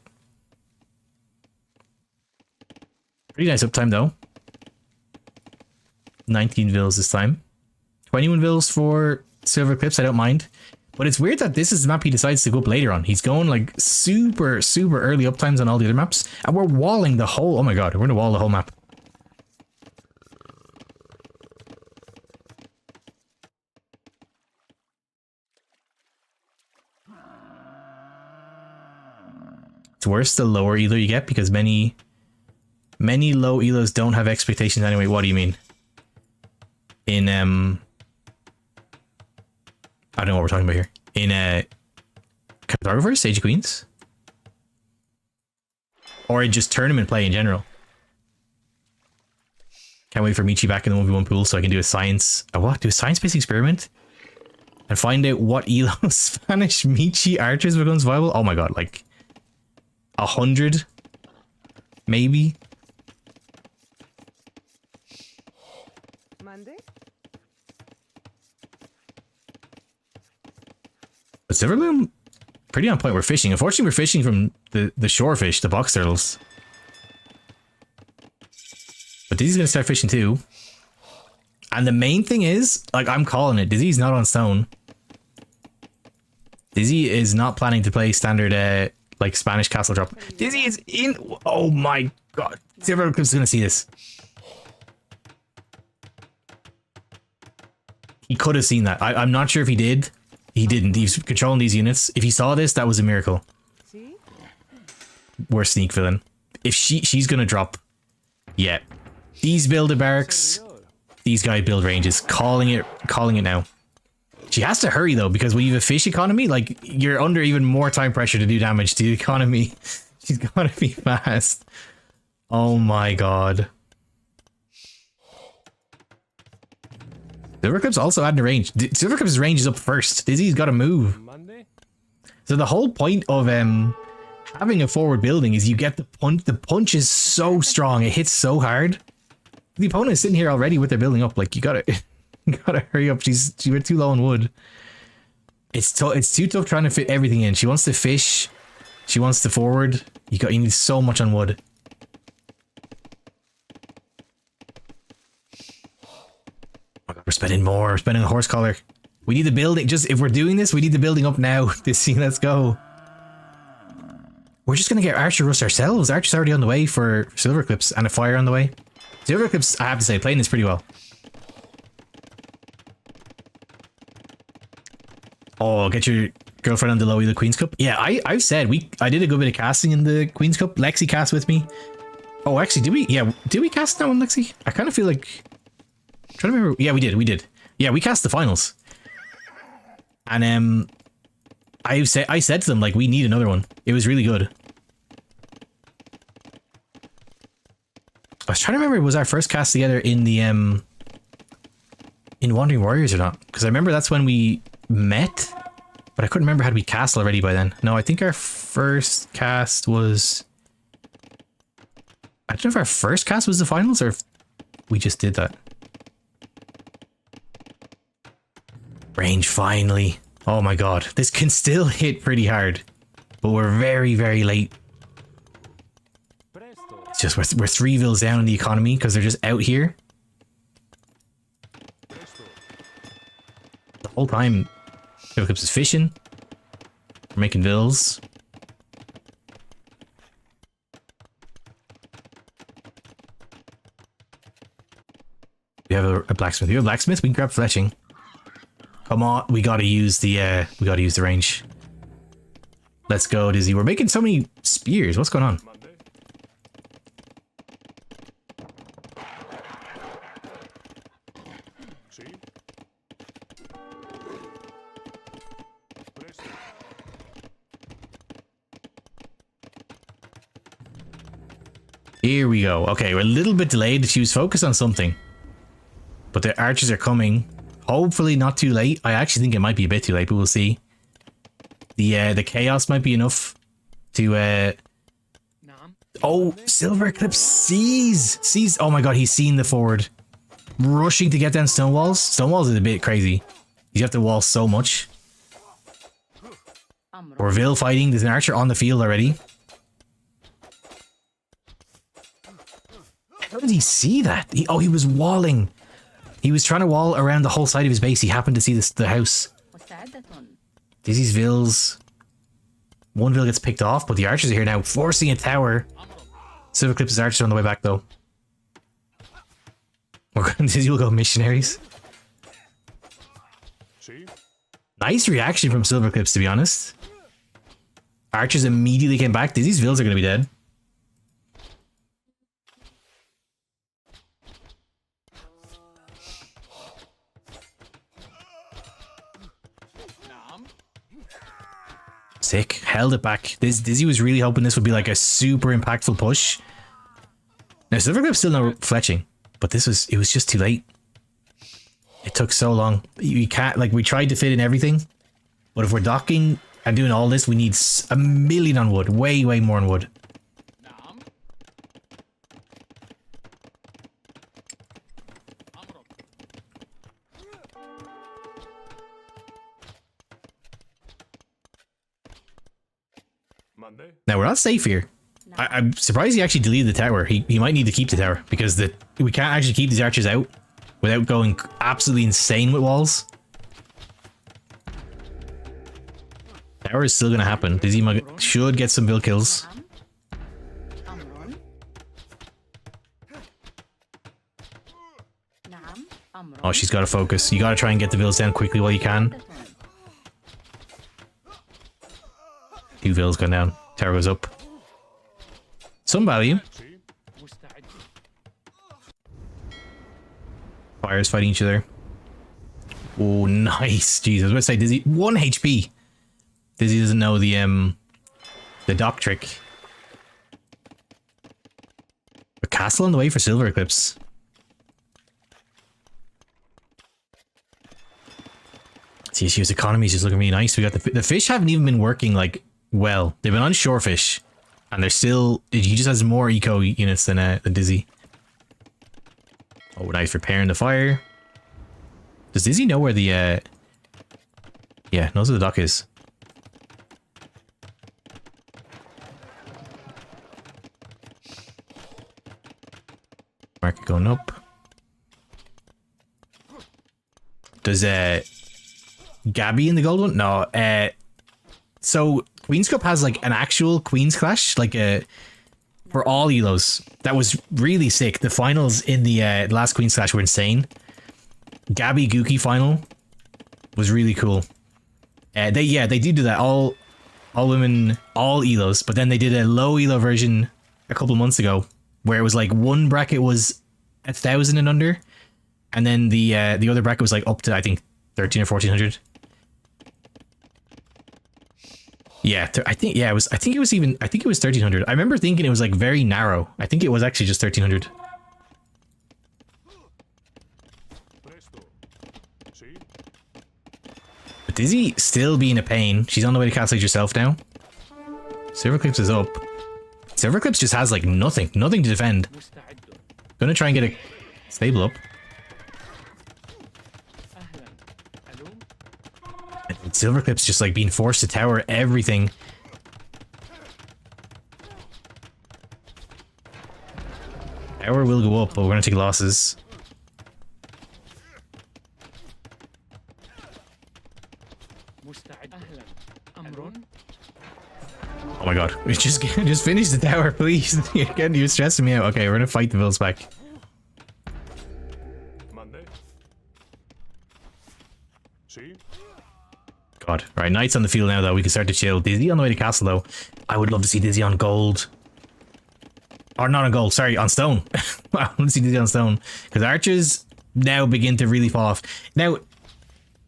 Pretty nice uptime though. 19 vills this time. 21 vills for SilverEclipse, I don't mind. But it's weird that this is the map he decides to go up later on. He's going like super early uptimes on all the other maps. And we're walling the whole... Oh my god, we're gonna wall the whole map. It's worse the lower elo you get because many low elos don't have expectations anyway. What do you mean? In I don't know what we're talking about here. In cartographers, Sage of Queens, or in just tournament play in general. Can't wait for Michi back in the 1v1 pool so I can do a science. Do a science-based experiment and find out what elo Spanish Michi archers becomes viable. Oh my god, like 100, maybe. Monday. But Silverbloom, pretty on point. We're fishing. Unfortunately, we're fishing from the shore fish, the box turtles. But Dizzy's gonna start fishing too. And the main thing is, like, I'm calling it. Dizzy's not on stone. Dizzy is not planning to play standard, like, Spanish castle drop. Dizzy is in. Oh my god. SilverEclipse is gonna see this. He could have seen that. I'm not sure if he did. He didn't. He's controlling these units. If he saw this, that was a miracle. See? We're sneak villain. If she's gonna drop. Yeah. These build a barracks. These guys build ranges. Calling it now. She has to hurry though, because when you have a fish economy, like, you're under even more time pressure to do damage to the economy. She's gotta be fast. Oh my god. SilverEclipse also adding a range. SilverEclipse's range is up first. Dizzy's got to move. Monday? So the whole point of having a forward building is you get the punch. The punch is so strong. It hits so hard. The opponent is sitting here already with their building up. Like, you gotta hurry up. She went too low on wood. It's too tough trying to fit everything in. She wants to fish. She wants to forward. You need so much on wood. We're spending more. We're spending a horse collar. We need the building. Just, if we're doing this, we need the building up now. To see, let's go. We're just gonna get Archer Rust ourselves. Archer's already on the way for SilverEclipse, and a fire on the way. SilverEclipse, I have to say, playing this pretty well. Oh, get your girlfriend on the low elo Queen's Cup. Yeah, I've said I did a good bit of casting in the Queen's Cup. Lexi cast with me. Oh, actually, did we? Yeah, did we cast that one, Lexi? I kind of feel like. I'm trying to remember. Yeah, we did. Yeah, we cast the finals. And I said to them, like, we need another one. It was really good. I was trying to remember, was our first cast together in the in Wandering Warriors or not. Because I remember that's when we met. But I couldn't remember had we cast already by then. No, I think our first cast was... I don't know if our first cast was the finals or if we just did that. Range finally. Oh my god. This can still hit pretty hard. But we're very, very late. It's just we're 3 vills down in the economy because they're just out here. The whole time SilverEclipse is fishing. We're making vills. We have a blacksmith. We have a blacksmith. We can grab fletching. Come on, we gotta use the range. Let's go, Dizzy. We're making so many spears. What's going on? Here we go. Okay, we're a little bit delayed. She was focused on something. But the archers are coming. Hopefully not too late. I actually think it might be a bit too late, but we'll see. The chaos might be enough to oh, SilverEclipse sees. Oh my god, he's seen the forward. Rushing to get down stone walls. Stone walls is a bit crazy. You have to wall so much. We're Vil fighting. There's an archer on the field already. How did he see that? He was walling. He was trying to wall around the whole side of his base. He happened to see the house. Dizzy's Vils. One Vil gets picked off, but the archers are here now, forcing a tower. SilverEclipse's archers are on the way back, though. Dizzy will go missionaries. Nice reaction from SilverEclipse, to be honest. Archers immediately came back. Dizzy's Vils are going to be dead. Sick. Held it back. Dizzy was really hoping this would be like a super impactful push. Now SilverEclipse still no fletching, but it was just too late. It took so long. We can't, like, we tried to fit in everything, but if we're docking and doing all this, we need a million on wood. Way, way more on wood. Now we're not safe here. I'm surprised he actually deleted the tower. He might need to keep the tower because we can't actually keep these archers out without going absolutely insane with walls. Tower is still gonna happen. Dizzy should get some Vil kills. Oh, she's got to focus. You got to try and get the Vils down quickly while you can. 2 Vils gone down. Tower goes up. Some value. Fires fighting each other. Oh, nice. Jesus, I was about to say Dizzy 1 HP. Dizzy doesn't know the dock trick. A castle on the way for SilverEclipse. See, his economy is just looking really nice. We got the fish haven't even been working like well. They've been on shorefish, and they're still. He just has more eco units than Dizzy. Oh, nice repairing the fire. Does Dizzy know where the yeah, knows where the dock is. Market going up. Does Gabby in the gold one? No. So Queen's Cup has like an actual Queen's Clash, like for all elos. That was really sick. The finals in the last Queen's Clash were insane. Gabby Gookie final was really cool. They did do that. All women, all elos, but then they did a low elo version a couple months ago where it was like one bracket was 1,000 and under, and then the other bracket was like up to I think 13 or 1400. Yeah, I think it was 1300. I remember thinking it was like very narrow. I think it was actually just 1300. Dizzy still being a pain. She's on the way to castle herself now. SilverEclipse is up. SilverEclipse just has like nothing to defend. Gonna try and get a stable up. And SilverEclipse just like being forced to tower everything. Tower will go up, but we're gonna take losses. Oh my god, we just finish the tower, please. You're stressing me out. Okay, we're gonna fight the vills back. God. Right, Knight's on the field now though. We can start to chill. Dizzy on the way to castle though. I would love to see Dizzy on gold. Or not on gold, sorry, on stone. I want to see Dizzy on stone. Because archers now begin to really fall off. Now,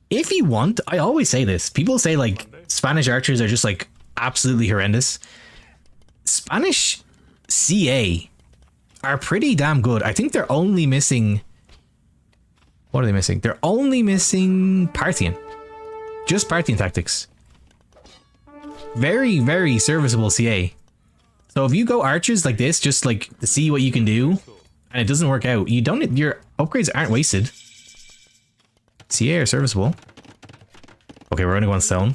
if you want, I always say this. People say like Spanish archers are just like absolutely horrendous. Spanish CA are pretty damn good. I think they're only missing... What are they missing? They're only missing Parthian. Just Parthian tactics. Very, very serviceable CA. So if you go archers like this, just like to see what you can do, and it doesn't work out, you don't, your upgrades aren't wasted. CA are serviceable. Okay, we're gonna go on stone.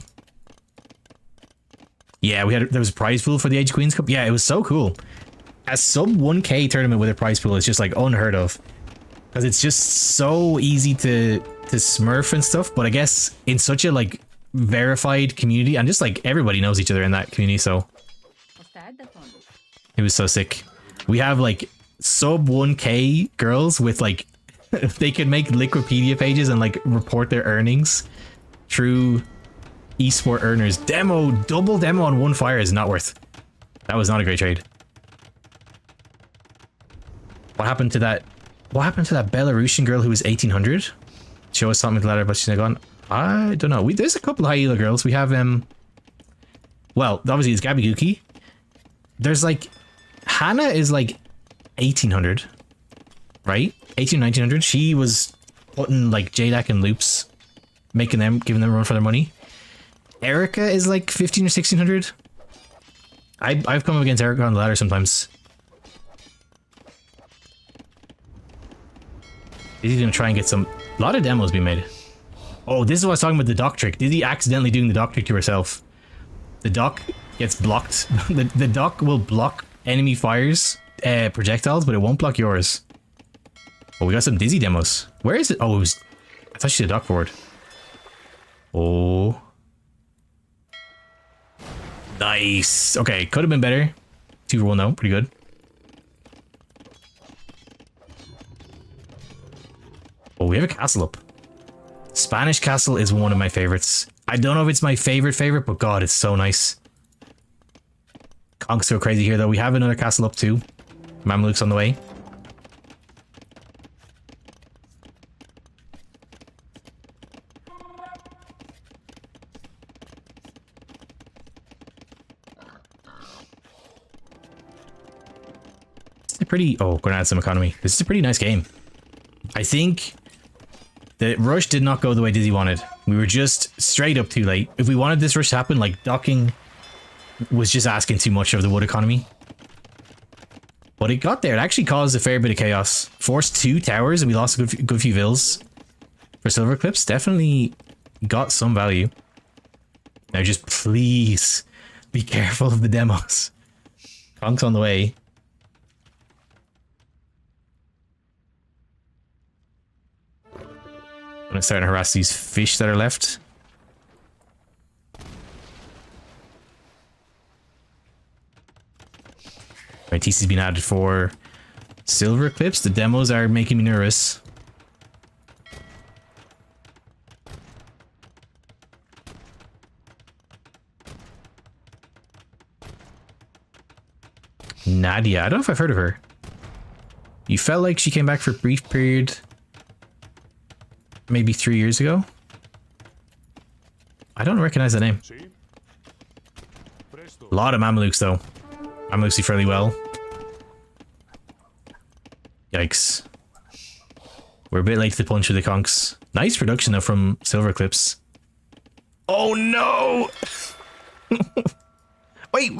Yeah, there was a prize pool for the Age of Queens Cup. Yeah, it was so cool. A sub 1k tournament with a prize pool is just like unheard of. Because it's just so easy to smurf and stuff, but I guess in such a like verified community, and just like everybody knows each other in that community, so it was so sick. We have like sub 1k girls with like they can make Liquipedia pages and like report their earnings through esport earners. Double demo on one fire is not worth. That was not a great trade. What happened to that Belarusian girl who was 1800? Show us something with the ladder, but she's not gone. I don't know. There's a couple of high elo girls. We have well, obviously it's Gabby Gookie. There's like Hannah is like 1800, right? 1900. She was putting like JDAC and loops, giving them a run for their money. Erica is like 15 or 1600. I've come up against Erica on the ladder sometimes. Dizzy's gonna try and get a lot of demos being made. Oh, this is what I was talking about, the dock trick. Dizzy accidentally doing the dock trick to herself. The dock gets blocked. the dock will block enemy fires, projectiles, but it won't block yours. Oh, we got some Dizzy demos. Where is it? Oh, I thought she did a dock forward. Oh. Nice. Okay, could have been better. 2 for 1 though, pretty good. Oh, we have a castle up. Spanish castle is one of my favorites. I don't know if it's my favorite, but god, it's so nice. Conk's so crazy here though. We have another castle up too. Mamluke's on the way. It's a pretty... Oh, gonna add some economy. This is a pretty nice game. I think the rush did not go the way Dizzy wanted. We were just straight up too late. If we wanted this rush to happen, like docking was just asking too much of the wood economy. But it got there. It actually caused a fair bit of chaos. Forced 2 towers and we lost a good few vills. For SilverEclipse, definitely got some value. Now just please be careful of the demos. Conk's on the way. I'm gonna start to harass these fish that are left. My TC's been added for SilverEclipse. The demos are making me nervous. Nadia, I don't know if I've heard of her. You felt like she came back for a brief period. Maybe 3 years ago. I don't recognize the name. A lot of Mamelukes though. Mamelukes do fairly well. Yikes. We're a bit late to the punch with the conks. Nice production though from SilverEclipse. Oh no! Wait.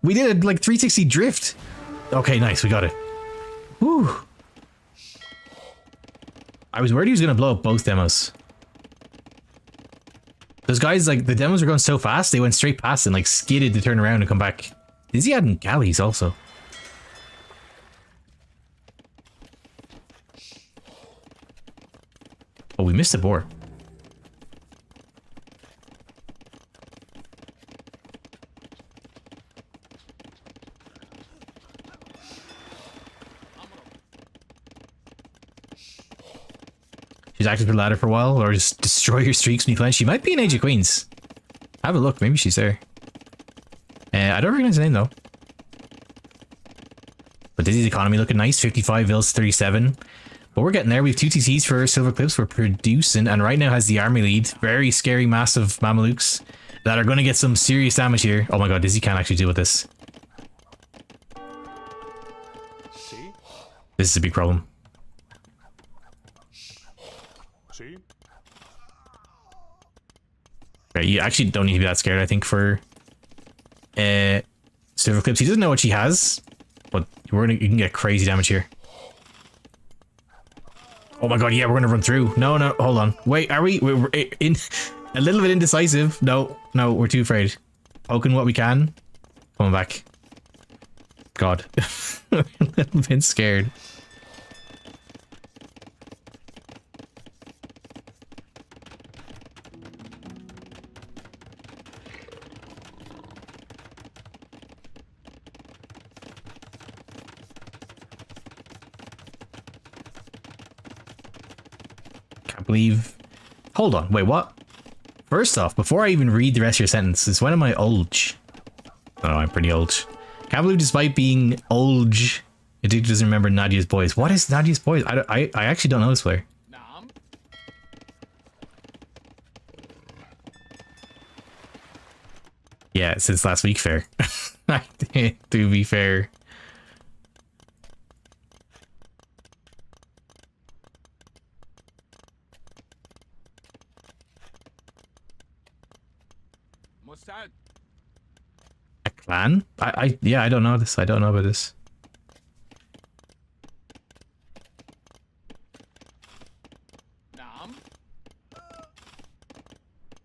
We did a like 360 drift. Okay, nice. We got it. Whew. I was worried he was going to blow up both demos. Those guys, like, the demos were going so fast, they went straight past and, like, skidded to turn around and come back. Is he adding galleys also? Oh, we missed the boar. She's active for the ladder for a while, or just destroy your streaks when you play. She might be in Age of Queens. Have a look, maybe she's there. I don't recognize the name though. But Dizzy's economy looking nice, 55 vills, 37. But we're getting there. We have 2 TCs for SilverEclipse. We're producing, and right now has the army lead. Very scary, massive Mamelukes that are going to get some serious damage here. Oh my god, Dizzy can't actually deal with this. This is a big problem. Right, you actually don't need to be that scared, I think, for SilverEclipse. He doesn't know what she has, but you can get crazy damage here. Oh my god, yeah, we're gonna run through. No, hold on. Wait, are we? We're in a little bit indecisive. No, we're too afraid. Poking what we can. Coming back. God. A little bit scared. Believe. Hold on, wait, what? First off, before I even read the rest of your sentence, is when am I old? Oh, I'm pretty old. Can't believe despite being old, it doesn't remember Nadia's boys. What is Nadia's boys? I actually don't know this player. Yeah, since last week, fair. To be fair. A clan? Yeah, I don't know this. I don't know about this.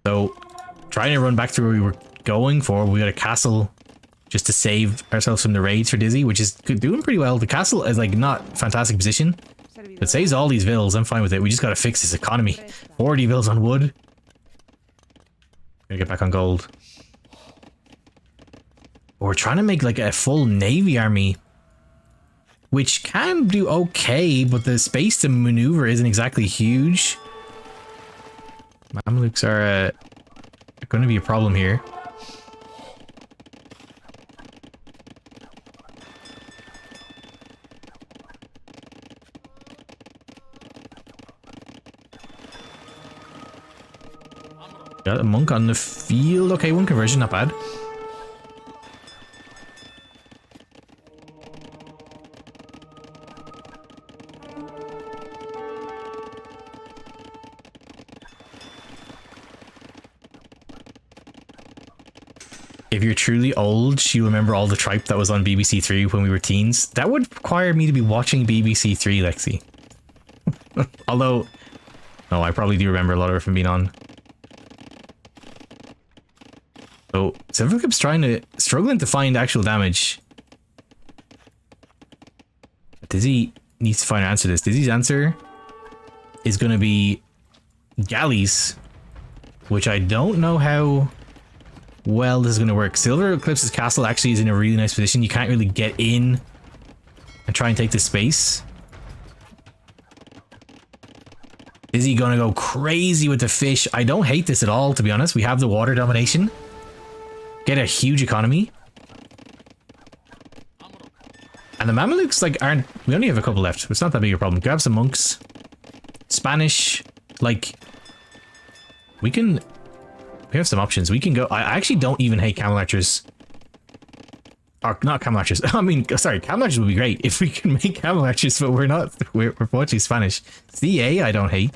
So, trying to run back to where we were going for, we got a castle just to save ourselves from the raids for Dizzy, which is doing pretty well. The castle is like not fantastic position. It saves all these vills. I'm fine with it. We just got to fix this economy. 40 vills on wood. Gotta get back on gold. We're trying to make like a full navy army, which can do okay, but the space to maneuver isn't exactly huge. Mamelukes are going to be a problem here. Got a monk on the field. Okay, 1 conversion, not bad. If you're truly old, you remember all the tripe that was on BBC Three when we were teens. That would require me to be watching BBC Three, Lexi. Although, no, I probably do remember a lot of it from being on. So, SilverEclipse struggling to find actual damage. Dizzy needs to find an answer to this. Dizzy's answer is going to be galleys, which I don't know how well this is going to work. SilverEclipse's castle actually is in a really nice position. You can't really get in and try and take the space. Is he going to go crazy with the fish? I don't hate this at all, to be honest. We have the water domination. Get a huge economy. And the Mamelukes, like, aren't... We only have a couple left. It's not that big a problem. Grab some monks. Spanish. Like, we can... We have some options. We can go... I actually don't even hate camel archers. Or, not camel archers. I mean, sorry, camel archers would be great if we can make camel archers, but we're not. We're fortunately Spanish. CA, I don't hate.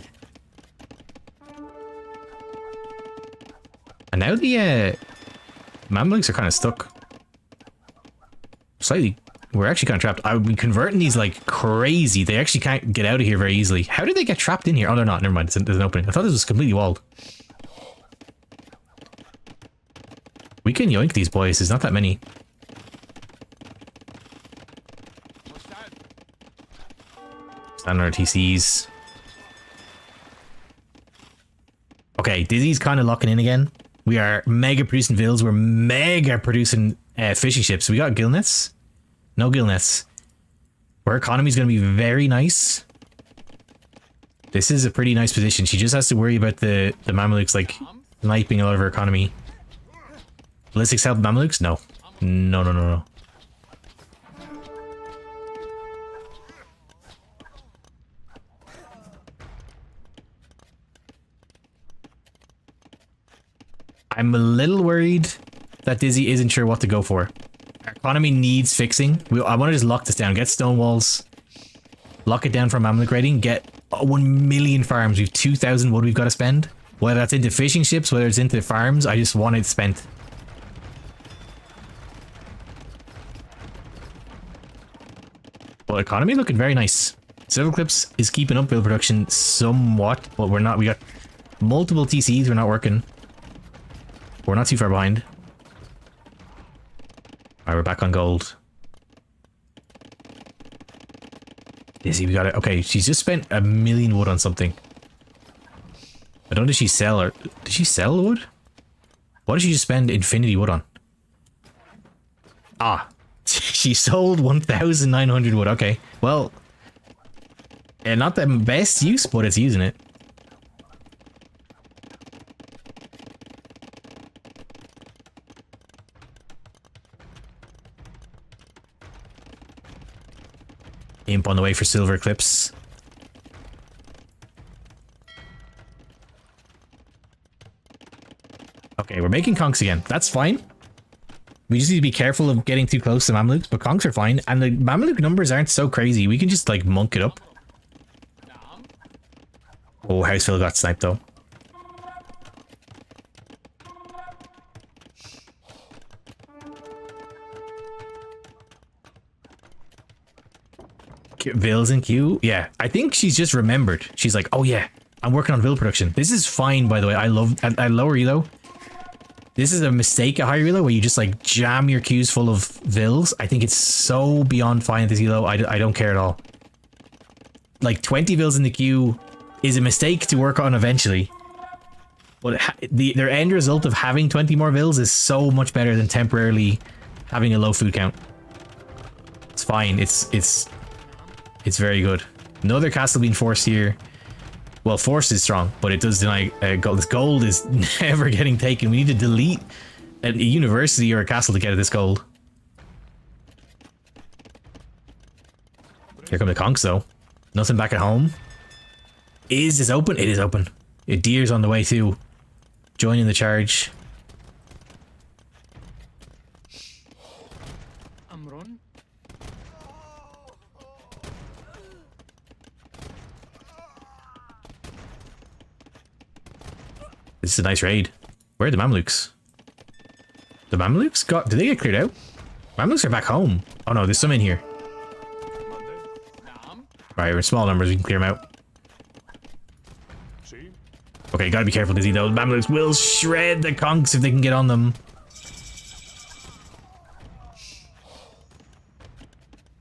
And now the Mamluks are kind of stuck. Slightly. We're actually kind of trapped. I've been converting these like crazy. They actually can't get out of here very easily. How did they get trapped in here? Oh, they're not. Never mind. There's an opening. I thought this was completely walled. We can yoink these boys. There's not that many. Stand on our TCs. Okay, Dizzy's kind of locking in again. We are mega producing vills. We're mega producing fishing ships. We got gill nets. No gill nets. Our economy is going to be very nice. This is a pretty nice position. She just has to worry about the Mamelukes like sniping a lot of her economy. Ballistics help Mamelukes? No. No, no, no, no. I'm a little worried that Dizzy isn't sure what to go for. Our economy needs fixing. I want to just lock this down. Get stone walls. Lock it down for Mamluk rating. Get 1 million farms. We've 2,000 wood we've got to spend. Whether that's into fishing ships, whether it's into farms, I just want it spent. Well, economy looking very nice. SilverEclipse is keeping up build production somewhat, but we're not. We got multiple TCs. We're not working. We're not too far behind. Alright, we're back on gold. Dizzy, we got it. Okay, she's just spent 1 million wood on something. I don't know if she sell or... Did she sell wood? What did she just spend infinity wood on? Ah. She sold 1,900 wood. Okay. Well... not the best use, but it's using it. Imp on the way for SilverEclipse. Okay, we're making conks again. That's fine. We just need to be careful of getting too close to Mamluks, but conks are fine. And the Mamluk numbers aren't so crazy. We can just like monk it up. Oh, Houseville got sniped though. Vills in queue? Yeah, I think she's just remembered. She's like, oh yeah, I'm working on Vill production. This is fine, by the way. I love at lower elo. This is a mistake at higher elo where you just like jam your queues full of Vills. I think it's so beyond fine at this elo. I don't care at all. Like 20 Vills in the queue is a mistake to work on eventually. But their end result of having 20 more Vills is so much better than temporarily having a low food count. It's fine. It's very good. Another castle being forced here. Well, forced is strong, but it does deny gold. This gold is never getting taken. We need to delete a university or a castle to get this gold. Here come the conks, though. Nothing back at home. Is this open? It is open. Deer's on the way, too. Joining the charge. This is a nice raid. Where are the Mamluks? The Mamluks got... Did they get cleared out? Mamluks are back home. Oh no, there's some in here. Alright, we're small numbers. We can clear them out. Okay, gotta be careful, Dizzy, though. Mamluks will shred the conks if they can get on them.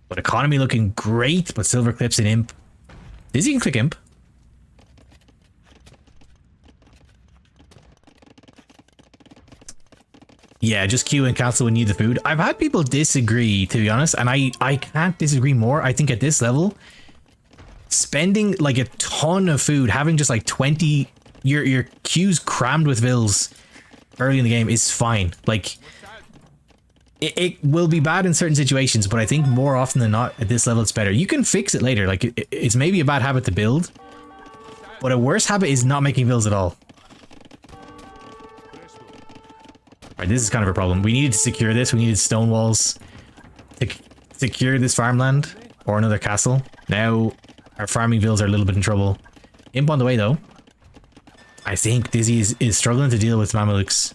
But economy looking great, but SilverEclipse and Imp. Dizzy can click Imp. Yeah, just queue and cancel when you need the food. I've had people disagree, to be honest, and I can't disagree more. I think at this level, spending like a ton of food, having just like 20, your queues crammed with vills early in the game is fine. Like, it will be bad in certain situations, but I think more often than not, at this level, it's better. You can fix it later. Like, it's maybe a bad habit to build, but a worse habit is not making vills at all. Alright, this is kind of a problem. We needed to secure this. We needed stone walls to secure this farmland or another castle. Now, our farming vills are a little bit in trouble. Imp on the way, though. I think Dizzy is struggling to deal with Mamelukes.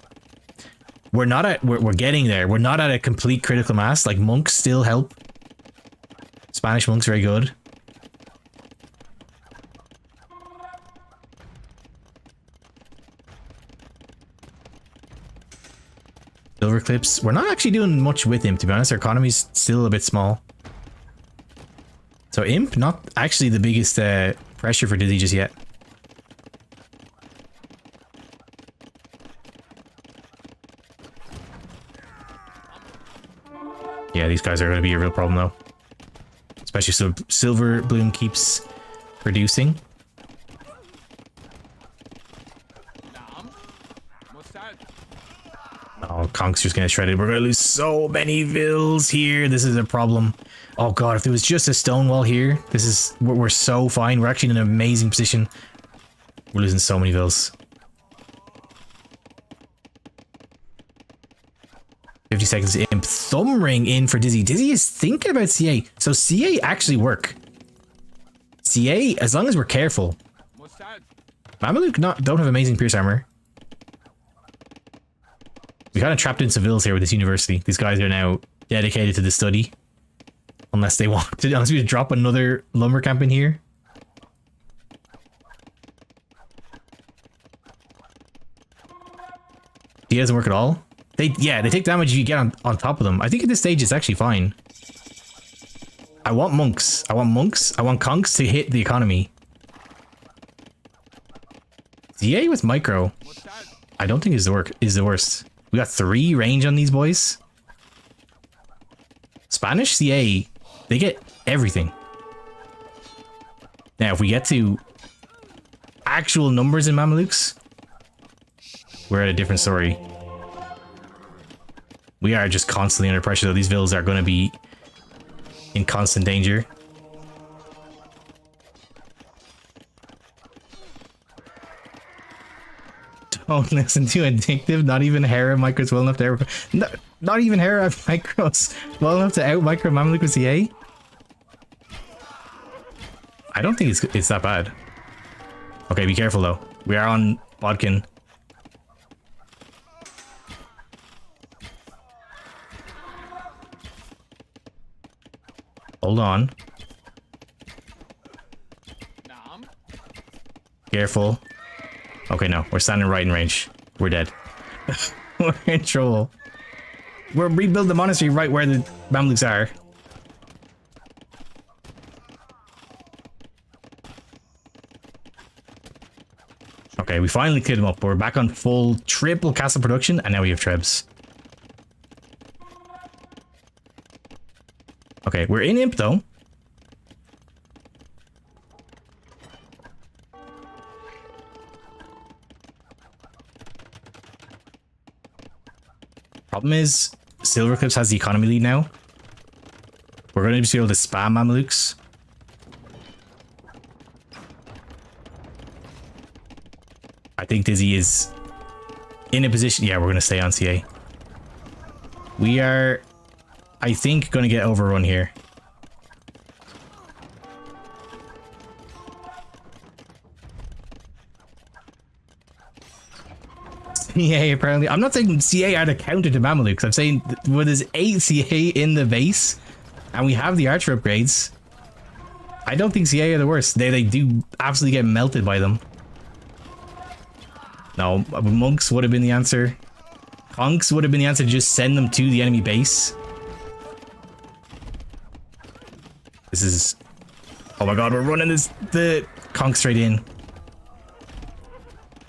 we're not at, we're getting there. We're not at a complete critical mass. Like, monks still help. Spanish monks, very good. SilverEclipse. We're not actually doing much with him, to be honest. Our economy's still a bit small. So Imp, not actually the biggest pressure for Dizzy just yet. Yeah, these guys are going to be a real problem though. Especially so Silver Bloom keeps producing. Oh, Conk's just gonna shred it. We're gonna lose so many vills here. This is a problem. Oh god, if there was just a stone wall here, this is... We're so fine. We're actually in an amazing position. We're losing so many vills. 50 seconds Imp. Thumb ring in for Dizzy. Dizzy is thinking about CA. So CA actually work. CA, as long as we're careful. Mameluke don't have amazing pierce armor. We kind of trapped in civils here with this university. These guys are now dedicated to the study. Unless they want to, unless we drop another lumber camp in here. He doesn't work at all. They take damage if you get on top of them. I think at this stage it's actually fine. I want monks. I want monks. I want conks to hit the economy. ZA with micro. I don't think is the worst. We got 3 range on these boys. Spanish CA, they get everything. Now, if we get to actual numbers in Mamelukes, we're at a different story. We are just constantly under pressure, though. These villas are going to be in constant danger. Don't listen to Addictive. Not even Hera micros well enough to not even Hera micros well enough to out micro Mameluke with CA. I don't think it's that bad. Okay, be careful though. We are on Bodkin. Hold on. Careful. Okay, no. We're standing right in range. We're dead. We're in trouble. We're rebuild the monastery right where the Mamluks are. Okay, we finally cleared them up. We're back on full triple castle production, and now we have Trebs. Okay, we're in Imp though. Problem is, SilverEclipse has the economy lead now. We're going to just be able to spam Mamelukes. I think Dizzy is in a position... Yeah, we're going to stay on CA. We are, I think, going to get overrun here. CA apparently. I'm not saying CA are the counter to Mamelukes. I'm saying when there's 8 CA in the base and we have the archer upgrades, I don't think CA are the worst. They do absolutely get melted by them. No, monks would have been the answer. Conks would have been the answer to just send them to the enemy base. This is... Oh my god, we're running the conk straight in.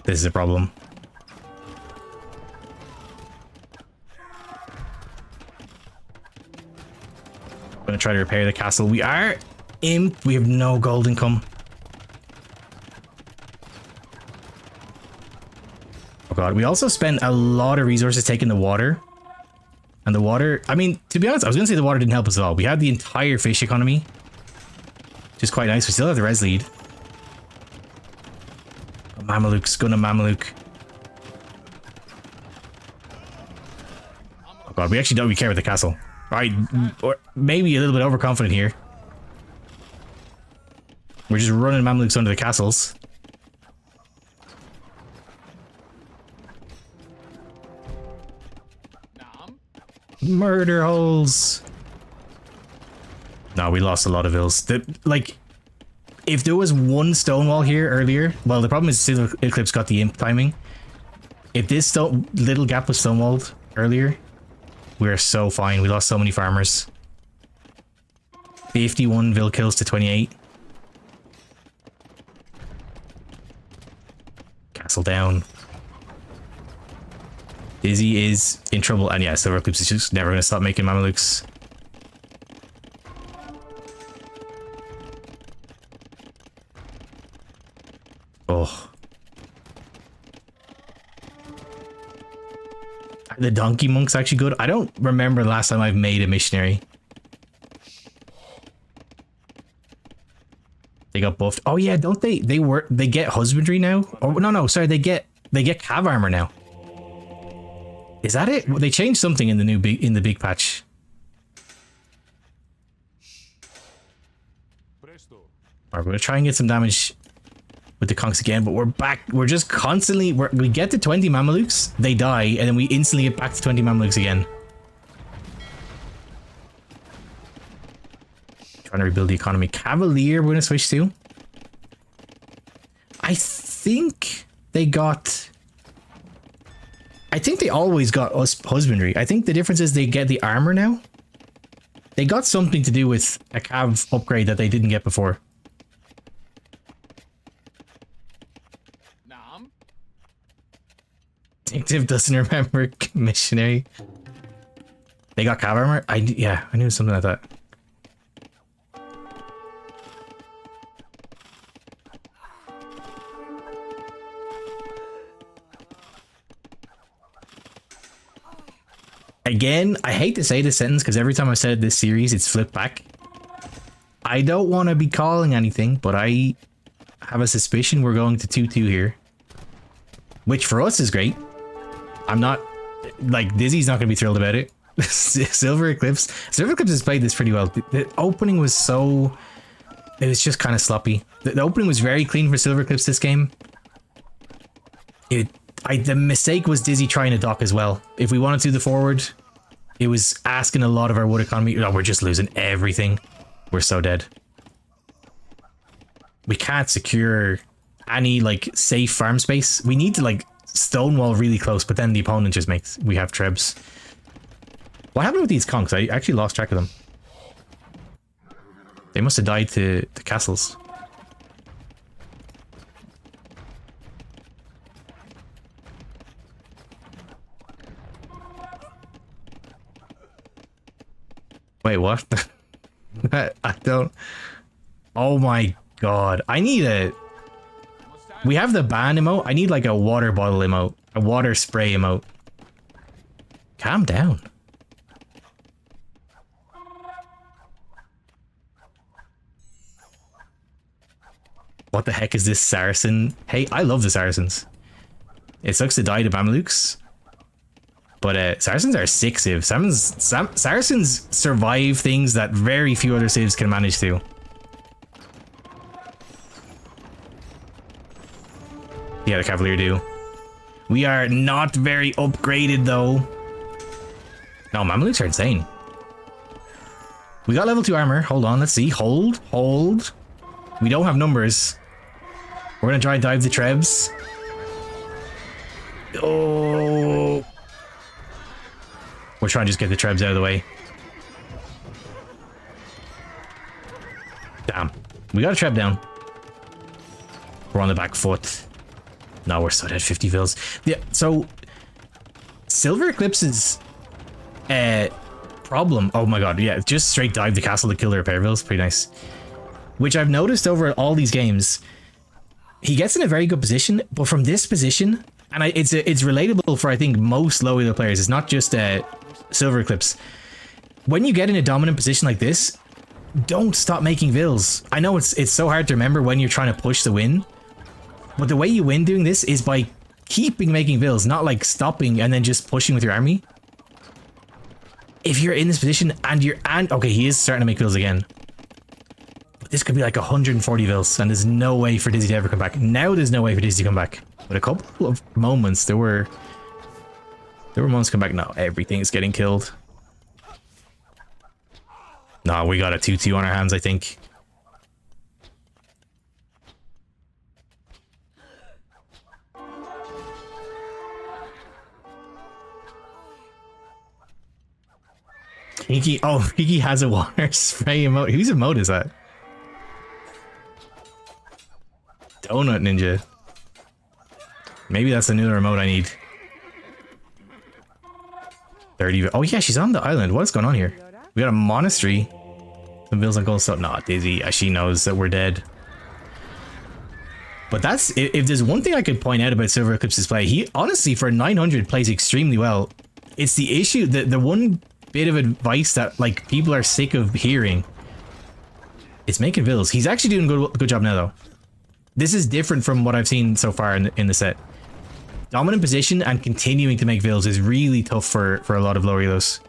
This is a problem. I'm gonna try to repair the castle. We are Imp. We have no gold income. Oh god, we also spent a lot of resources taking the water. And the water, I mean, to be honest, I was gonna say the water didn't help us at all. We had the entire fish economy, which is quite nice. We still have the res lead. Oh, Mameluke's gonna Mameluke. Oh god, we actually don't really care about the castle. Right, or maybe a little bit overconfident here. We're just running Mamelukes under the castles. Murder holes. No, we lost a lot of vills. Like, if there was one stone wall here earlier, well, the problem is SilverEclipse got the imp timing. If this little gap was stonewalled earlier, we're so fine. We lost so many farmers. 51 vill kills to 28. Castle down. Dizzy is in trouble, and yeah, SilverEclipse is just never going to stop making Mamelukes. Oh. The donkey monk's actually good. I don't remember the last time I've made a missionary. They got buffed. Oh yeah, don't they? They get husbandry now. Oh no, sorry, they get cav armor now. Is that it? Well, they changed something in the big patch. Alright, we're gonna try and get some damage with the conks again, but we're back. We're just constantly we get to 20 Mamelukes, they die, and then we instantly get back to 20 Mamelukes again. Trying to rebuild the economy. Cavalier we're gonna switch to. I think they always got us husbandry. I think the difference is they get the armor now. They got something to do with a cav upgrade that they didn't get before. Addictive doesn't remember missionary. They got cav armor? Yeah, I knew something like that. Again, I hate to say this sentence because every time I've said this series, it's flipped back. I don't want to be calling anything, but I have a suspicion we're going to 2-2 here. Which for us is great. I'm not... Like, Dizzy's not going to be thrilled about it. SilverEclipse has played this pretty well. The opening was so... It was just kind of sloppy. The opening was very clean for SilverEclipse this game. The mistake was Dizzy trying to dock as well. If we wanted to do the forward, it was asking a lot of our wood economy. No, we're just losing everything. We're so dead. We can't secure any, like, safe farm space. We need to, like, stonewall really close, but then the opponent just makes... We have trebs. What happened with these conks? I actually lost track of them. They must have died to castles. Wait, what? I don't... Oh my god. I need a... We have the ban emote. I need like a water bottle emote. A water spray emote. Calm down. What the heck is this Saracen? Hey, I love the Saracens. It sucks to die to Mamelukes. But Saracens are sick civs. Saracens survive things that very few other civs can manage to. Yeah, the Cavalier do. We are not very upgraded though. No, Mamelukes are insane. We got level 2 armor. Hold on, let's see. Hold. We don't have numbers. We're gonna try and dive the trebs. Oh. We're trying to just get the trebs out of the way. Damn. We got a treb down. We're on the back foot. No, we're still at 50 vills. Yeah, so SilverEclipse's problem. Oh my god, yeah, just straight dive the castle to kill the repair vills. Pretty nice. Which I've noticed over all these games. He gets in a very good position, but from this position, and it's relatable for I think most low elo players. It's not just SilverEclipse. When you get in a dominant position like this, don't stop making vills. I know it's so hard to remember when you're trying to push the win, but the way you win doing this is by keeping making vills, not like stopping and then just pushing with your army. If you're in this position and okay, he is starting to make vills again. But this could be like 140 vills, and there's no way for Dizzy to ever come back. Now there's no way for Dizzy to come back. But a couple of moments there were moments come back. No, everything's getting killed. No, we got a 2-2 on our hands, I think. Kiki, oh, Kiki has a water spray emote. Whose emote is that? Donut Ninja. Maybe that's the new remote I need. 30. Oh yeah, she's on the island. What's going on here? We got a monastery. The bills on gold stuff. Nah, Dizzy. She knows that we're dead. But that's if there's one thing I could point out about SilverEclipse's play, he honestly for 900 plays extremely well. It's the issue that the one bit of advice that like people are sick of hearing. It's making vills. He's actually doing good job now though. This is different from what I've seen so far in the set. Dominant position and continuing to make vills is really tough for a lot of low relos.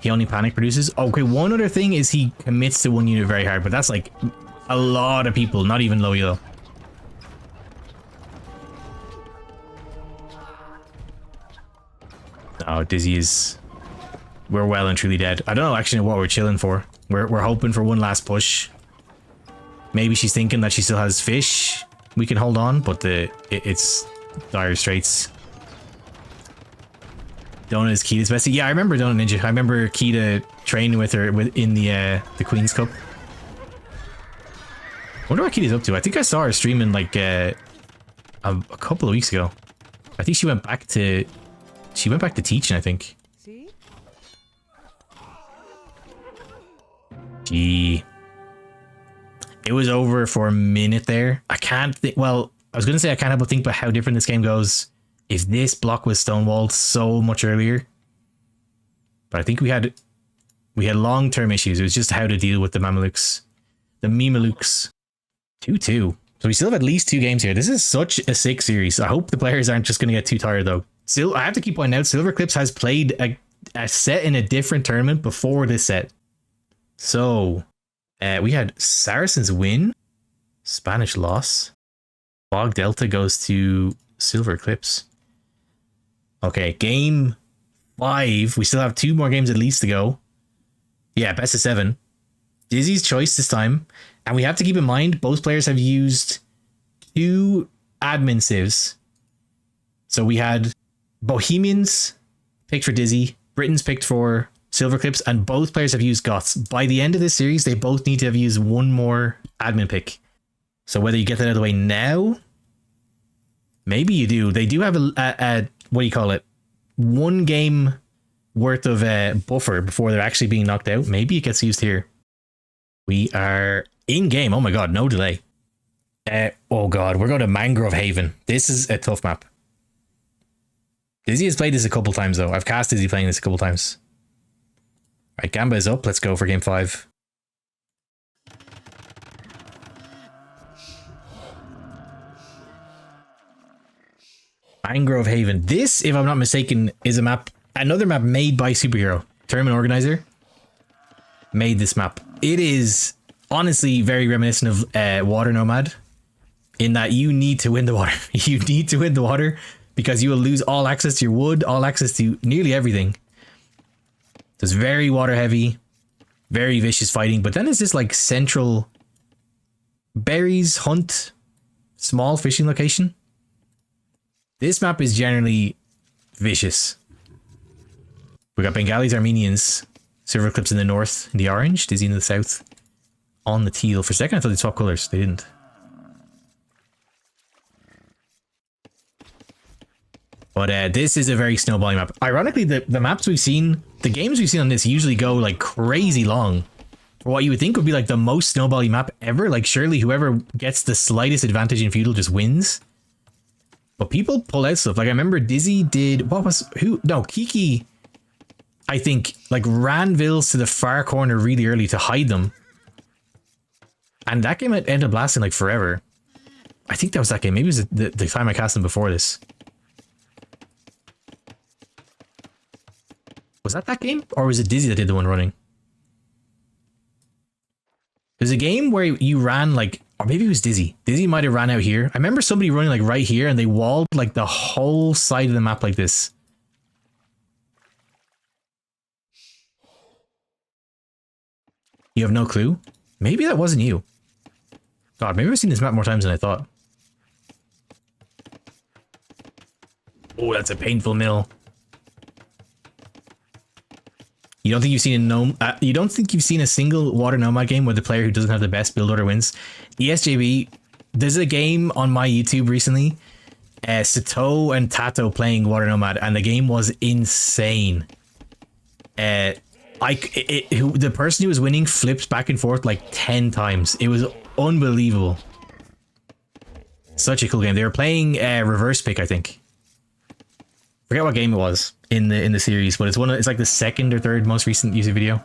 He only panic produces. Okay, one other thing is he commits to one unit very hard, but that's like a lot of people, not even low elo. Oh, Dizzy is... We're well and truly dead. I don't know actually what we're chilling for. We're hoping for one last push. Maybe she's thinking that she still has fish. We can hold on, but it's dire straits. Donut is Kita's bestie. Yeah, I remember Donut Ninja. I remember Kita training with her in the Queen's Cup. Wonder what Kita's up to. I think I saw her streaming like a couple of weeks ago. I think she went back to teaching, I think. See? Gee. It was over for a minute there. I can't think. Well, I was going to say I can't help but think about how different this game goes if this block was stonewalled so much earlier. But I think we had long-term issues. It was just how to deal with the Mamelukes. The Memalukes. 2-2. So we still have at least 2 games here. This is such a sick series. I hope the players aren't just going to get too tired though. Still, I have to keep pointing out, SilverEclipse has played a set in a different tournament before this set. So, we had Saracens win, Spanish loss, Bog Delta goes to SilverEclipse. Okay, game 5. We still have 2 more games at least to go. Yeah, best of 7. Dizzy's choice this time. And we have to keep in mind, both players have used 2 admin civs. So we had Bohemians picked for Dizzy, Britons picked for SilverEclipse, and both players have used Goths. By the end of this series, they both need to have used 1 more admin pick. So whether you get that out of the way now, maybe you do. They do have a what do you call it? 1 game worth of buffer before they're actually being knocked out. Maybe it gets used here. We are in game. Oh my god, no delay. Oh god, we're going to Mangrove Haven. This is a tough map. Dizzy has played this a couple times though. I've cast Dizzy playing this a couple times. Alright, Gamba is up. Let's go for game 5. Mangrove Haven. This, if I'm not mistaken, is a map, another map made by Superhero. Tournament organizer made this map. It is honestly very reminiscent of Water Nomad in that you need to win the water. You need to win the water because you will lose all access to your wood, all access to nearly everything. So it's very water heavy, very vicious fighting. But then it's this like central berries hunt, small fishing location. This map is generally vicious. We got Bengalis, Armenians, SilverEclipse in the north, in the orange, Dizzy in the south, on the teal. For a second I thought they swapped colors. They didn't. But this is a very snowballing map. Ironically, the maps we've seen, the games we've seen on this usually go like crazy long. For what you would think would be like the most snowbally map ever. Like surely whoever gets the slightest advantage in feudal just wins. But people pull out stuff. Like I remember Dizzy did, Kiki, I think, like ran vills to the far corner really early to hide them. And that game ended up lasting like forever. I think that was that game. Maybe it was the time I cast them before this. Was that game? Or was it Dizzy that did the one running? game where you ran like, or maybe it was Dizzy. Dizzy might have ran out here. I remember somebody running like right here and they walled like the whole side of the map like this. You have no clue? Maybe that wasn't you. God, maybe I've seen this map more times than I thought. Oh, that's a painful mill. You don't think you've seen a gnome? You don't think you've seen a single water nomad game where the player who doesn't have the best build order wins? ESJB, there's a game on my YouTube recently, Sato and Tato playing water nomad, and the game was insane. The person who was winning flipped back and forth like 10 times. It was unbelievable. Such a cool game. They were playing reverse pick, I think. Forget what game it was in the series, but it's like the second or third most recent YouTube video.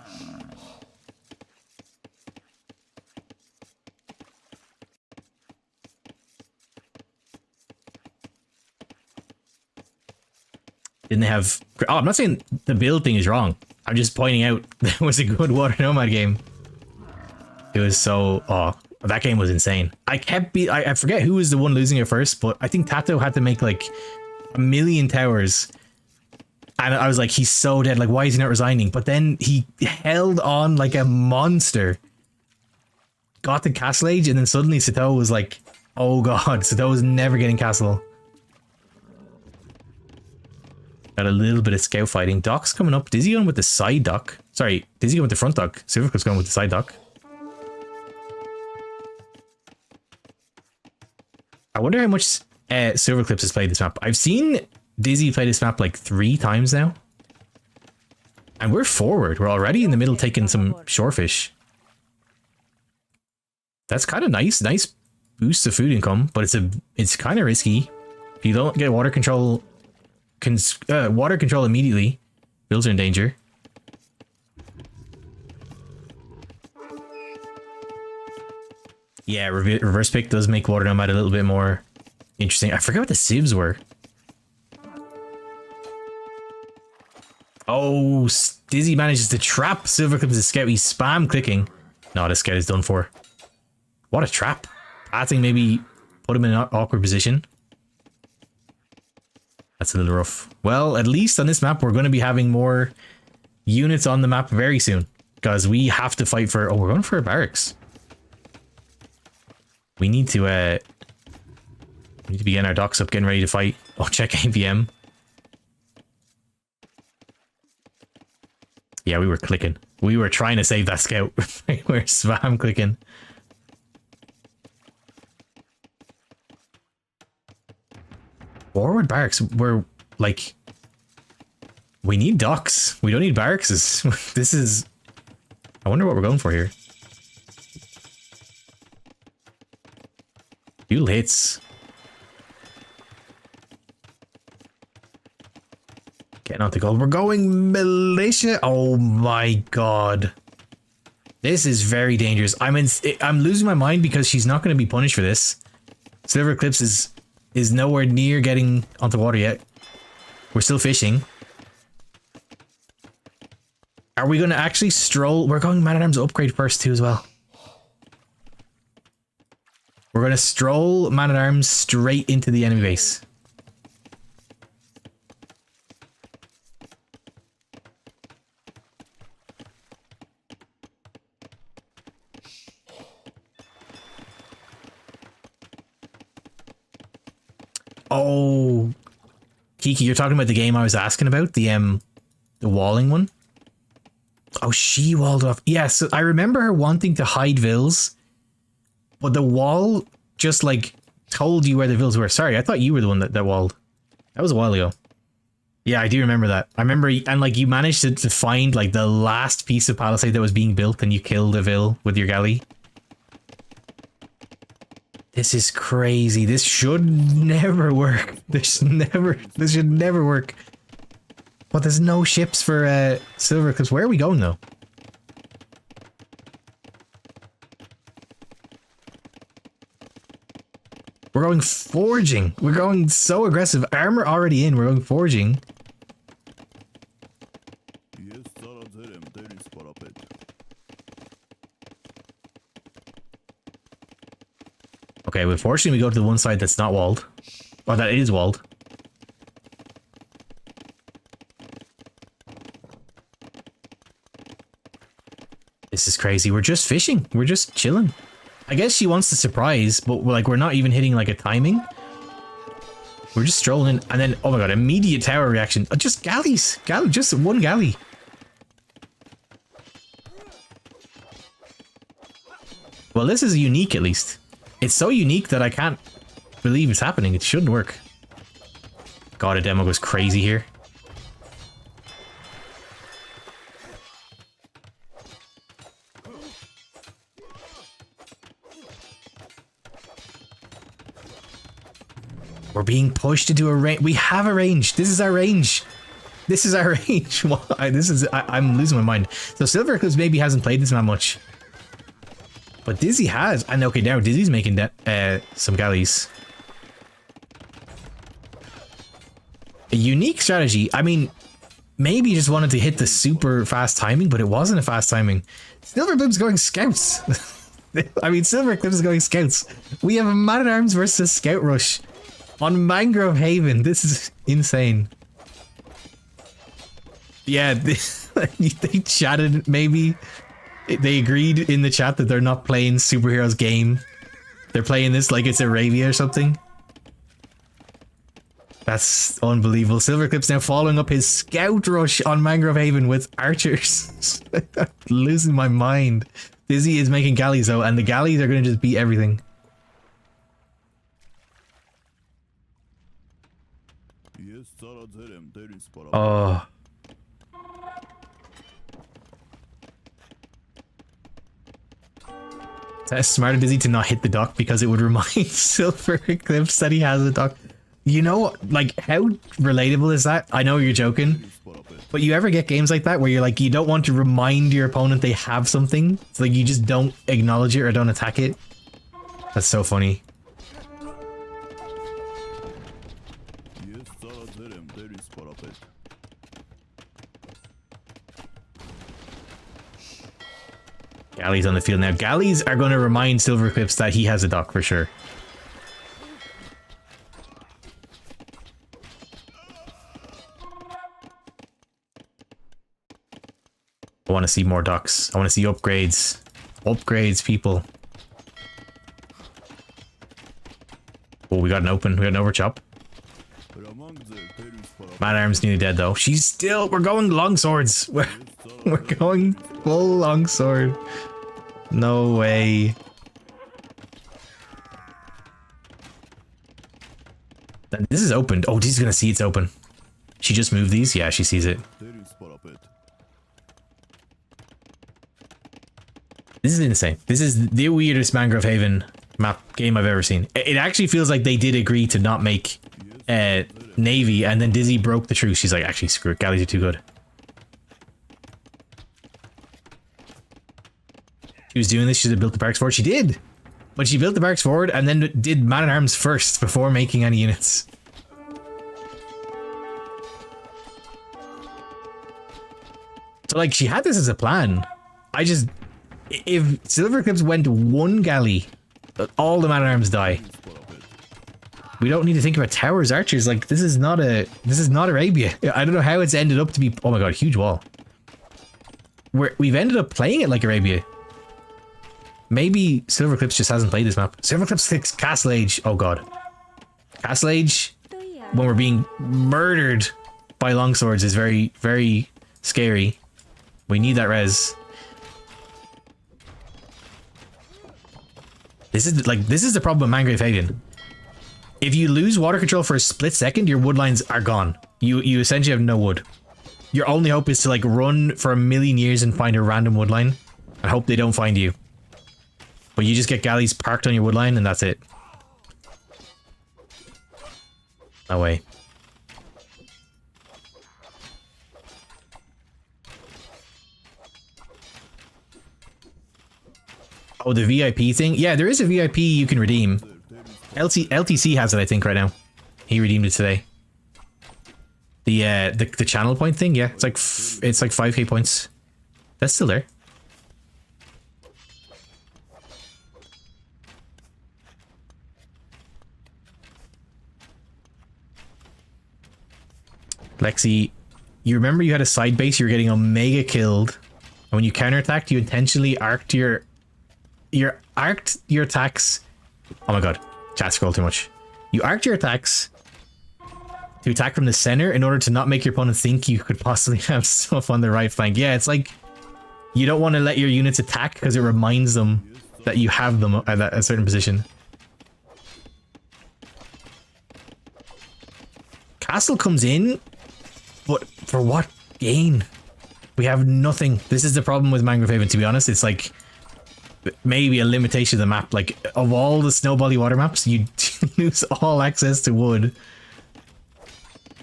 Didn't they have? Oh, I'm not saying the build thing is wrong. I'm just pointing out that was a good Water Nomad game. It was so... Oh, that game was insane. I forget who was the one losing at first, but I think Tato had to make like 1 million towers. And I was like, he's so dead. Like, why is he not resigning? But then he held on like a monster. Got the castle age, and then suddenly Sato was like, oh god, Sato was never getting castle. Got a little bit of scout fighting. Doc's coming up. Dizzy going with the side dock. Sorry, Dizzy going with the front dock. SilverEclipse going with the side dock. I wonder how much SilverEclipse has played this map. I've seen Dizzy play this map like 3 times now. And we're forward. We're already in the middle taking some shorefish. That's kind of nice. Nice boost of food income, but it's kind of risky. If you don't get water control... water control immediately, builds are in danger. Yeah, reverse pick does make water nomad a little bit more interesting. I forgot what the civs were. Oh, Dizzy manages to trap SilverEclipse's scout. He's spam clicking. No, this scout is done for. What a trap. Passing maybe put him in an awkward position. That's a little rough. Well, at least on this map, we're going to be having more units on the map very soon. Because we have to fight for... Oh, we're going for a barracks. We need to be getting our docks up, getting ready to fight. Oh, check APM. Yeah, we were clicking. We were trying to save that scout. We were spam clicking. Forward barracks, we're like, we need docks. We don't need barracks. This is, I wonder what we're going for here. Fuel hits. Getting on the goal. We're going militia. Oh my god. This is very dangerous. I'm losing my mind because she's not going to be punished for this. SilverEclipse is nowhere near getting onto water yet. We're still fishing. Are we going to actually stroll? We're going Man-at-Arms upgrade first too as well. We're going to stroll Man-at-Arms straight into the enemy base. Oh, Kiki, you're talking about the game I was asking about, the walling one. Oh, she walled off. Yeah, so I remember her wanting to hide vills, but the wall just like told you where the vills were. Sorry, I thought you were the one that walled. That was a while ago. Yeah, I do remember that. I remember, and like you managed to find like the last piece of palisade that was being built, and you killed a vill with your galley. This is crazy. This should never work. This should never work. But there's no ships for silver, because where are we going though? We're going forging. We're going so aggressive. Armor already in. We're going forging. Okay, well, fortunately we go to the one side that's not walled. Or that is walled. This is crazy. We're just fishing. We're just chilling. I guess she wants the surprise, but like we're not even hitting like a timing. We're just strolling in, and then, oh my god, immediate tower reaction. Just galleys. Just one galley. Well, this is unique at least. It's so unique that I can't believe it's happening. It shouldn't work. God, a demo goes crazy here. We're being pushed into a range. We have a range. This is our range. This is our range. I'm losing my mind. So SilverEclipse maybe hasn't played this that much. But Dizzy has. And okay, now Dizzy's making that some galleys. A unique strategy. I mean, maybe he just wanted to hit the super fast timing, but it wasn't a fast timing. SilverEclipse going scouts. I mean, SilverEclipse is going scouts. We have a Man-at-Arms versus Scout Rush on Mangrove Haven. This is insane. Yeah, they chatted, maybe. They agreed in the chat that they're not playing Superheroes game. They're playing this like it's Arabia or something. That's unbelievable. SilverEclipse now following up his Scout Rush on Mangrove Haven with archers. Losing my mind. Dizzy is making galleys though, and the galleys are going to just beat everything. Oh. That's smarter Dizzy to not hit the dock because it would remind SilverEclipse that he has a dock. You know, like, how relatable is that? I know you're joking, but you ever get games like that where you're like, you don't want to remind your opponent they have something? It's like you just don't acknowledge it or don't attack it. That's so funny. Galleys on the field now. Galleys are going to remind SilverEclipse that he has a dock for sure. I want to see more docks. I want to see upgrades. Upgrades, people. Oh, we got an open. We got an overchop. Man-at-Arms nearly dead though. She's still. We're going longswords. We're going full longsword. No way. This is opened. Oh, she's gonna see it's open. She just moved these? Yeah, she sees it. This is insane. This is the weirdest Mangrove Haven map game I've ever seen. It actually feels like they did agree to not make Navy, and then Dizzy broke the truce. She's like, actually, screw it. Galleys are too good. She was doing this. She should have built the barracks forward. She did. But she built the barracks forward and then did Man-at-Arms first before making any units. So, like, she had this as a plan. If SilverEclipse went one galley, all the Man-at-Arms die. We don't need to think about towers, archers. Like, this is not Arabia. I don't know how it's ended up to be. Oh my god, huge wall. We've ended up playing it like Arabia. Maybe SilverEclipse just hasn't played this map. SilverEclipse thinks Castle Age. Oh god. Castle Age, when we're being murdered by longswords, is very, very scary. We need that res. This is the problem with Mangrove Haven. If you lose water control for a split second, your wood lines are gone. You essentially have no wood. Your only hope is to like run for a million years and find a random wood line and hope they don't find you. But you just get galleys parked on your wood line and that's it. No way. Oh, the VIP thing? Yeah, there is a VIP you can redeem. LTC has it, I think, right now. He redeemed it today. The channel point thing, yeah, it's like 5k points. That's still there. Lexi, you remember you had a side base, you were getting omega killed. And when you counterattacked, you intentionally arced your attacks. Oh my god, chat scroll too much. You arced your attacks to attack from the center in order to not make your opponent think you could possibly have stuff on the right flank. Yeah, it's like you don't want to let your units attack because it reminds them that you have them at a certain position. Castle comes in, but for what gain? We have nothing. This is the problem with Mangrove Haven, to be honest. It's like maybe a limitation of the map. Like, of all the snowbally water maps, you lose all access to wood.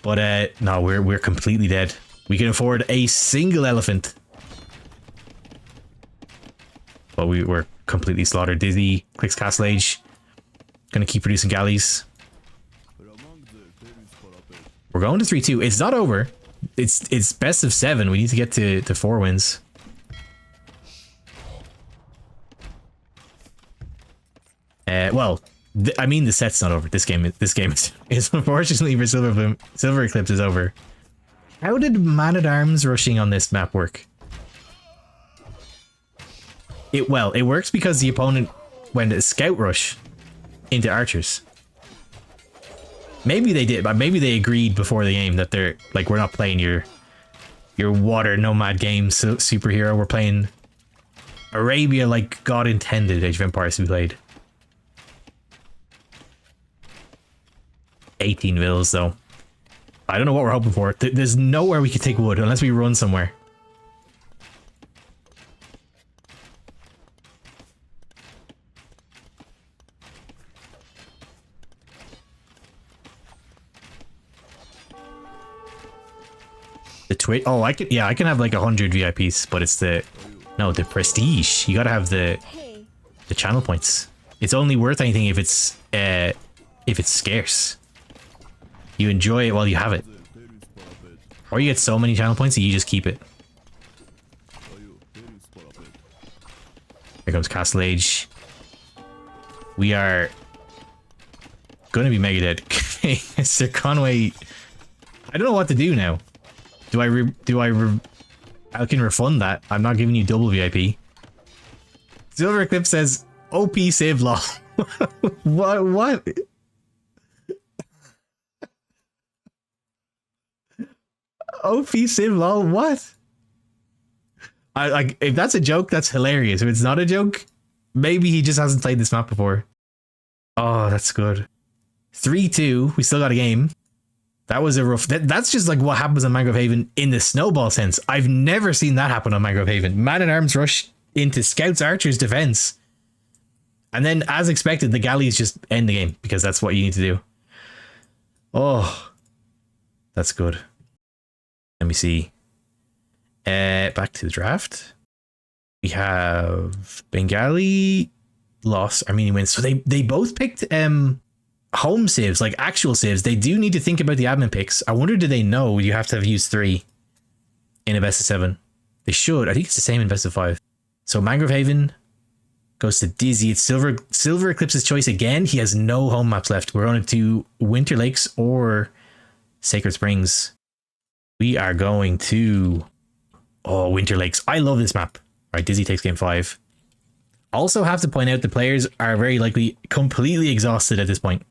But no, we're completely dead. We can afford a single elephant. But we're completely slaughtered. Dizzy clicks Castle Age. Gonna keep producing galleys. We're going to 3-2. It's not over. It's best of 7. We need to get to 4 wins. Well, I mean the set's not over. This game is unfortunately for SilverEclipse is over. How did Man-at-Arms rushing on this map work? It works because the opponent went a scout rush into archers. Maybe they did, but maybe they agreed before the game that they're like, we're not playing your water nomad game superhero. We're playing Arabia like God intended. Age of Empires we played. 18 mils though. I don't know what we're hoping for. There's nowhere we could take wood unless we run somewhere. The twit. Oh, I can have like 100 VIPs, but it's the prestige. You gotta have the channel points. It's only worth anything if it's scarce. You enjoy it while you have it, or you get so many channel points that you just keep it. Here comes Castle Age. We are gonna be mega dead. Sir Conway, I don't know what to do now. I can refund that. I'm not giving you double VIP. SilverEclipse says OP save law. What? OP save law? What? I like, if that's a joke, that's hilarious. If it's not a joke, maybe he just hasn't played this map before. Oh, that's good. 3-2. We still got a game. That was a rough... That's just like what happens on Mangrove Haven in the snowball sense. I've never seen that happen on Mangrove Haven. Man-at-Arms rush into Scouts Archers defense. And then, as expected, the galleys just end the game because that's what you need to do. Oh, that's good. Let me see. Back to the draft. We have Bengali lost, Armenian wins. So they both picked... home civs, like actual civs. They do need to think about the admin picks. I wonder, do they know you have to have used 3 in a best of 7? They should. I think it's the same in best of 5. So Mangrove Haven goes to Dizzy. It's SilverEclipse's choice again. He has no home maps left. We're on to Winter Lakes or Sacred Springs. We are going to Winter Lakes. I love this map. All right, Dizzy takes game 5. Also have to point out the players are very likely completely exhausted at this point.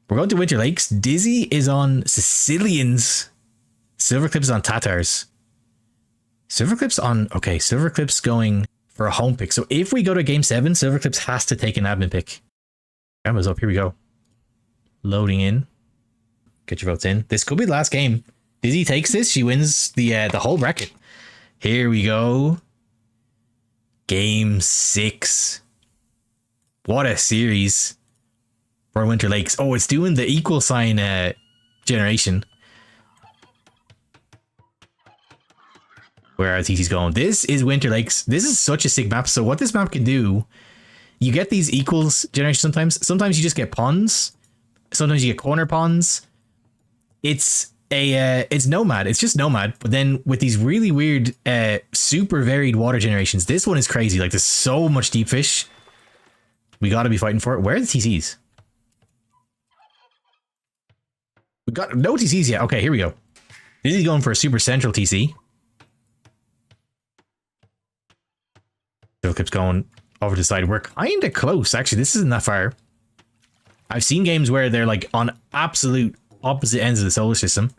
We're going to Winter Lakes. Dizzy is on Sicilians. SilverEclipse is on Tatars. SilverEclipse going for a home pick. So if we go to game 7, SilverEclipse has to take an admin pick. Camera's up. Here we go. Loading in. Get your votes in. This could be the last game. Dizzy takes this. She wins the whole bracket. Here we go. Game 6. What a series for Winter Lakes. Oh, it's doing the equal sign generation. Where are TT's going? This is Winter Lakes. This is such a sick map. So what this map can do, you get these equals generation sometimes. Sometimes you just get pawns. Sometimes you get corner pawns. It's Nomad. It's just Nomad. But then with these really weird, super varied water generations, this one is crazy. Like, there's so much deep fish. We got to be fighting for it. Where are the TCs? We got no TCs yet. Okay, here we go. Dizzy's going for a super central TC. SilverEclipse going over to the side. We're kind of close, actually. This isn't that far. I've seen games where they're like on absolute opposite ends of the solar system.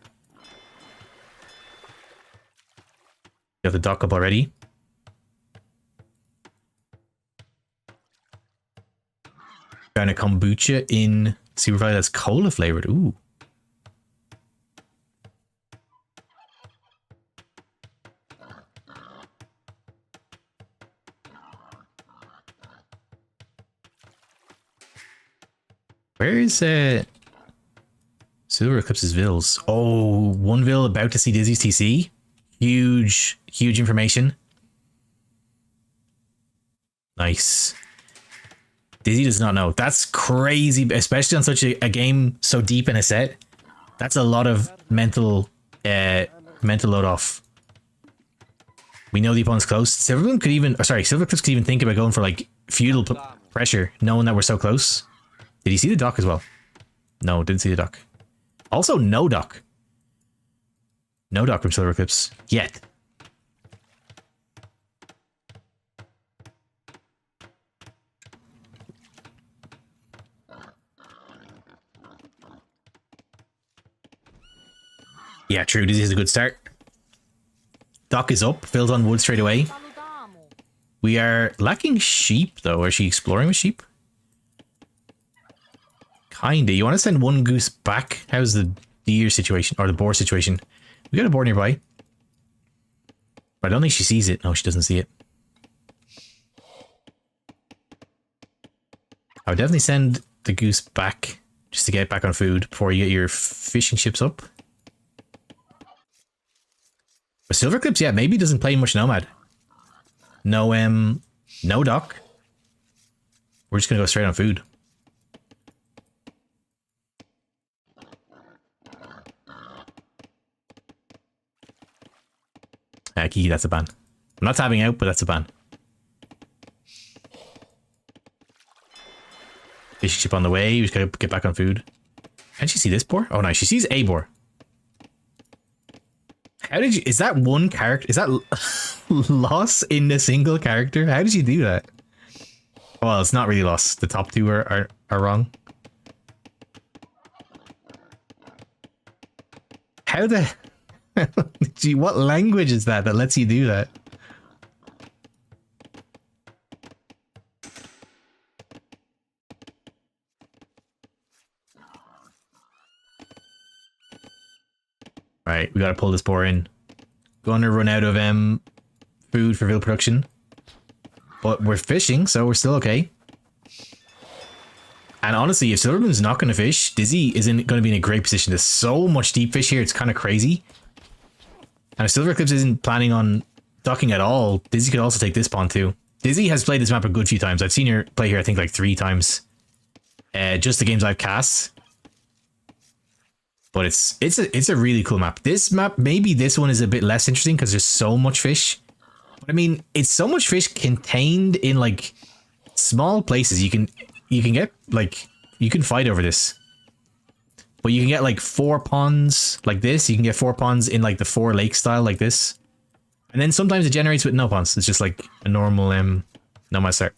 Got the dock up already. Kind of kombucha in Superfly that's cola flavored. Ooh. Where is SilverEclipse's Vills? Oh, one Vill about to see Dizzy's TC. Huge, huge information. Nice. Dizzy does not know. That's crazy, especially on such a game so deep in a set. That's a lot of mental load off. We know the opponent's close. SilverEclipse could even think about going for like feudal pressure, knowing that we're so close. Did he see the dock as well? No, didn't see the dock. Also, no dock. No dock from SilverEclipse. Yet. Yeah, true. This is a good start. Dock is up. Filled on wood straight away. We are lacking sheep, though. Is she exploring with sheep? Kinda. You want to send one goose back? How's the deer situation? Or the boar situation? We got a boar nearby. But I don't think she sees it. No, she doesn't see it. I would definitely send the goose back just to get back on food before you get your fishing ships up. But SilverEclipse, yeah, maybe doesn't play much Nomad. No, no dock. We're just gonna go straight on food. Kiki, that's a ban. I'm not tabbing out, but that's a ban. Fishing ship on the way. We just gotta get back on food. Can she see this boar? Oh, no, she sees a boar. How did you... Is that one character? Is that loss in a single character? How did you do that? Well, it's not really loss. The top two are wrong. How the... Gee, what language is that lets you do that? Right, we gotta pull this boar in. Gonna run out of food for Vill production. But we're fishing, so we're still okay. And honestly, if Silvermoon's not gonna fish, Dizzy isn't gonna be in a great position. There's so much deep fish here, it's kind of crazy. And if SilverEclipse isn't planning on docking at all, Dizzy could also take this pawn too. Dizzy has played this map a good few times. I've seen her play here, I think, like 3 times. Just the games I've cast. But it's a really cool map. This map, maybe this one is a bit less interesting because there's so much fish. But I mean, it's so much fish contained in like small places. You can get like, you can fight over this. But you can get like 4 ponds like this. You can get 4 ponds in like the 4 lake style like this. And then sometimes it generates with no ponds. It's just like a normal Nomad start.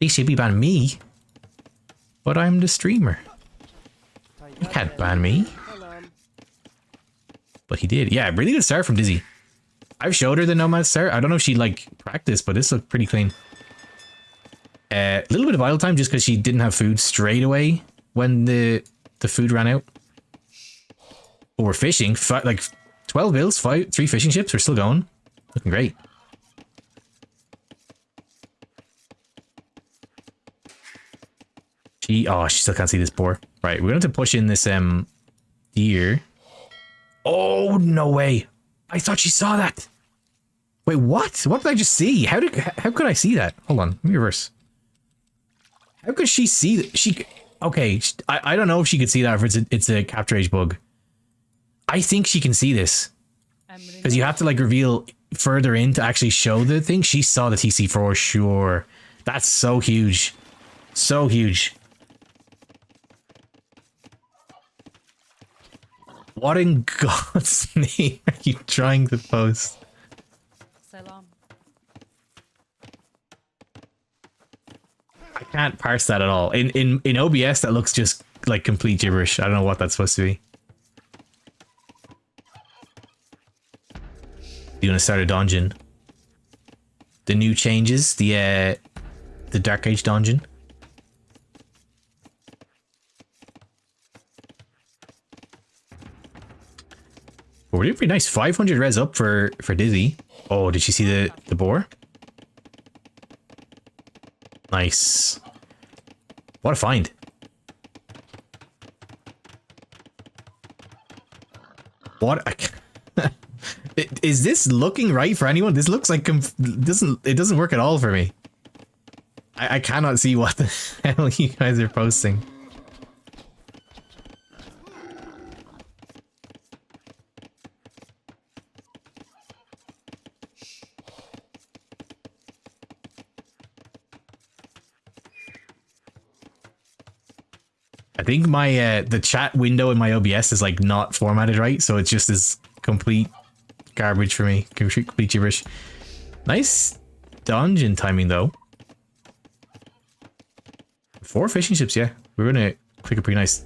They should be banning me. But I'm the streamer. You can't ban me. But he did. Yeah, really good start from Dizzy. I've showed her the Nomad start. I don't know if she like practiced, but this looked pretty clean. A little bit of idle time just because she didn't have food straight away when the food ran out. But we're fishing. Like 12 bills, 3 fishing ships. We're still going. Looking great. She still can't see this boar. Right, we're going to push in this deer. Oh, no way. I thought she saw that. Wait, what? What did I just see? How could I see that? Hold on, let me reverse. How could she see that? Okay, I don't know if she could see that or if it's a capture age bug. I think she can see this. Because you have to like reveal further in to actually show the thing. She saw the TC for sure. That's so huge. So huge. What in God's name are you trying to post? Selam. I can't parse that at all. In OBS, that looks just like complete gibberish. I don't know what that's supposed to be. You want to start a dungeon? The new changes, the Dark Age dungeon. Oh, we're doing pretty nice. 500 res up for Dizzy. Oh, did you see the boar? Nice. What a find. What a... Is this looking right for anyone? This looks like it doesn't work at all for me. I cannot see what the hell you guys are posting. I think my the chat window in my OBS is like not formatted right, so it's just as complete garbage for me. Complete gibberish. Nice dungeon timing though. 4 fishing ships, yeah. We're gonna click it pretty nice.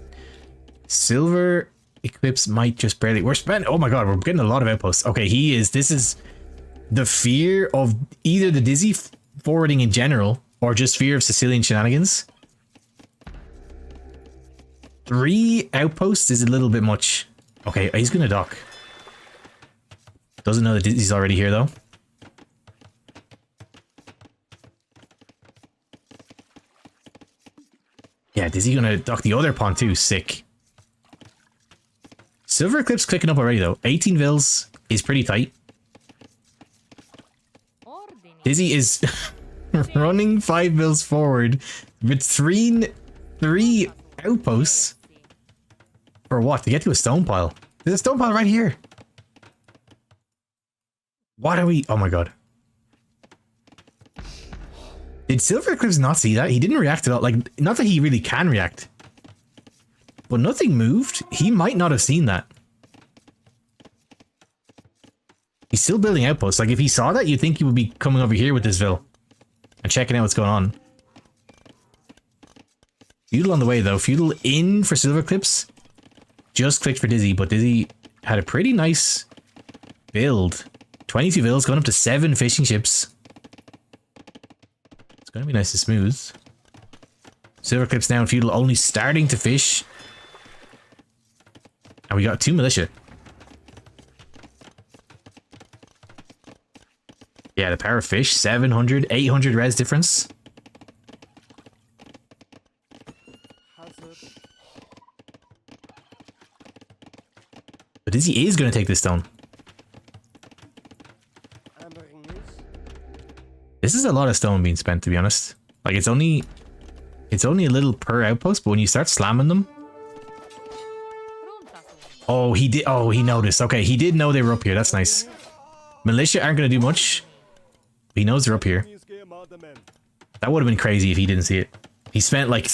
SilverEclipse might just barely. We're spending. Oh my god, we're getting a lot of outposts. Okay, this is the fear of either the Dizzy forwarding in general or just fear of Sicilian shenanigans. 3 outposts is a little bit much. Okay, he's gonna dock. Doesn't know that Dizzy's already here though. Yeah, Dizzy gonna dock the other pawn too. Sick. SilverEclipse clicking up already though. 18 vills is pretty tight. Dizzy is running 5 vills forward between 3 outposts. For what? To get to a stone pile. There's a stone pile right here. What are we? Oh my god. Did SilverEclipse not see that? He didn't react at all. Like, not that he really can react. But nothing moved. He might not have seen that. He's still building outposts. Like, if he saw that, you'd think he would be coming over here with this Vil. And checking out what's going on. Feudal on the way, though. Feudal in for SilverEclipse. Just clicked for Dizzy, but Dizzy had a pretty nice build. 22 Vils, going up to 7 fishing ships. It's going to be nice and smooth. SilverEclipse now and Feudal only starting to fish. And we got 2 militia. Yeah, the power of fish, 700, 800 res difference. But Dizzy is going to take this stone. This is a lot of stone being spent, to be honest. Like, it's only a little per outpost, but when you start slamming them... Oh, he did. Oh, he noticed. Okay, he did know they were up here. That's nice. Militia aren't going to do much. He knows they're up here. That would have been crazy if he didn't see it. He spent, like,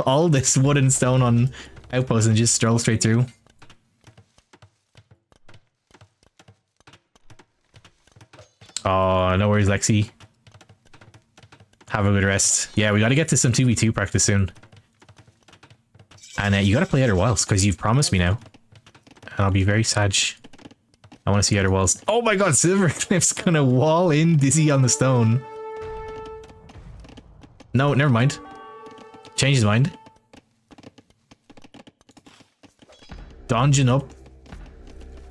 all this wood and stone on outposts and just strolled straight through. Oh, no worries, Lexi. Have a good rest. Yeah, we got to get to some 2v2 practice soon. And you got to play Outer Wilds, because you've promised me now. And I'll be very sad. I want to see Outer Wilds. Oh my god, SilverEclipse gonna wall in Dizzy on the stone. No, never mind. Change his mind. Dungeon up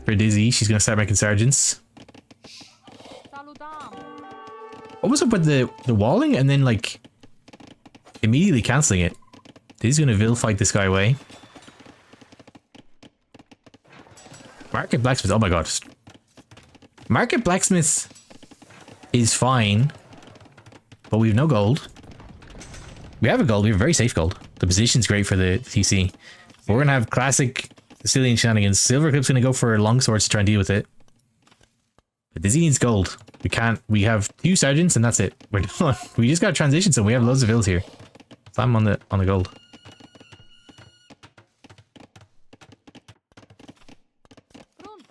for Dizzy. She's gonna start making sergeants. What was up with the walling and then like immediately cancelling it? Dizzy's gonna Vil fight this guy away. Market Blacksmith, oh my god. Market Blacksmith is fine, but we have no gold. We have a gold, we have a very safe gold. The position's great for the TC. But we're gonna have classic Sicilian shenanigans. SilverEclipse gonna go for longswords to try and deal with it. But Dizzy needs gold. We have 2 sergeants and that's it. We're done. We just got transition, so we have loads of vills here. Slam on the gold.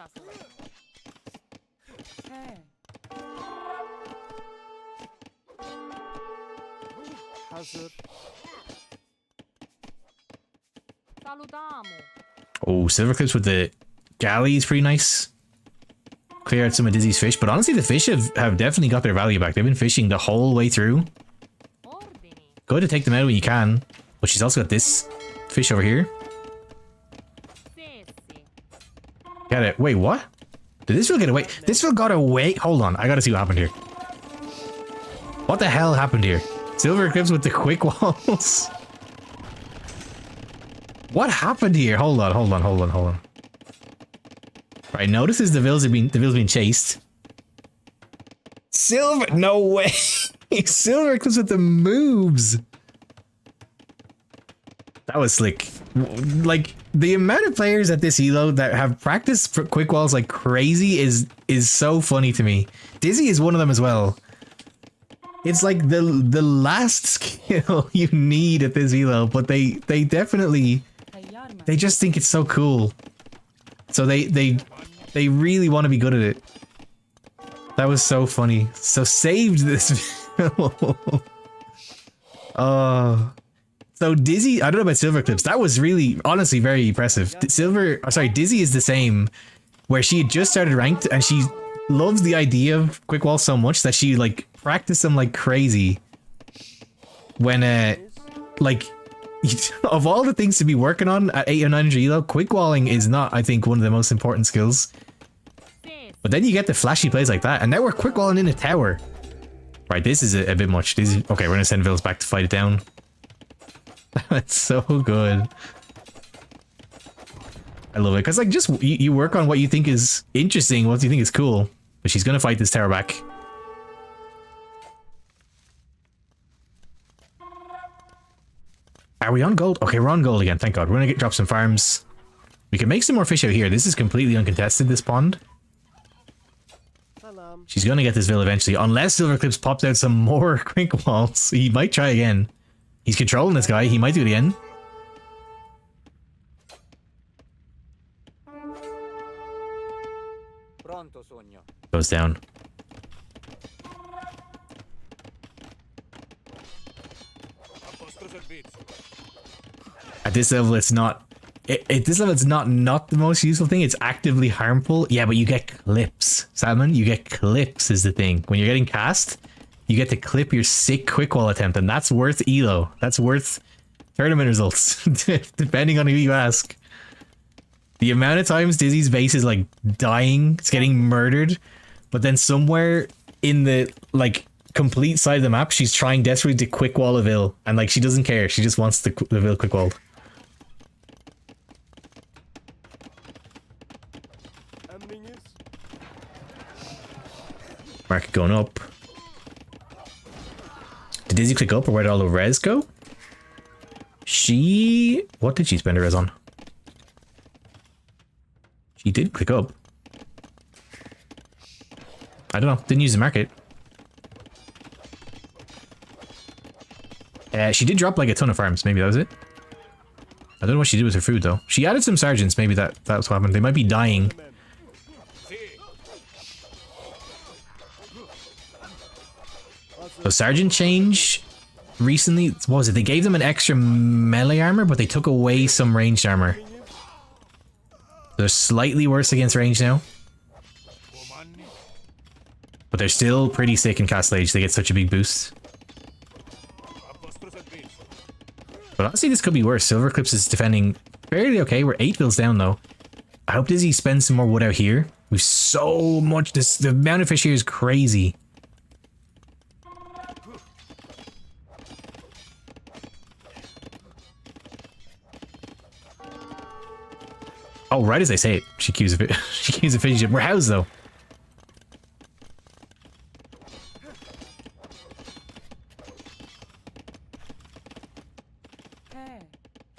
tasılır. He. Hazır. Salutamo. Oh, SilverEclipse with the galley is pretty nice. Clear out some of Dizzy's fish, but honestly, the fish have definitely got their value back. They've been fishing the whole way through. Ordini. Go to take them out when you can. But she's also got this fish over here. Sessi. Got it. Wait, what? Did this one get away? This one got away? Hold on. I gotta see what happened here. What the hell happened here? SilverEclipse with the quick walls. What happened here? Hold on. Right, notices the vills being chased. Silver, no way. SilverEclipse with the moves. That was slick. Like, the amount of players at this elo that have practiced for quick walls like crazy is so funny to me. Dizzy is one of them as well. It's like the last skill you need at this elo, but they definitely, they just think it's so cool. So they really want to be good at it. That was so funny. So saved this video. So Dizzy, I don't know about SilverEclipse. That was really, honestly, very impressive. Dizzy is the same, where she had just started ranked and she loves the idea of quick walls so much that she like practiced them like crazy. When like of all the things to be working on at 8 or 900 elo, quick walling is not, I think, one of the most important skills. But then you get the flashy plays like that, and now we're quick walling in a tower. Right, this is a bit much. This is, okay, we're gonna send Vills back to fight it down. That's so good. I love it because like just you work on what you think is interesting, what you think is cool. But she's gonna fight this tower back. Are we on gold? Okay, we're on gold again. Thank God. We're gonna drop some farms. We can make some more fish out here. This is completely uncontested, this pond. She's gonna get this Vill eventually, unless SilverEclipse pops out some more quick walls. He might try again. He's controlling this guy. He might do it again. Goes down. At this level, it's not. At this level, it's not the most useful thing. It's actively harmful. Yeah, but you get clips, Salmon. You get clips is the thing. When you're getting cast, you get to clip your sick quick wall attempt, and that's worth elo. That's worth tournament results, depending on who you ask. The amount of times Dizzy's base is like dying, it's getting murdered, but then somewhere in the like complete side of the map, she's trying desperately to quick wall a Vill, and like she doesn't care. She just wants the Vill quick walled. Market going up. Did Dizzy click up, or where did all the res go? What did she spend her res on? She did click up. I don't know. Didn't use the market. She did drop like a ton of farms. Maybe that was it. I don't know what she did with her food though. She added some sergeants. Maybe that's what happened. They might be dying. So sergeant change recently, what was it? They gave them an extra melee armor, but they took away some ranged armor. They're slightly worse against range now. But they're still pretty sick in Castle Age. They get such a big boost. But honestly, this could be worse. SilverEclipse is defending fairly okay. We're 8 bills down though. I hope Dizzy spends some more wood out here. We've so much. The amount of fish here is crazy. Oh, right as I say it, she queues a bit. She queues a fishing ship. We're housed though.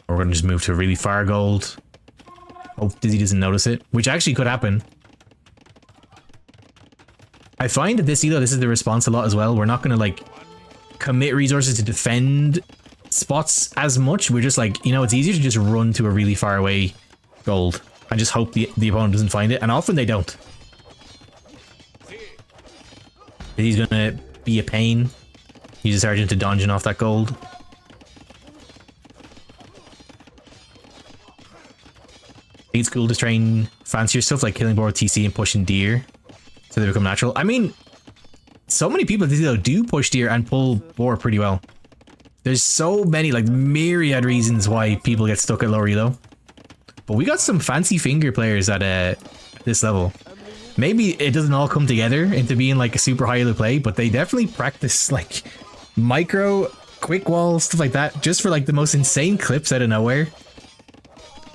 We're gonna just move to really far gold. Hope Dizzy doesn't notice it, which actually could happen. I find that this is the response a lot as well. We're not gonna like commit resources to defend spots as much. We're just like, you know, it's easier to just run to a really far away gold. and just hope the opponent doesn't find it. And often they don't. He's gonna be a pain. Use a sergeant to dungeon off that gold. I think it's cool to train fancier stuff like killing boar with TC and pushing deer so they become natural. I mean, so many people though do push deer and pull boar pretty well. There's so many, like, myriad reasons why people get stuck at low elo. But we got some fancy finger players at this level. Maybe it doesn't all come together into being like a super high elo play, but they definitely practice like micro, quick wall, stuff like that, just for like the most insane clips out of nowhere.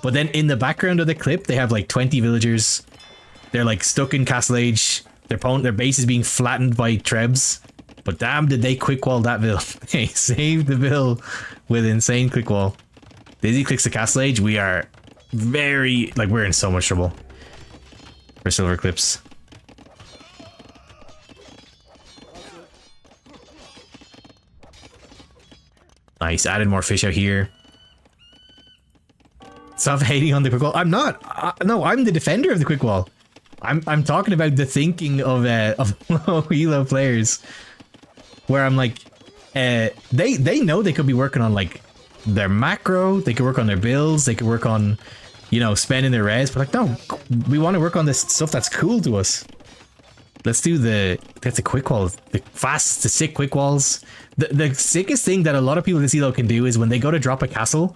But then in the background of the clip, they have like 20 villagers. They're like stuck in Castle Age. Their base is being flattened by trebs. But damn, did they quick wall that bill. They saved the bill with insane quick wall. Dizzy clicks the Castle Age. We are very, like, we're in so much trouble for SilverEclipse. Nice, added more fish out here. Stop hating on the quick wall. I'm not. No, I'm the defender of the quick wall. I'm talking about the thinking of low elo players, where I'm like, they know they could be working on like their macro, they could work on their builds, they could work on, you know, spending their res, but like, no, we want to work on this stuff that's cool to us. Let's do that's a quick wall, the fast, the sick quick walls. The sickest thing that a lot of people this elo can do is when they go to drop a castle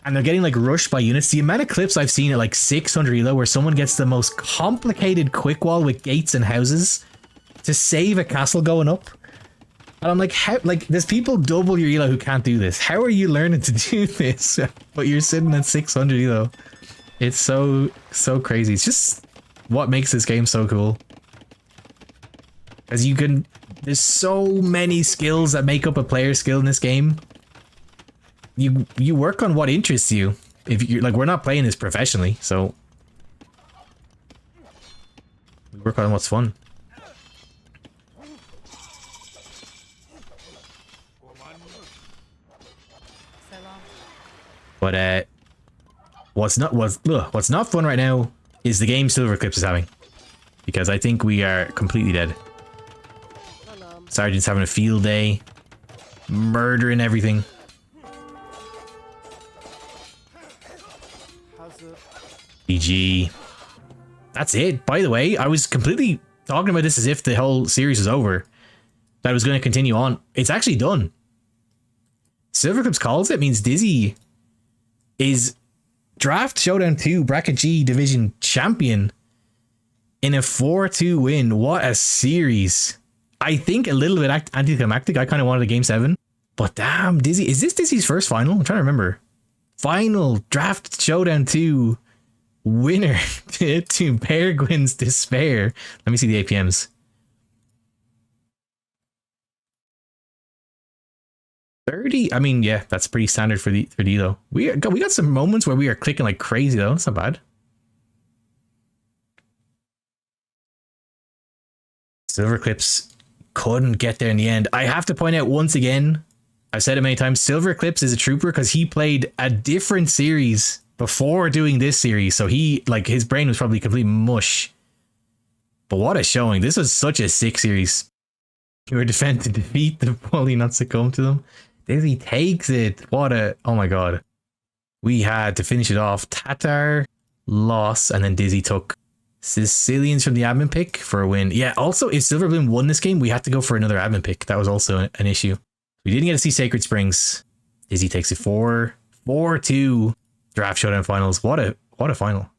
and they're getting like rushed by units. The amount of clips I've seen at like 600 elo where someone gets the most complicated quick wall with gates and houses to save a castle going up. And I'm like, how, like, there's people double your elo who can't do this. How are you learning to do this? But you're sitting at 600 elo. It's so crazy. It's just what makes this game so cool. As you can, there's so many skills that make up a player's skill in this game. You work on what interests you. If you're like, we're not playing this professionally, so we work on what's fun. But what's not fun right now is the game SilverEclipse is having, because I think we are completely dead. Sergeant's having a field day, murdering everything. GG. That's it. By the way, I was completely talking about this as if the whole series was over, that I was going to continue on. It's actually done. SilverEclipse calls it, means Dizzy is Draft Showdown 2 Bracket G Division Champion in a 4-2 win. What a series. I think a little bit anticlimactic. I kind of wanted a Game 7. But damn, Dizzy. Is this Dizzy's first final? I'm trying to remember. Final Draft Showdown 2 winner to Peregrine's despair. Let me see the APMs. 30. I mean, yeah, that's pretty standard for the though. We got some moments where we are clicking like crazy though. That's not bad. SilverEclipse couldn't get there in the end. I have to point out once again, I've said it many times, SilverEclipse is a trooper because he played a different series before doing this series. So he, like, his brain was probably complete mush. But what a showing. This was such a sick series. You were defending to defeat the bully, not succumb to them. Dizzy takes it. What a, oh my god. We had to finish it off. Tatar loss, and then Dizzy took Sicilians from the admin pick for a win. Yeah, also, if Silverbloom won this game, we had to go for another admin pick. That was also an issue. We didn't get to see Sacred Springs. Dizzy takes it 4-2 Draft Showdown finals. What a final.